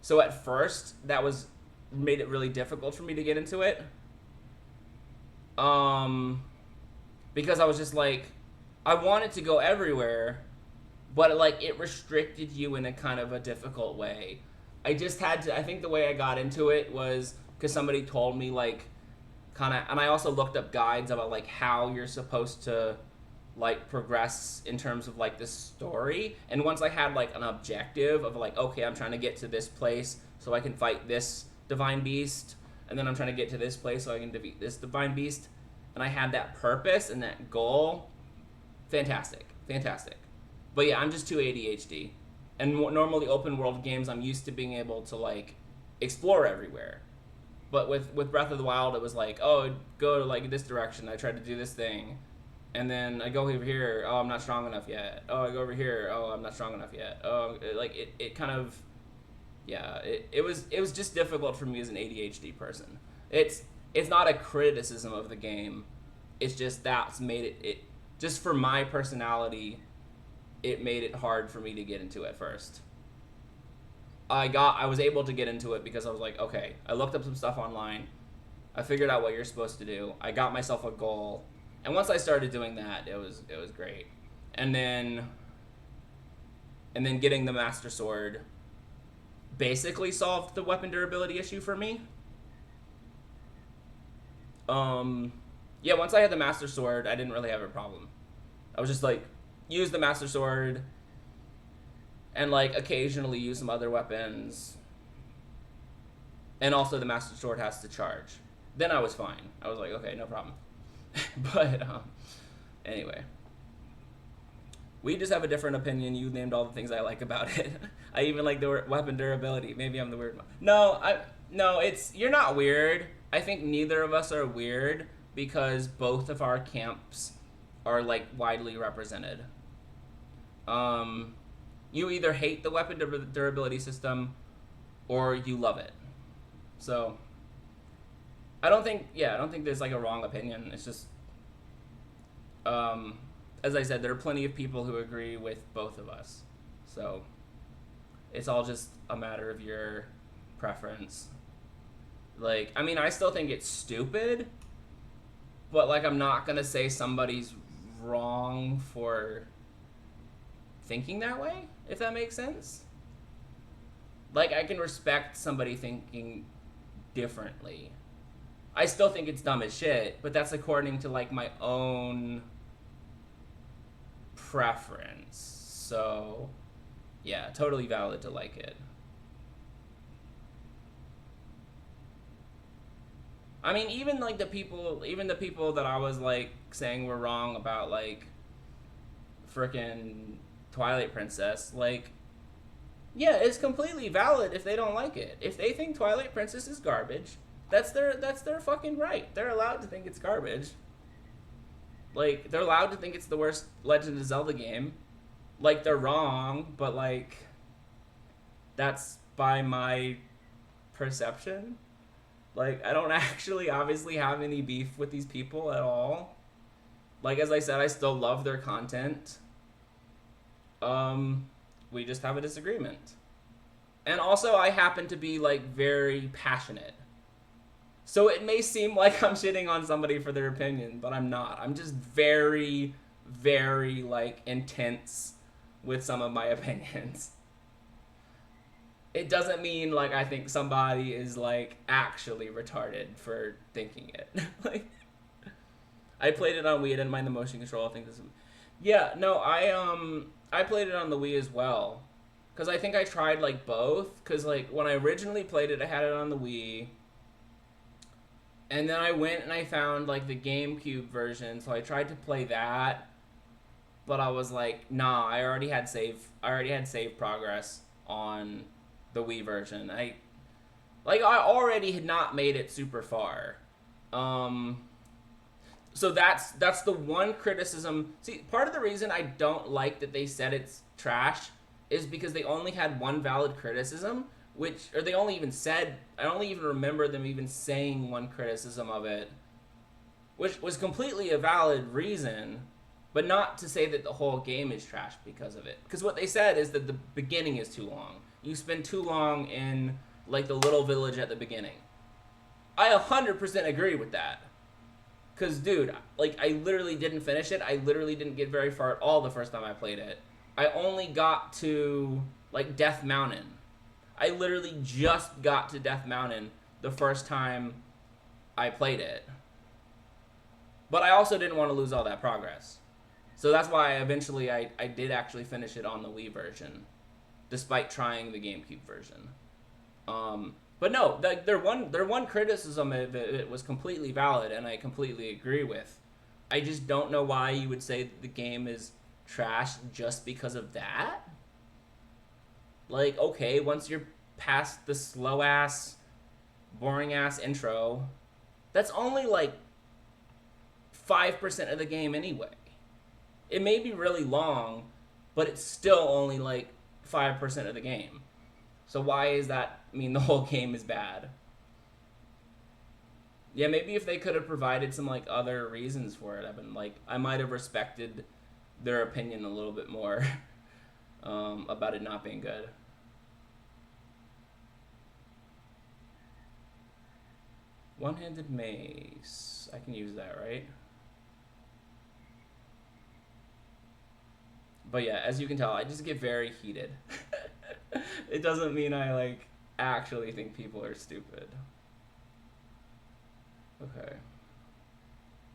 So at first that made it really difficult for me to get into it. Because I was just like, I wanted to go everywhere, but it restricted you in a kind of a difficult way. I just had to, I think the way I got into it was because somebody told me, like, kind of, and I also looked up guides about, like, how you're supposed to, like, progress in terms of, like, the story. And once I had, like, an objective of, like, okay, I'm trying to get to this place so I can fight this divine beast, and then I'm trying to get to this place so I can defeat this divine beast, and I had that purpose and that goal, fantastic. But yeah, I'm just too ADHD. And normally open world games, I'm used to being able to, like, explore everywhere. But with Breath of the Wild, it was like, oh, go to, like, this direction. I tried to do this thing. And then I go over here. Oh, I'm not strong enough yet. Oh, I go over here. Oh, I'm not strong enough yet. Oh, it kind of, yeah, it was just difficult for me as an ADHD person. It's not a criticism of the game. It's just that's made it just for my personality, it made it hard for me to get into at first. I was able to get into it because I was like, okay, I looked up some stuff online. I figured out what you're supposed to do. I got myself a goal. And once I started doing that, it was great. And then getting the Master Sword basically solved the weapon durability issue for me. Yeah, once I had the Master Sword, I didn't really have a problem. I was just like, use the Master Sword and, like, occasionally use some other weapons. And also the Master Sword has to charge. Then I was fine. I was like, okay, no problem. But, anyway. We just have a different opinion. You named all the things I like about it. I even like the weapon durability. Maybe I'm the weird one. No, you're not weird. I think neither of us are weird because both of our camps are, like, widely represented. You either hate the weapon durability system or you love it. So I don't think there's, like, a wrong opinion. It's just as I said, there are plenty of people who agree with both of us. So it's all just a matter of your preference. Like, I mean, I still think it's stupid, but like, I'm not gonna say somebody's wrong for thinking that way, if that makes sense. Like, I can respect somebody thinking differently. I still think it's dumb as shit, but that's according to like my own preference. So, yeah, totally valid to like it. I mean, even like even the people that I was like saying were wrong about like frickin' Twilight Princess, like, yeah, it's completely valid if they don't like it. If they think Twilight Princess is garbage, that's their fucking right. They're allowed to think it's garbage. Like, they're allowed to think it's the worst Legend of Zelda game. Like, they're wrong, but like, that's by my perception. Like, I don't actually obviously have any beef with these people at all. Like, as I said, I still love their content. We just have a disagreement. And also, I happen to be like very passionate. So it may seem like I'm shitting on somebody for their opinion, but I'm not. I'm just very, very like intense with some of my opinions. It doesn't mean like I think somebody is like actually retarded for thinking it. Like, I played it on Wii. I didn't mind the motion control. I think this is... Yeah, no, I played it on the Wii as well. Cuz I think I tried like both cuz like when I originally played it I had it on the Wii. And then I went and I found like the GameCube version, so I tried to play that. But I was like, nah, I already had save progress on the Wii version. I already had not made it super far. So that's the one criticism. See, part of the reason I don't like that they said it's trash is because they only had one valid criticism, or they only even said, I don't even remember them even saying one criticism of it, which was completely a valid reason, but not to say that the whole game is trash because of it. Because what they said is that the beginning is too long. You spend too long in like the little village at the beginning. I 100% agree with that. Because, dude, like, I literally didn't finish it. I literally didn't get very far at all the first time I played it. I only got to, like, Death Mountain. I literally just got to Death Mountain the first time I played it. But I also didn't want to lose all that progress. So that's why eventually I did actually finish it on the Wii version, despite trying the GameCube version. But no, their one criticism of it was completely valid, and I completely agree with. I just don't know why you would say that the game is trash just because of that. Like, okay, once you're past the slow-ass, boring-ass intro, that's only like 5% of the game anyway. It may be really long, but it's still only like 5% of the game. So why is that mean the whole game is bad? Yeah, maybe if they could have provided some like other reasons for it, I might have respected their opinion a little bit more about it not being good. One-handed mace. I can use that, right? But yeah, as you can tell, I just get very heated. It doesn't mean I like actually think people are stupid. Okay.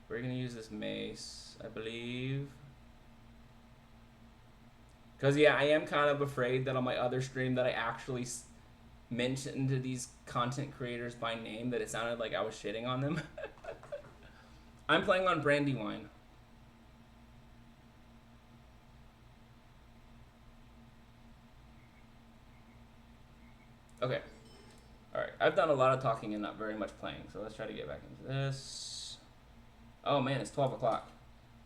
We're gonna use this mace, I believe. Because, yeah, I am kind of afraid that on my other stream that I actually mentioned to these content creators by name that it sounded like I was shitting on them. I'm playing on Brandywine. Okay. Alright, I've done a lot of talking and not very much playing, so let's try to get back into this. Oh man, it's 12 o'clock.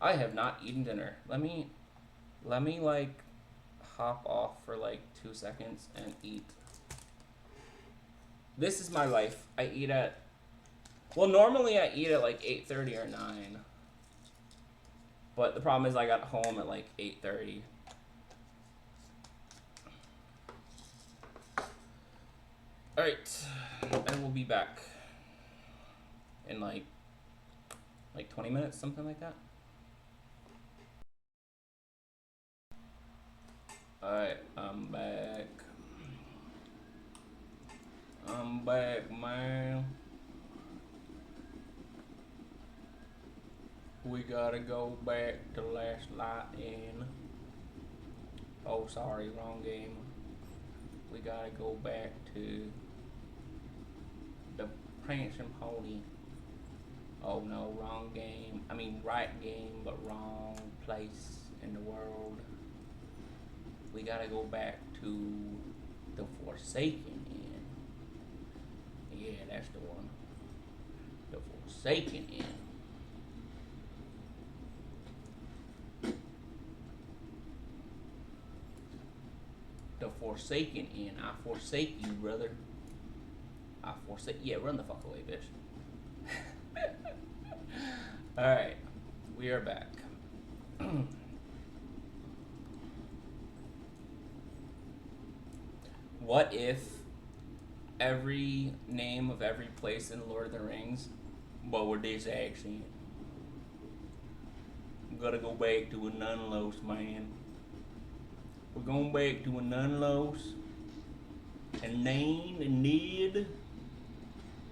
I have not eaten dinner. Let me like hop off for like 2 seconds and eat. This is my life. I eat at, well, normally I eat at like 8:30 or 9. But the problem is I got home at like 8:30. Alright, and we'll be back in like 20 minutes, something like that. Alright, I'm back. I'm back, man. We gotta go back to Last Light In. Oh, sorry, wrong game. We gotta go back to the Prancing Pony. Oh no, wrong game. I mean, right game, but wrong place in the world. We gotta go back to the Forsaken Inn. Yeah, that's the one. The Forsaken Inn. The Forsaken Inn. I forsake you, brother. I forsake. Yeah, run the fuck away, bitch. Alright, we are back. What if every name of every place in Lord of the Rings, but with this accent? Gotta go back to a Nunlos, man. We're going back to a Nunlos, and Nain, and Ned,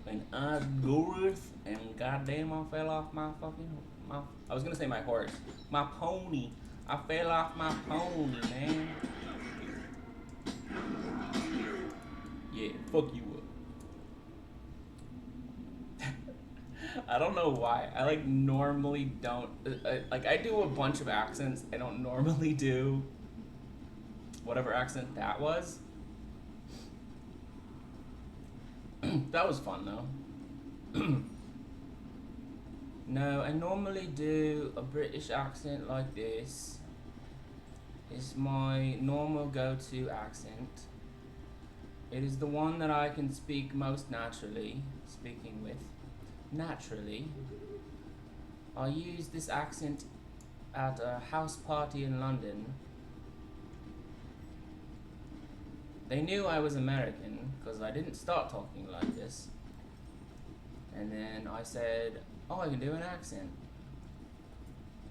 and Osgoroth, and goddamn, I fell off my I was gonna say my horse. My pony. I fell off my pony, man. Yeah, fuck you up. I don't know why. I like normally don't like I do a bunch of accents. I don't normally do whatever accent that was. That was fun though. No, I normally do a British accent like this. It's my normal go-to accent. It is the one that I can speak most naturally, speaking with. Naturally. I used this accent at a house party in London. They knew I was American because I didn't start talking like this. And then I said, oh, I can do an accent.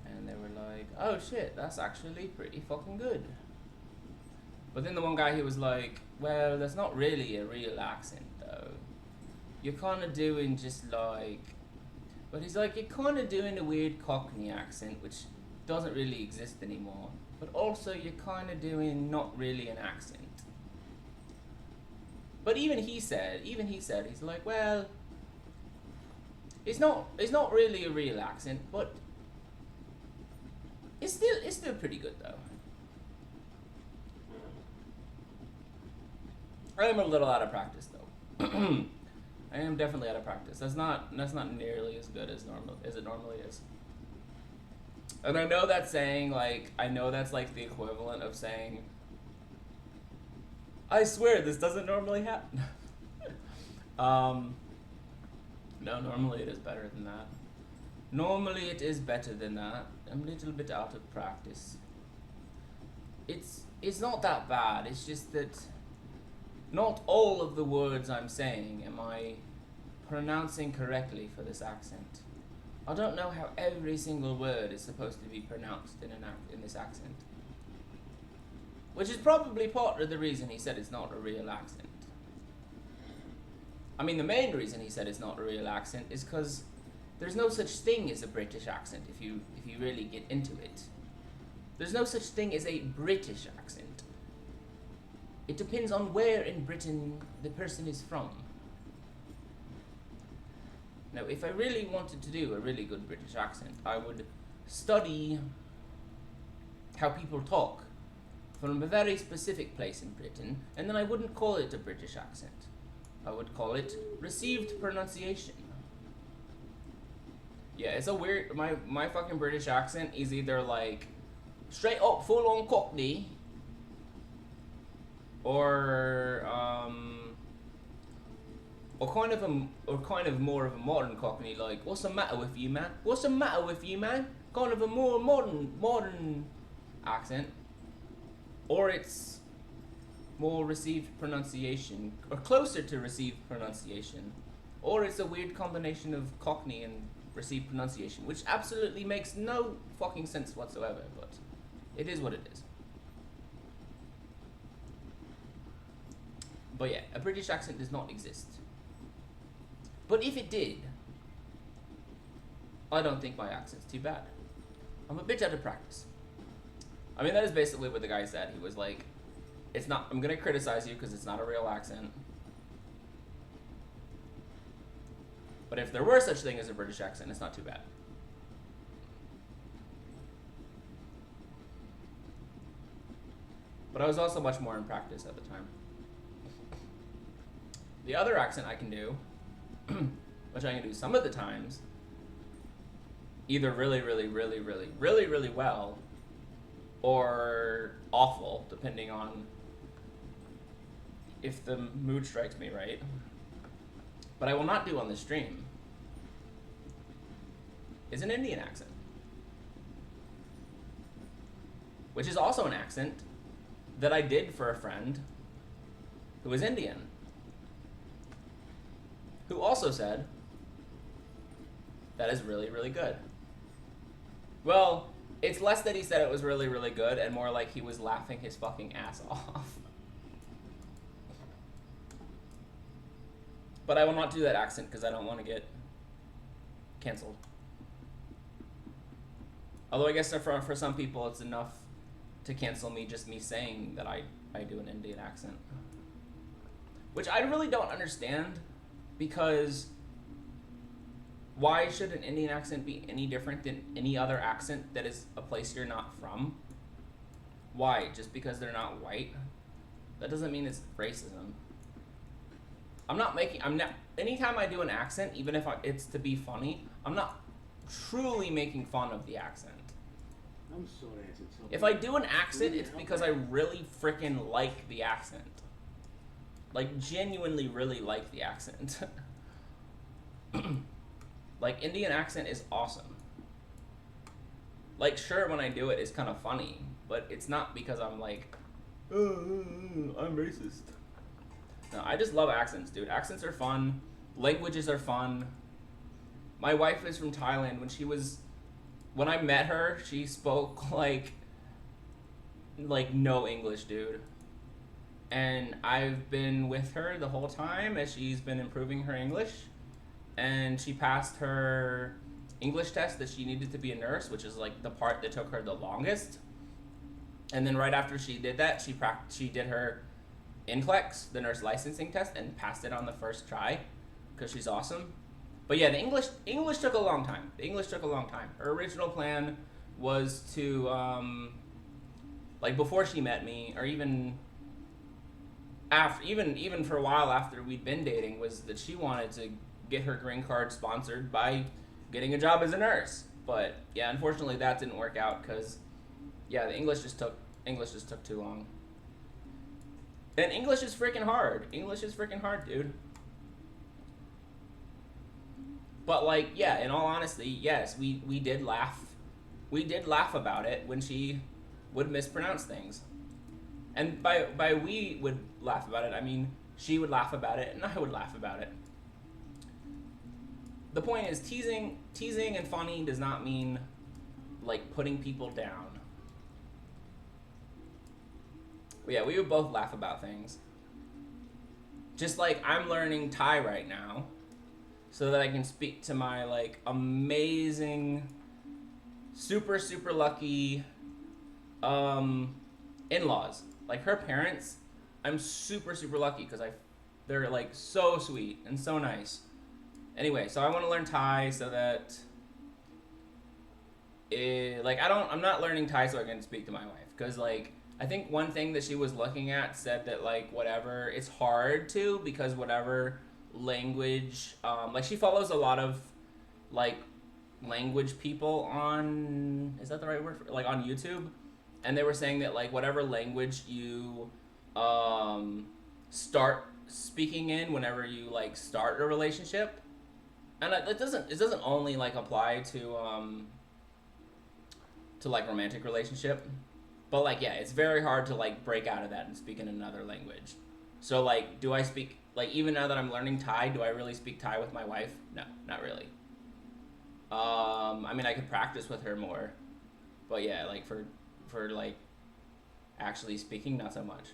And they were like, oh shit, that's actually pretty fucking good. But then the one guy, he was like, well, that's not really a real accent though. You're kind of doing just like, but he's like, you're kind of doing a weird Cockney accent, which doesn't really exist anymore. But also you're kind of doing not really an accent. But even he said, he's like, well, it's not really a real accent, but it's still pretty good though. I am a little out of practice though. I am definitely out of practice. That's not nearly as good as it normally is. And I know that's saying like that's the equivalent of saying, I swear this doesn't normally happen. No, normally it is better than that. Normally it is better than that. I'm a little bit out of practice. It's not that bad. It's just that not all of the words I'm saying am I pronouncing correctly for this accent. I don't know how every single word is supposed to be pronounced in this accent. Which is probably part of the reason he said it's not a real accent. I mean, the main reason he said it's not a real accent is because there's no such thing as a British accent if you really get into it. There's no such thing as a British accent. It depends on where in Britain the person is from. Now, if I really wanted to do a really good British accent, I would study how people talk from a very specific place in Britain, and then I wouldn't call it a British accent. I would call it received pronunciation. Yeah, it's a weird, my fucking British accent is either like straight up full on Cockney, or kind of more of a modern Cockney, like, what's the matter with you, man? What's the matter with you, man? kind of a more modern accent, or it's more received pronunciation, or closer to received pronunciation, or it's a weird combination of Cockney and received pronunciation, which absolutely makes no fucking sense whatsoever, but it is what it is. But yeah, a British accent does not exist. But if it did, I don't think my accent's too bad. I'm a bit out of practice. I mean, that is basically what the guy said. He was like, it's not, I'm gonna criticize you because it's not a real accent. But if there were such thing as a British accent, it's not too bad. But I was also much more in practice at the time. The other accent I can do, which I can do some of the times, either really well, or awful, depending on if the mood strikes me right. But I will not do on the stream, is an Indian accent. Which is also an accent that I did for a friend who was Indian, who also said, that is really good. Well, it's less that he said it was really good and more like he was laughing his fucking ass off. But I will not do that accent because I don't want to get canceled. Although I guess for some people it's enough to cancel me just me saying that I do an Indian accent. Which I really don't understand, because why should an Indian accent be any different than any other accent that is a place you're not from? Why? Just because they're not white? That doesn't mean it's racism. Anytime I do an accent, even if it's to be funny, I'm not truly making fun of the accent. I'm sorry I had to tell If I do an accent, it's because I really freaking like the accent. Like, genuinely really like the accent. Like, Indian accent is awesome. Like, sure, when I do it, it's kind of funny, but it's not because I'm like, I'm racist. No, I just love accents, dude. Accents are fun. Languages are fun. My wife is from Thailand. When I met her, she spoke like no English, dude. And I've been with her the whole time as she's been improving her English. And she passed her English test that she needed to be a nurse, which is like the part that took her the longest. And then right after she did that, she did her NCLEX, the nurse licensing test, and passed it on the first try because she's awesome. But yeah, the English took a long time. Her original plan was to like before she met me, or even after, even for a while after we'd been dating, was that she wanted to get her green card sponsored by getting a job as a nurse. But yeah, unfortunately that didn't work out because yeah, the English just took too long. And English is freaking hard. Dude. But like, yeah, in all honesty, yes, we did laugh. We did laugh about it when she would mispronounce things. And by we would laugh about it, I mean she would laugh about it and I would laugh about it. The point is, teasing and funny does not mean like putting people down. But yeah, we would both laugh about things. Just like I'm learning Thai right now so that I can speak to my like amazing, super lucky in-laws. Like her parents, I'm super lucky because they're like so sweet and so nice. Anyway, so I want to learn Thai so that I'm not learning Thai so I can speak to my wife, because like I think one thing that she was looking at said that like whatever, it's hard to, because whatever language, like she follows a lot of like language people on, is that the right word for, like on YouTube, and they were saying that like whatever language you start speaking in whenever you like start a relationship, and it doesn't only like apply to to like romantic relationship. But like yeah, it's very hard to like break out of that and speak in another language. So like do I speak like even now that I'm learning Thai, do I really speak Thai with my wife? No, not really. I mean I could practice with her more. But yeah, like for like actually speaking not so much.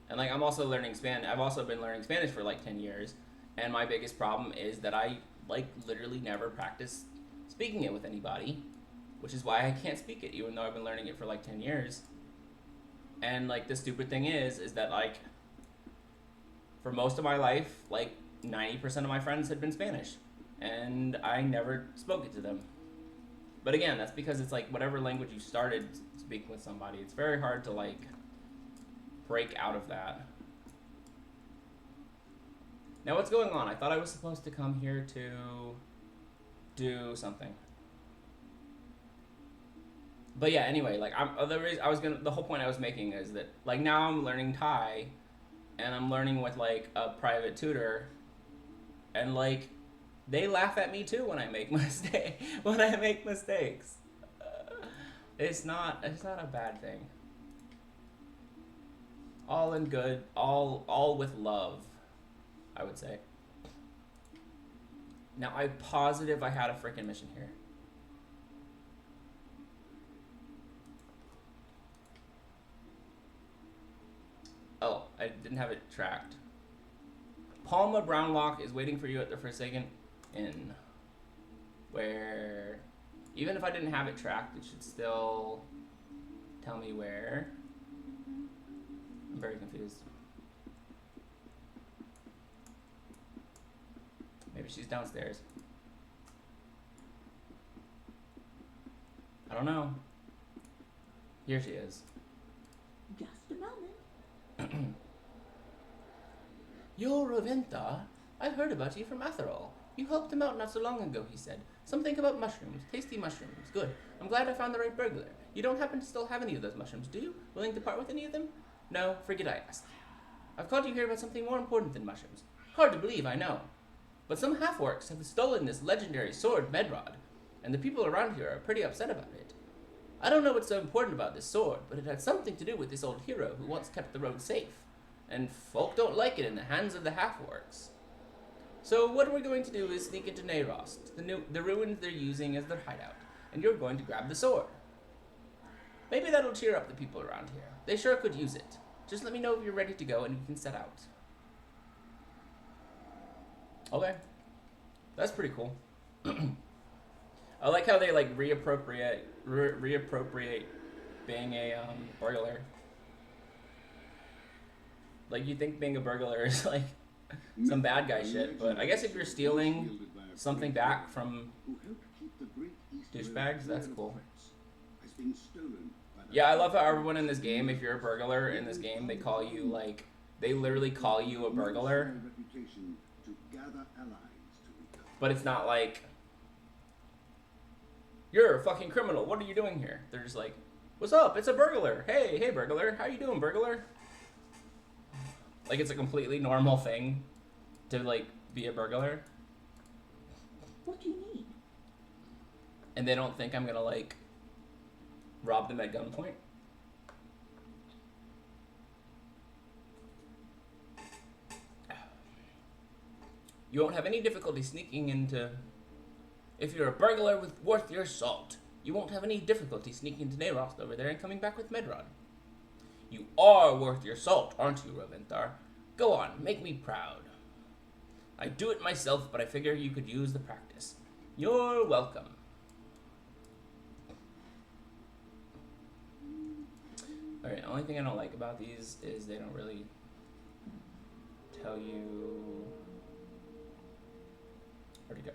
And like I'm also learning Spanish. I've also been learning Spanish for like 10 years, and my biggest problem is that I like literally never practice speaking it with anybody, which is why I can't speak it even though I've been learning it for like 10 years. And like the stupid thing is that like for most of my life, like 90% of my friends had been Spanish, and I never spoke it to them. But again, that's because it's like whatever language you started speaking with somebody, it's very hard to like break out of that. Now what's going on? I thought I was supposed to come here to do something. But yeah, anyway, like the whole point I was making is that like now I'm learning Thai and I'm learning with like a private tutor, and like they laugh at me too when I make mistakes. It's not a bad thing. All in good, all with love, I would say. Now I'm positive I had a freaking mission here. Oh, I didn't have it tracked. Palma Brownlock is waiting for you at the Forsaken Inn. Where, even if I didn't have it tracked, it should still tell me where. I'm very confused. Maybe she's downstairs. I don't know. Here she is. Just a moment. You're Raventa. I heard about you from Atherol. You helped him out not so long ago, he said. Something about mushrooms. Tasty mushrooms. Good. I'm glad I found the right burglar. You don't happen to still have any of those mushrooms, do you? Willing to part with any of them? No, forget I asked. I've called you here about something more important than mushrooms. Hard to believe, I know. But some half-orcs have stolen this legendary sword, Medrod, and the people around here are pretty upset about it. I don't know what's so important about this sword, but it had something to do with this old hero who once kept the road safe. And folk don't like it in the hands of the half-orcs. So what we're going to do is sneak into Nayrost, the ruins they're using as their hideout, and you're going to grab the sword. Maybe that'll cheer up the people around here. They sure could use it. Just let me know if you're ready to go and we can set out. Okay. That's pretty cool. I like how they like reappropriate being a burglar. Like you think being a burglar is like some bad guy shit, but I guess if you're stealing something back from douchebags, that's cool. Yeah, I love how everyone in this game, if you're a burglar in this game, they call you like, they literally call you a burglar. But it's not like, you're a fucking criminal, what are you doing here? They're just like, what's up, it's a burglar. Hey burglar, how you doing, burglar? Like it's a completely normal thing to like be a burglar. What do you need? And they don't think I'm gonna like rob them at gunpoint. You won't have any difficulty sneaking into... If you're a burglar worth your salt, you won't have any difficulty sneaking into Nayrost over there and coming back with Medrod. You are worth your salt, aren't you, Raventhar? Go on, make me proud. I do it myself, but I figure you could use the practice. You're welcome. Alright, the only thing I don't like about these is they don't really tell you where to go.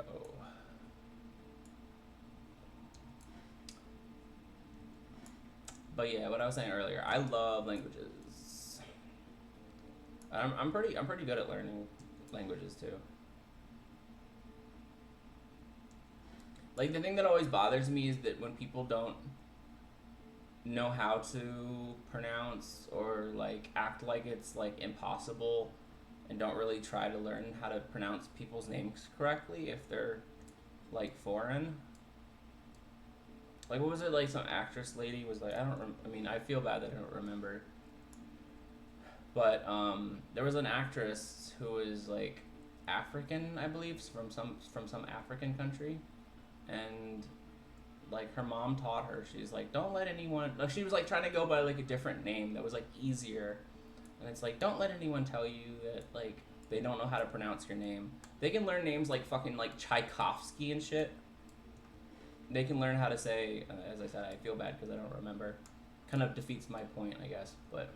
But yeah, what I was saying earlier, I love languages. I'm pretty good at learning languages too. Like the thing that always bothers me is that when people don't know how to pronounce or like act like it's like impossible and don't really try to learn how to pronounce people's names correctly if they're like foreign. Like, what was it? Like, some actress lady was like, I don't. I mean, I feel bad that I don't remember. But there was an actress who was like African, I believe, from some African country, and like her mom taught her. She's like, don't let anyone. Like, she was like trying to go by like a different name that was like easier, and it's like, don't let anyone tell you that like they don't know how to pronounce your name. They can learn names like fucking like Tchaikovsky and shit. They can learn how to say, as I said, I feel bad because I don't remember. Kind of defeats my point, I guess. But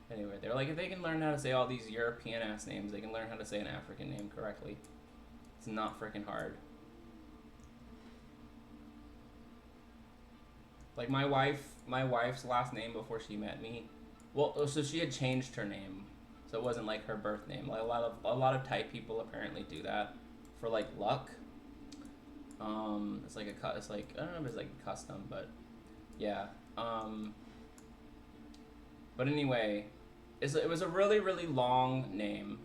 anyway, they're like, if they can learn how to say all these European ass names, they can learn how to say an African name correctly. It's not freaking hard. Like my wife's last name before she met me. Well, so she had changed her name, so it wasn't like her birth name. Like a lot of Thai people apparently do that for like luck. It's like it's like, I don't know if it's like a custom, but yeah. But anyway, it was a really, really long name.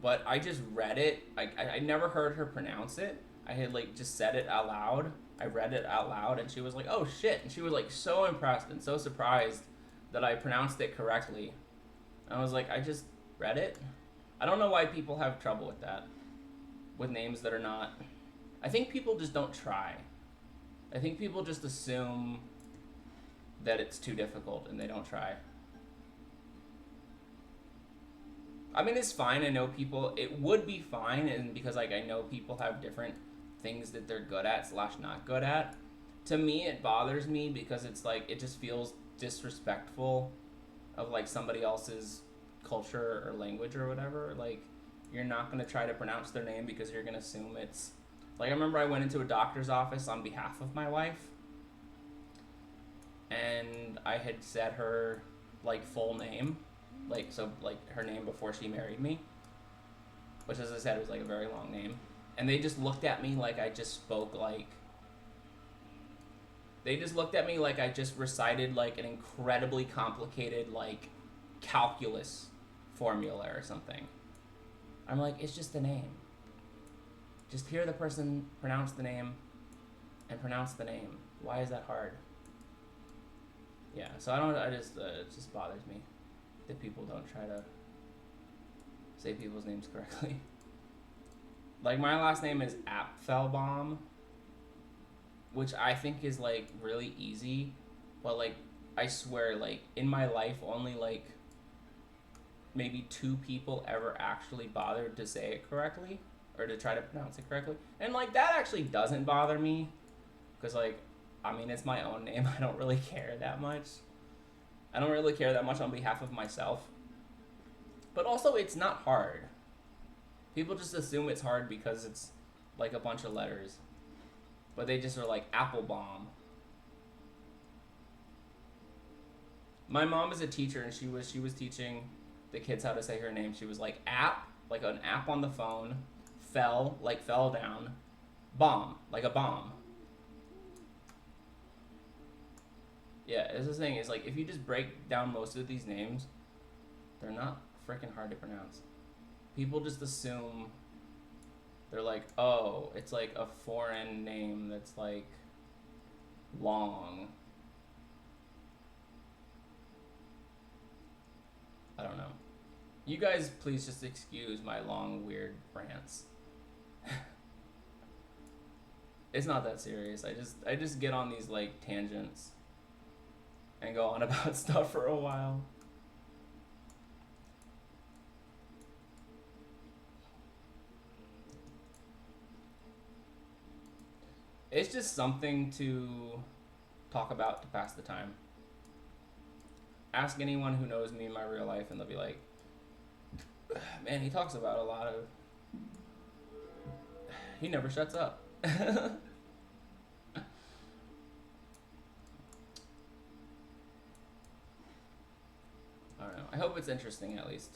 But I just read it. I never heard her pronounce it. I had like just said it out loud. I read it out loud, and she was like, "Oh shit!" And she was like so impressed and so surprised that I pronounced it correctly. And I was like, I just read it. I don't know why people have trouble with that, with names that are not. I think people just don't try. I think people just assume that it's too difficult and they don't try. I mean, it's fine. I know people. It would be fine, and because like I know people have different things that they're good at / not good at. To me, it bothers me because it's like it just feels disrespectful of like somebody else's culture or language or whatever. Like, you're not gonna try to pronounce their name because you're gonna assume it's like. I remember I went into a doctor's office on behalf of my wife, and I had said her like full name. Like, so, like, her name before she married me, which, as I said, was, like, a very long name. And they just looked at me like I just spoke, like... They just looked at me like I just recited, like, an incredibly complicated, like, calculus formula or something. I'm like, it's just a name. Just hear the person pronounce the name and pronounce the name. Why is that hard? Yeah, so it just bothers me that people don't try to say people's names correctly. Like, my last name is Apfelbaum, which I think is, like, really easy, but, like, I swear, like, in my life, only, like, maybe 2 people ever actually bothered to say it correctly, or to try to pronounce it correctly. And, like, that actually doesn't bother me, because, like, I mean, it's my own name. I don't really care that much. I don't really care that much on behalf of myself. But also, it's not hard. People just assume it's hard because it's like a bunch of letters. But they just are like, Applebaum. My mom is a teacher, and she was teaching the kids how to say her name. She was like, app, like an app on the phone, fell, like fell down, bomb, like a bomb. Yeah, it's the thing. Is like, if you just break down most of these names, they're not freaking hard to pronounce. People just assume they're like, oh, it's like a foreign name that's like long. I don't know. You guys, please just excuse my long, weird rants. It's not that serious. I just get on these like tangents and go on about stuff for a while. It's just something to talk about to pass the time. Ask anyone who knows me in my real life and they'll be like, man, he talks about a lot of... He never shuts up. I don't know. I hope it's interesting, at least.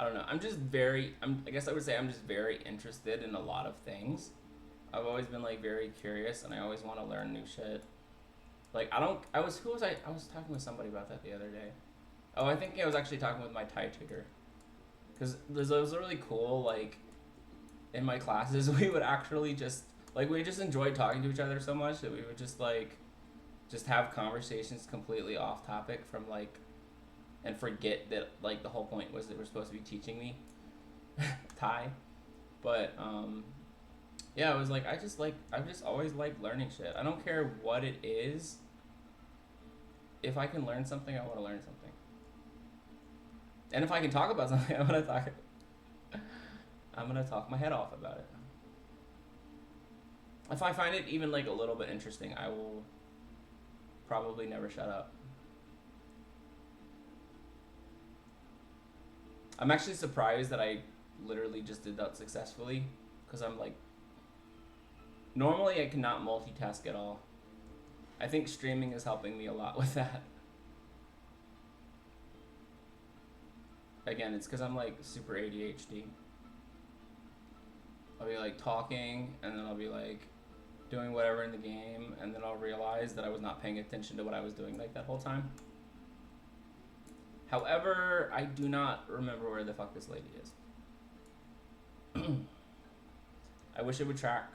I don't know. I guess I would say I'm just very interested in a lot of things. I've always been, like, very curious, and I always want to learn new shit. Like I don't. I was who was I? I was talking with somebody about that the other day. Oh, I think I was actually talking with my Thai tutor. Because it was really cool. Like in my classes, we would actually just like we just enjoyed talking to each other so much that we would just like just have conversations completely off topic from like and forget that like the whole point was they were supposed to be teaching me Thai. But yeah, it was like I've just always liked learning shit. I don't care what it is. If I can learn something, I want to learn something. And if I can talk about something, I'm gonna talk my head off about it. If I find it even like a little bit interesting, I will probably never shut up. I'm actually surprised that I literally just did that successfully, because I'm like, normally I cannot multitask at all. I think streaming is helping me a lot with that. Again, it's because I'm like super ADHD. I'll be like talking, and then I'll be like doing whatever in the game, and then I'll realize that I was not paying attention to what I was doing like that whole time. However, I do not remember where the fuck this lady is. I wish it would track.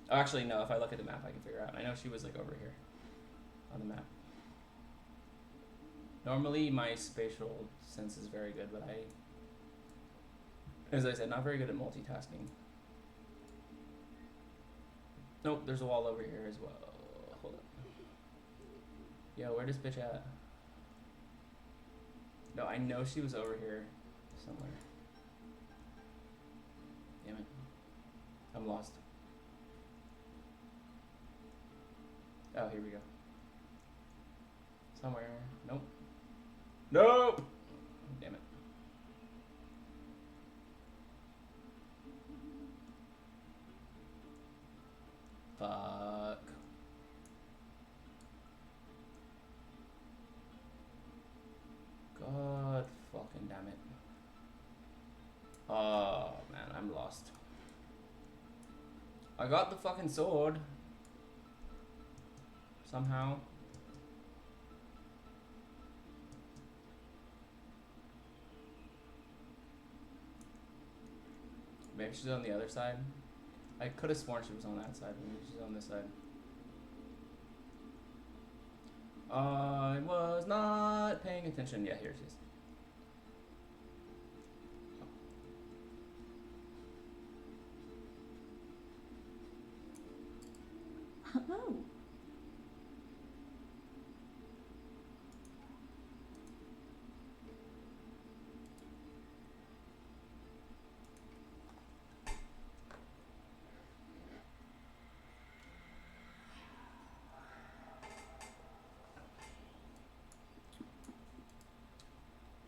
Oh, actually, no. If I look at the map, I can figure out. I know she was like over here on the map. Normally, my spatial sense is very good, but as I said, not very good at multitasking. Nope, there's a wall over here as well. Hold up. Yo, where this bitch at? No, I know she was over here somewhere. Damn it. I'm lost. Oh, here we go. Somewhere. Nope. Nope! Damn it. Fuck. God fucking damn it. Oh man, I'm lost. I got the fucking sword. Somehow. Maybe she's on the other side. I could have sworn she was on that side. Maybe she's on this side. I was not paying attention. Yeah, here she is. Oh.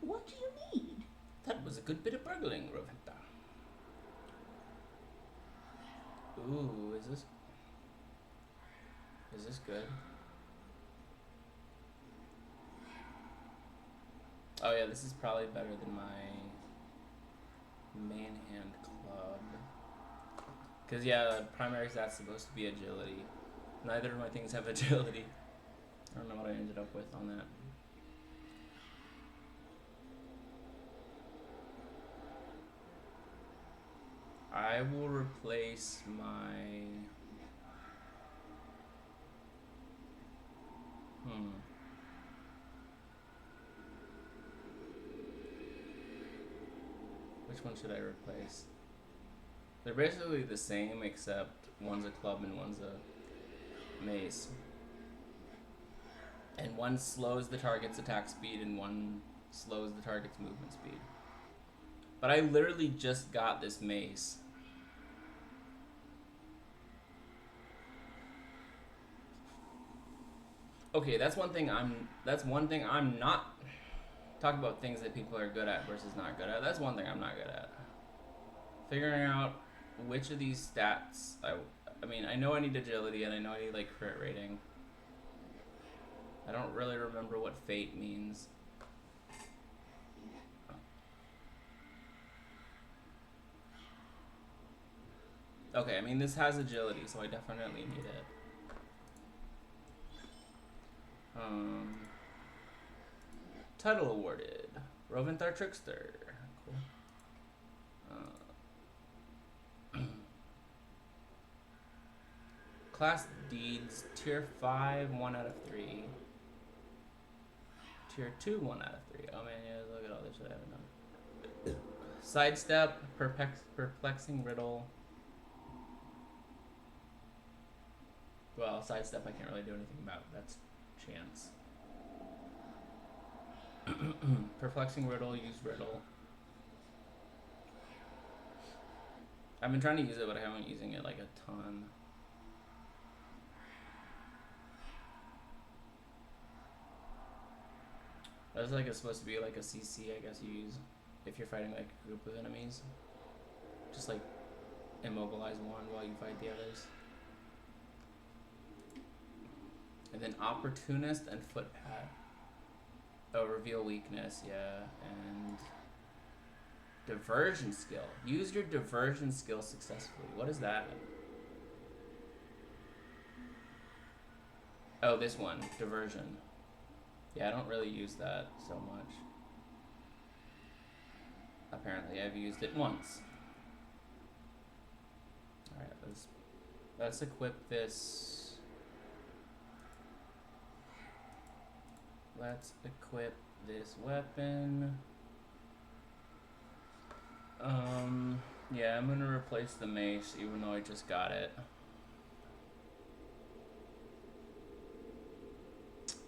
What do you need? That was a good bit of burgling, Roventa. Ooh, is this good? Oh yeah, this is probably better than my main hand club. Cause yeah, primary stat's supposed to be agility. Neither of my things have agility. I don't know what I ended up with on that. I will replace my... Which one should I replace? They're basically the same, except one's a club and one's a mace. And one slows the target's attack speed and one slows the target's movement speed. But I literally just got this mace. Okay, that's one thing I'm not talking about things that people are good at versus not good at. That's one thing I'm not good at. Figuring out which of these stats I mean, I know I need agility and I know I need like crit rating. I don't really remember what fate means. Okay, I mean this has agility, so I definitely need it. Um, title awarded. Roventhar Trickster. Cool. Class Deeds, Tier 5, 1 out of 3. Tier 2, 1 out of 3. Oh man, yeah, look at all this shit I haven't done. Sidestep, Perplexing Riddle. Well, Sidestep I can't really do anything about. That's chance. Perplexing Riddle, use Riddle. I've been trying to use it, but I haven't been using it like a ton. That's like it's supposed to be like a CC, I guess you use if you're fighting like a group of enemies. Just like immobilize one while you fight the others. And then Opportunist and Footpad. Oh, reveal weakness, yeah. And Diversion skill. Use your diversion skill successfully. What is that? Oh, this one. Diversion. Yeah, I don't really use that so much. Apparently, I've used it once. Alright, let's equip this. Let's equip this weapon. Yeah, I'm gonna replace the mace even though I just got it.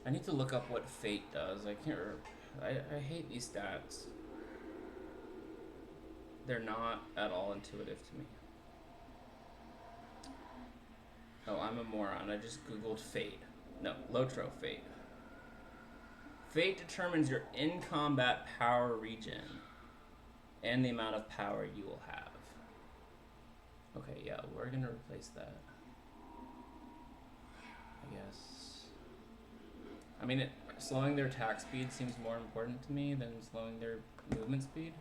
I need to look up what Fate does. I can't I hate these stats. They're not at all intuitive to me. Oh, I'm a moron. I just googled Fate. No, LOTRO Fate. Fate determines your in-combat power regen and the amount of power you will have. Okay, yeah, we're gonna replace that. I guess. I mean, slowing their attack speed seems more important to me than slowing their movement speed.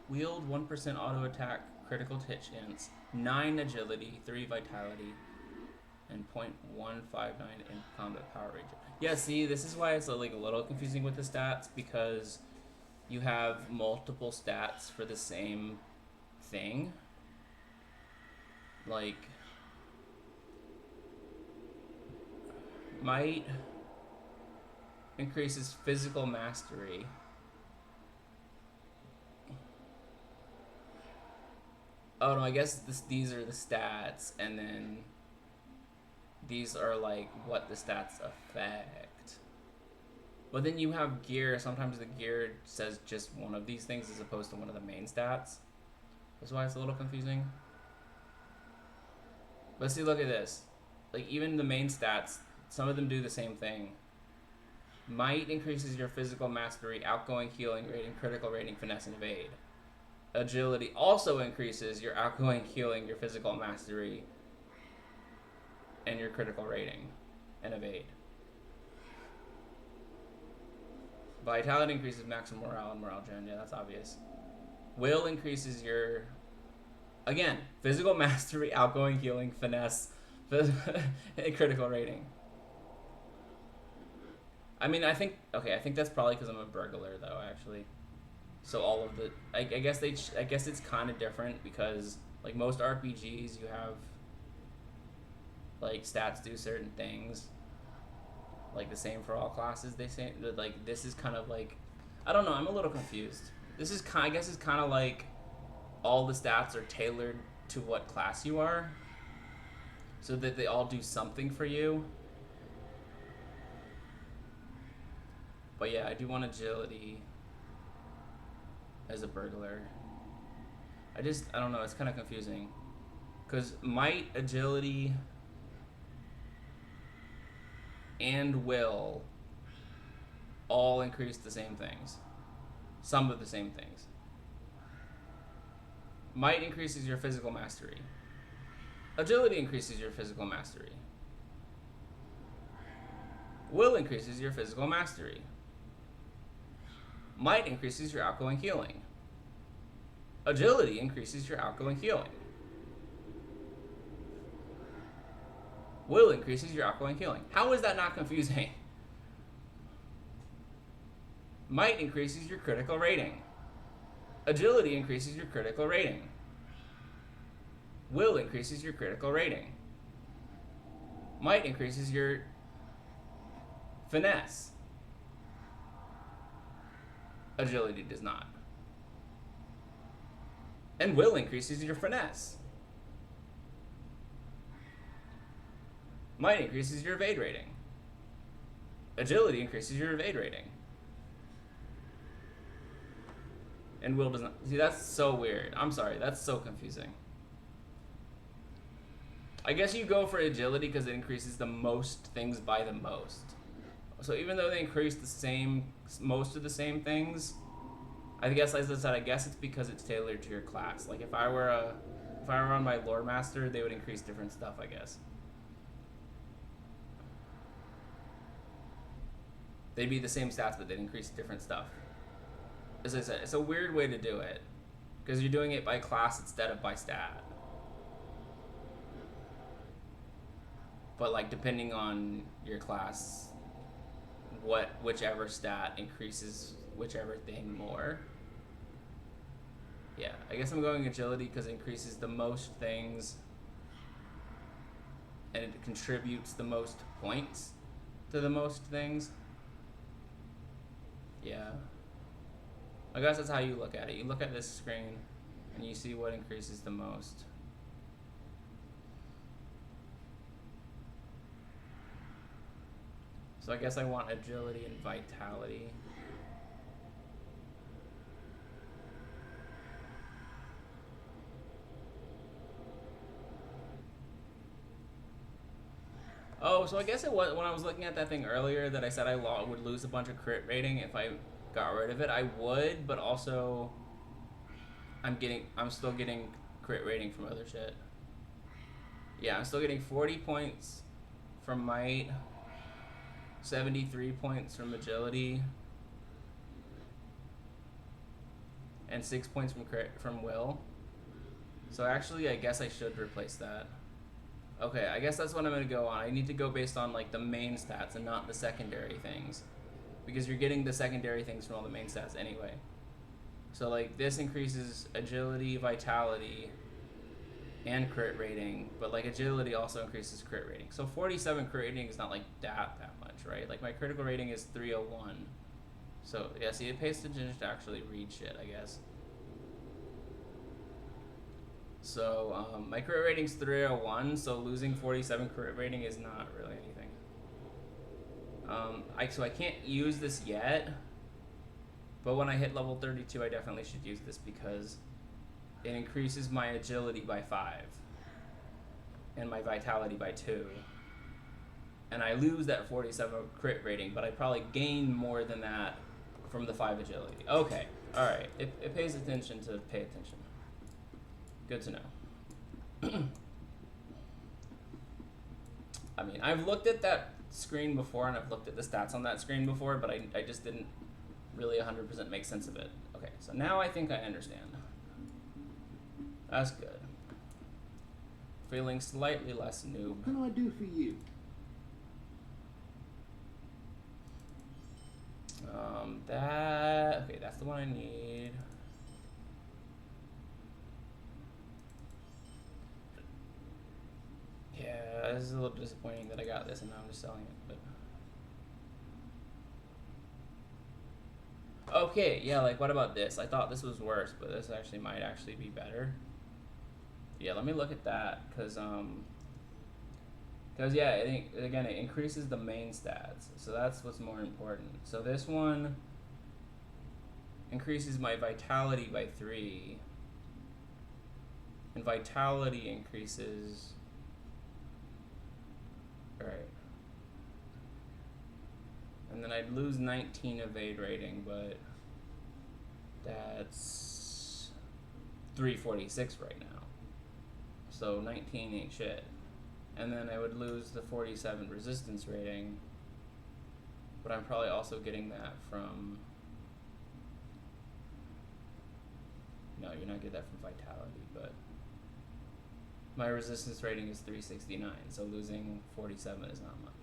Wield 1% auto attack, critical hit chance, 9 agility, 3 vitality, and 0.159 in combat power regen. Yeah, see, this is why it's like a little confusing with the stats, because you have multiple stats for the same thing. Like, might increases physical mastery. Oh no, I guess these are the stats, and then these are like what the stats affect. But then you have gear. Sometimes the gear says just one of these things as opposed to one of the main stats. That's why it's a little confusing. But see, look at this. Like, even the main stats, some of them do the same thing. Might increases your physical mastery, outgoing, healing rating, critical rating, finesse, and evade. Agility also increases your outgoing, healing, your physical mastery, and your critical rating, and evade. Vitality increases maximum morale and morale gen. Yeah, that's obvious. Will increases your, again, physical mastery, outgoing, healing, finesse, and critical rating. I mean, I think that's probably because I'm a burglar, though, actually. So all of the, I guess it's kind of different because, like, most RPGs, you have, like, stats do certain things. Like, the same for all classes, they say. Like, this is kind of like, I don't know, I'm a little confused. This is I guess it's kind of like all the stats are tailored to what class you are, so that they all do something for you. But yeah, I do want agility as a burglar. I don't know, it's kind of confusing. Because might, agility, and will all increase the same things. Some of the same things. Might increases your physical mastery. Agility increases your physical mastery. Will increases your physical mastery. Might increases your outgoing healing. Agility increases your outgoing healing. Will increases your outgoing healing. How is that not confusing? Might increases your critical rating. Agility increases your critical rating. Will increases your critical rating. Might increases your finesse. Agility does not. And will increases your finesse. Might increases your evade rating. Agility increases your evade rating. And will does not. See, that's so weird. I'm sorry, that's so confusing. I guess you go for agility because it increases the most things by the most. So even though they increase most of the same things, I guess, as I said, I guess it's because it's tailored to your class. Like if I were on my lore master, they would increase different stuff, I guess. They'd be the same stats, but they'd increase different stuff. As I said, it's a weird way to do it because you're doing it by class instead of by stat. But like depending on your class, whichever stat increases whichever thing more. Yeah, I guess I'm going agility because it increases the most things and it contributes the most points to the most things. Yeah. I guess that's how you look at it. You look at this screen and you see what increases the most. So I guess I want agility and vitality. Oh, so I guess it was when I was looking at that thing earlier that I said I would lose a bunch of crit rating if I got rid of it. I would, but also I'm still getting crit rating from other shit. Yeah, I'm still getting 40 points from might, 73 points from agility, and 6 points from will. So actually, I guess I should replace that. Okay, I guess that's what I'm going to go on. I need to go based on like the main stats and not the secondary things. Because you're getting the secondary things from all the main stats anyway. So like this increases agility, vitality, and crit rating. But like agility also increases crit rating. So 47 crit rating is not like that much, right? Like my critical rating is 301. So yeah, see, it pays attention to actually read shit, I guess. So my crit rating's 301, so losing 47 crit rating is not really anything. So I can't use this yet, but when I hit level 32, I definitely should use this because it increases my agility by 5 and my vitality by 2. And I lose that 47 crit rating, but I probably gain more than that from the 5 agility. Okay, alright, it pays attention to pay attention. Good to know. I mean, I've looked at that screen before and I've looked at the stats on that screen before, but I just didn't really 100% make sense of it. Okay, so now I think I understand. That's good. Feeling slightly less noob. What can I do for you? Okay, that's the one I need. Yeah, this is a little disappointing that I got this and now I'm just selling it, but... Okay, yeah, like what about this? I thought this was worse, but this actually might actually be better. Yeah, let me look at that, cause yeah, I think, again, it increases the main stats, so that's what's more important. So this one increases my vitality by 3, and vitality increases... Alright. And then I'd lose 19 evade rating, but that's 346 right now. So 19 ain't shit. And then I would lose the 47 resistance rating, but I'm probably also getting that from... No, you're not getting that from vitality, but... My resistance rating is 369, so losing 47 is not much.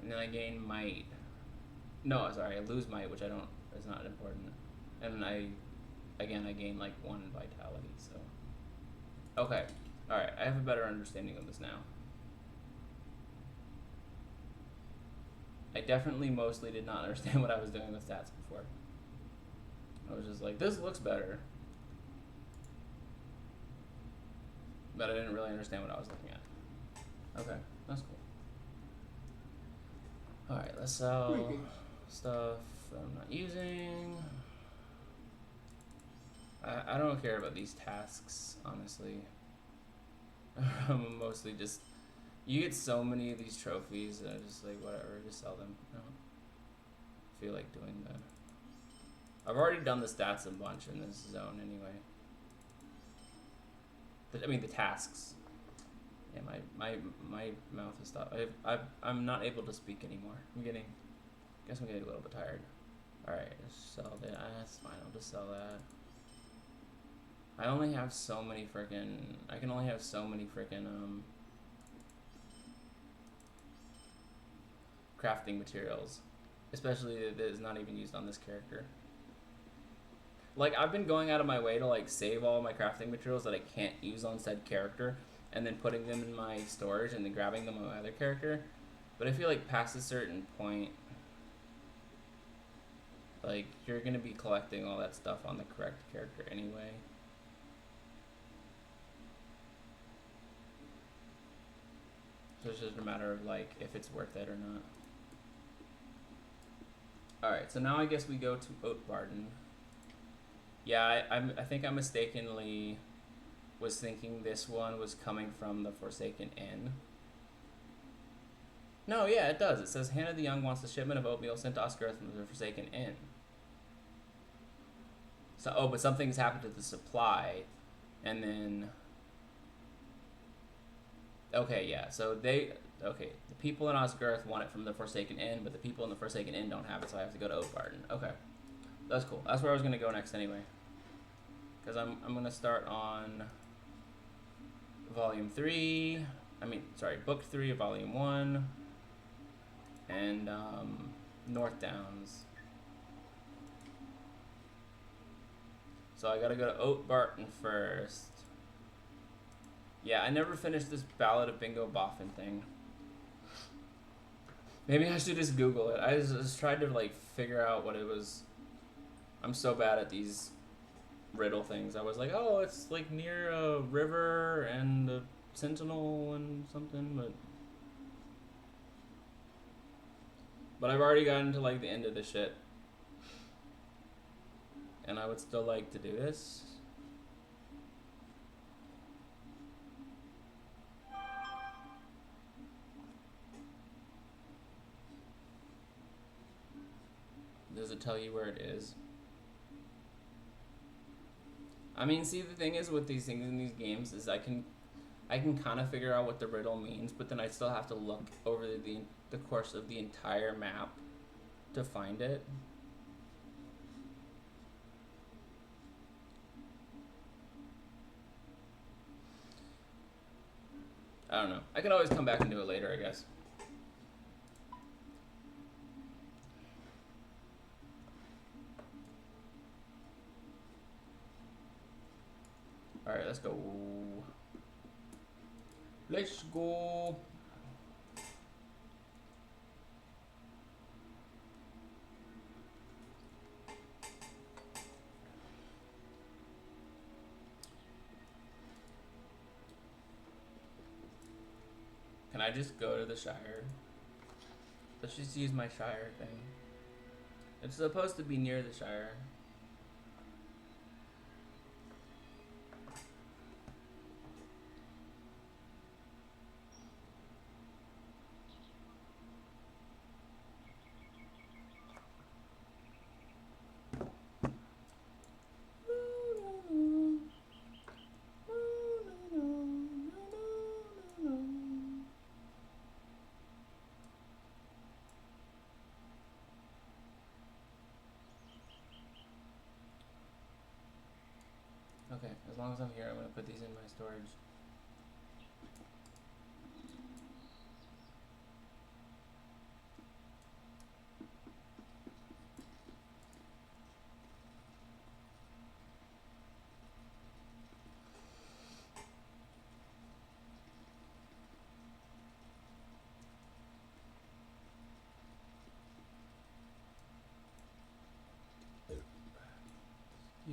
And then I gain might. No, sorry, I lose might, which I don't is not important. And I gain like 1 vitality, so. Okay. Alright, I have a better understanding of this now. I definitely mostly did not understand what I was doing with stats before. I was just like, this looks better. But I didn't really understand what I was looking at. Okay, that's cool. Alright, let's sell stuff that I'm not using. I don't care about these tasks, honestly. I'm mostly just... You get so many of these trophies, and I'm just like, whatever, just sell them. I don't feel like doing that. I've already done the stats a bunch in this zone anyway. I mean, the tasks. Yeah, my mouth is stopped. I'm not able to speak anymore. I'm getting a little bit tired. Alright, sell that. That's fine, I'll just sell that. I only have so many freaking... I can only have so many freaking, crafting materials. Especially that is not even used on this character. Like, I've been going out of my way to, like, save all my crafting materials that I can't use on said character, and then putting them in my storage and then grabbing them on my other character. But I feel like past a certain point, like, you're gonna be collecting all that stuff on the correct character anyway. So it's just a matter of, like, if it's worth it or not. Alright, so now I guess we go to Oatbarden. Yeah, I think I mistakenly was thinking this one was coming from the Forsaken Inn. No, yeah, it does. It says Hannah the Young wants a shipment of oatmeal sent to Oscarth from the Forsaken Inn. So, oh, but something's happened to the supply, and then... Okay, yeah, so the people in Oscarth want it from the Forsaken Inn, but the people in the Forsaken Inn don't have it, so I have to go to Oatbarden. Okay, that's cool. That's where I was gonna go next anyway. Because I'm gonna start on Volume 3, Book 3 of Volume 1, and North Downs. So I gotta go to Oatbarden first. Yeah, I never finished this Ballad of Bingo Boffin thing. Maybe I should just Google it. I just tried to, like, figure out what it was. I'm so bad at these riddle things. I was like, oh, it's like near a river and a sentinel and something, but I've already gotten to, like, the end of the shit, and I would still like to do this. Does it tell you where it is? I mean, see, the thing is with these things in these games is I can kind of figure out what the riddle means, but then I still have to look over the course of the entire map to find it. I don't know. I can always come back and do it later, I guess. Alright, let's go. Let's go. Can I just go to the Shire? Let's just use my Shire thing. It's supposed to be near the Shire. Okay, as long as I'm here, I'm gonna put these in my storage.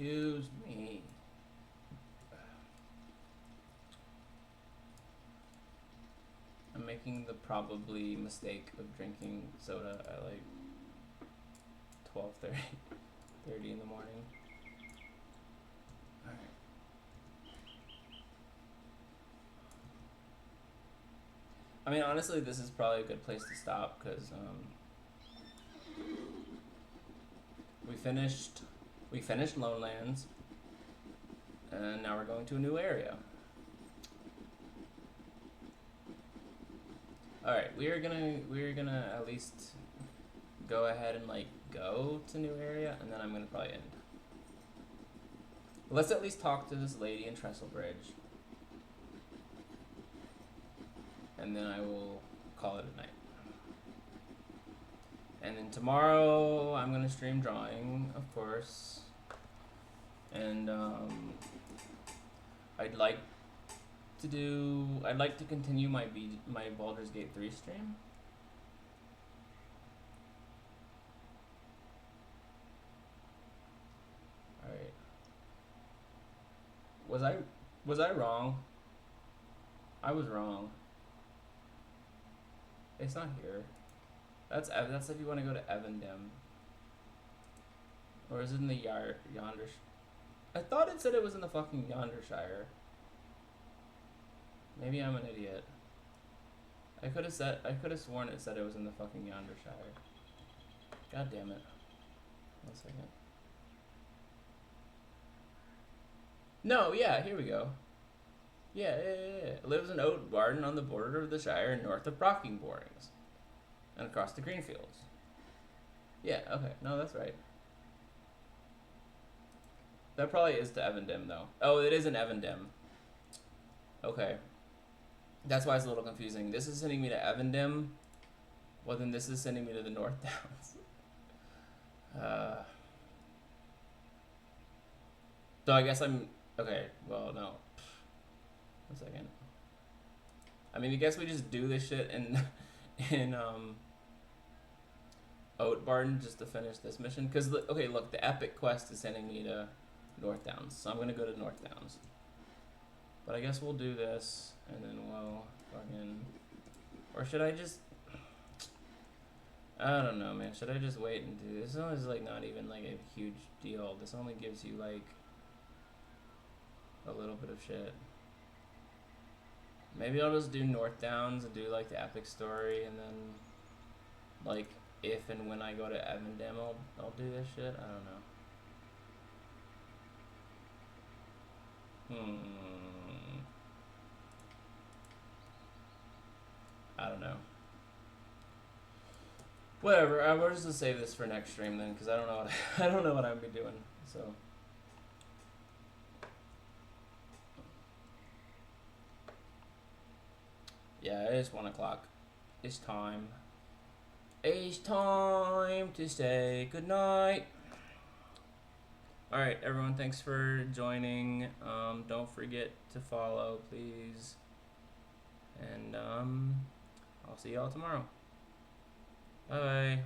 Excuse me. I'm making the probably mistake of drinking soda at like 12:30 in the morning. Alright. I mean, honestly, this is probably a good place to stop because we finished Lone Lands, and now we're going to a new area. All right, we're gonna at least go ahead and like go to new area, and then I'm gonna probably end. Let's at least talk to this lady in Trestle Bridge, and then I will call it a night. And then tomorrow I'm gonna stream drawing, of course, and I'd like to continue my Baldur's Gate 3 stream. All right. Was I wrong? I was wrong. It's not here. That's if you want to go to Evendem. Or is it in the Yonder? I thought it said it was in the fucking Yondershire. Maybe I'm an idiot. I could have sworn it said it was in the fucking Yondershire. God damn it. 1 second. No, yeah, here we go. Yeah. It lives in Oat Barton on the border of the Shire north of Brocking Borings. And across the Greenfields. Yeah, okay. No, that's right. That probably is to Evendem, though. Oh, it is in Evendem. Okay. That's why it's a little confusing. This is sending me to Evendem. Well, then this is sending me to the North Downs. So I guess I'm... Okay, well, no. 1 second. I mean, I guess we just do this shit in Oat Barton just to finish this mission. Because, okay, look, the epic quest is sending me to North Downs. So I'm going to go to North Downs. But I guess we'll do this, and then we'll fucking... Or should I just... I don't know, man. Should I just wait and do this? This is, like, not even, like, a huge deal. This only gives you, like, a little bit of shit. Maybe I'll just do North Downs and do, like, the epic story, and then, like, if and when I go to Evendem, I'll do this shit. I don't know. I don't know. Whatever. We're just gonna save this for next stream then, because I don't know what I'm gonna be doing. So. Yeah, it is 1 o'clock. It's time. It's time to say goodnight. Alright, everyone, thanks for joining. Don't forget to follow, please. And I'll see y'all tomorrow. Bye-bye.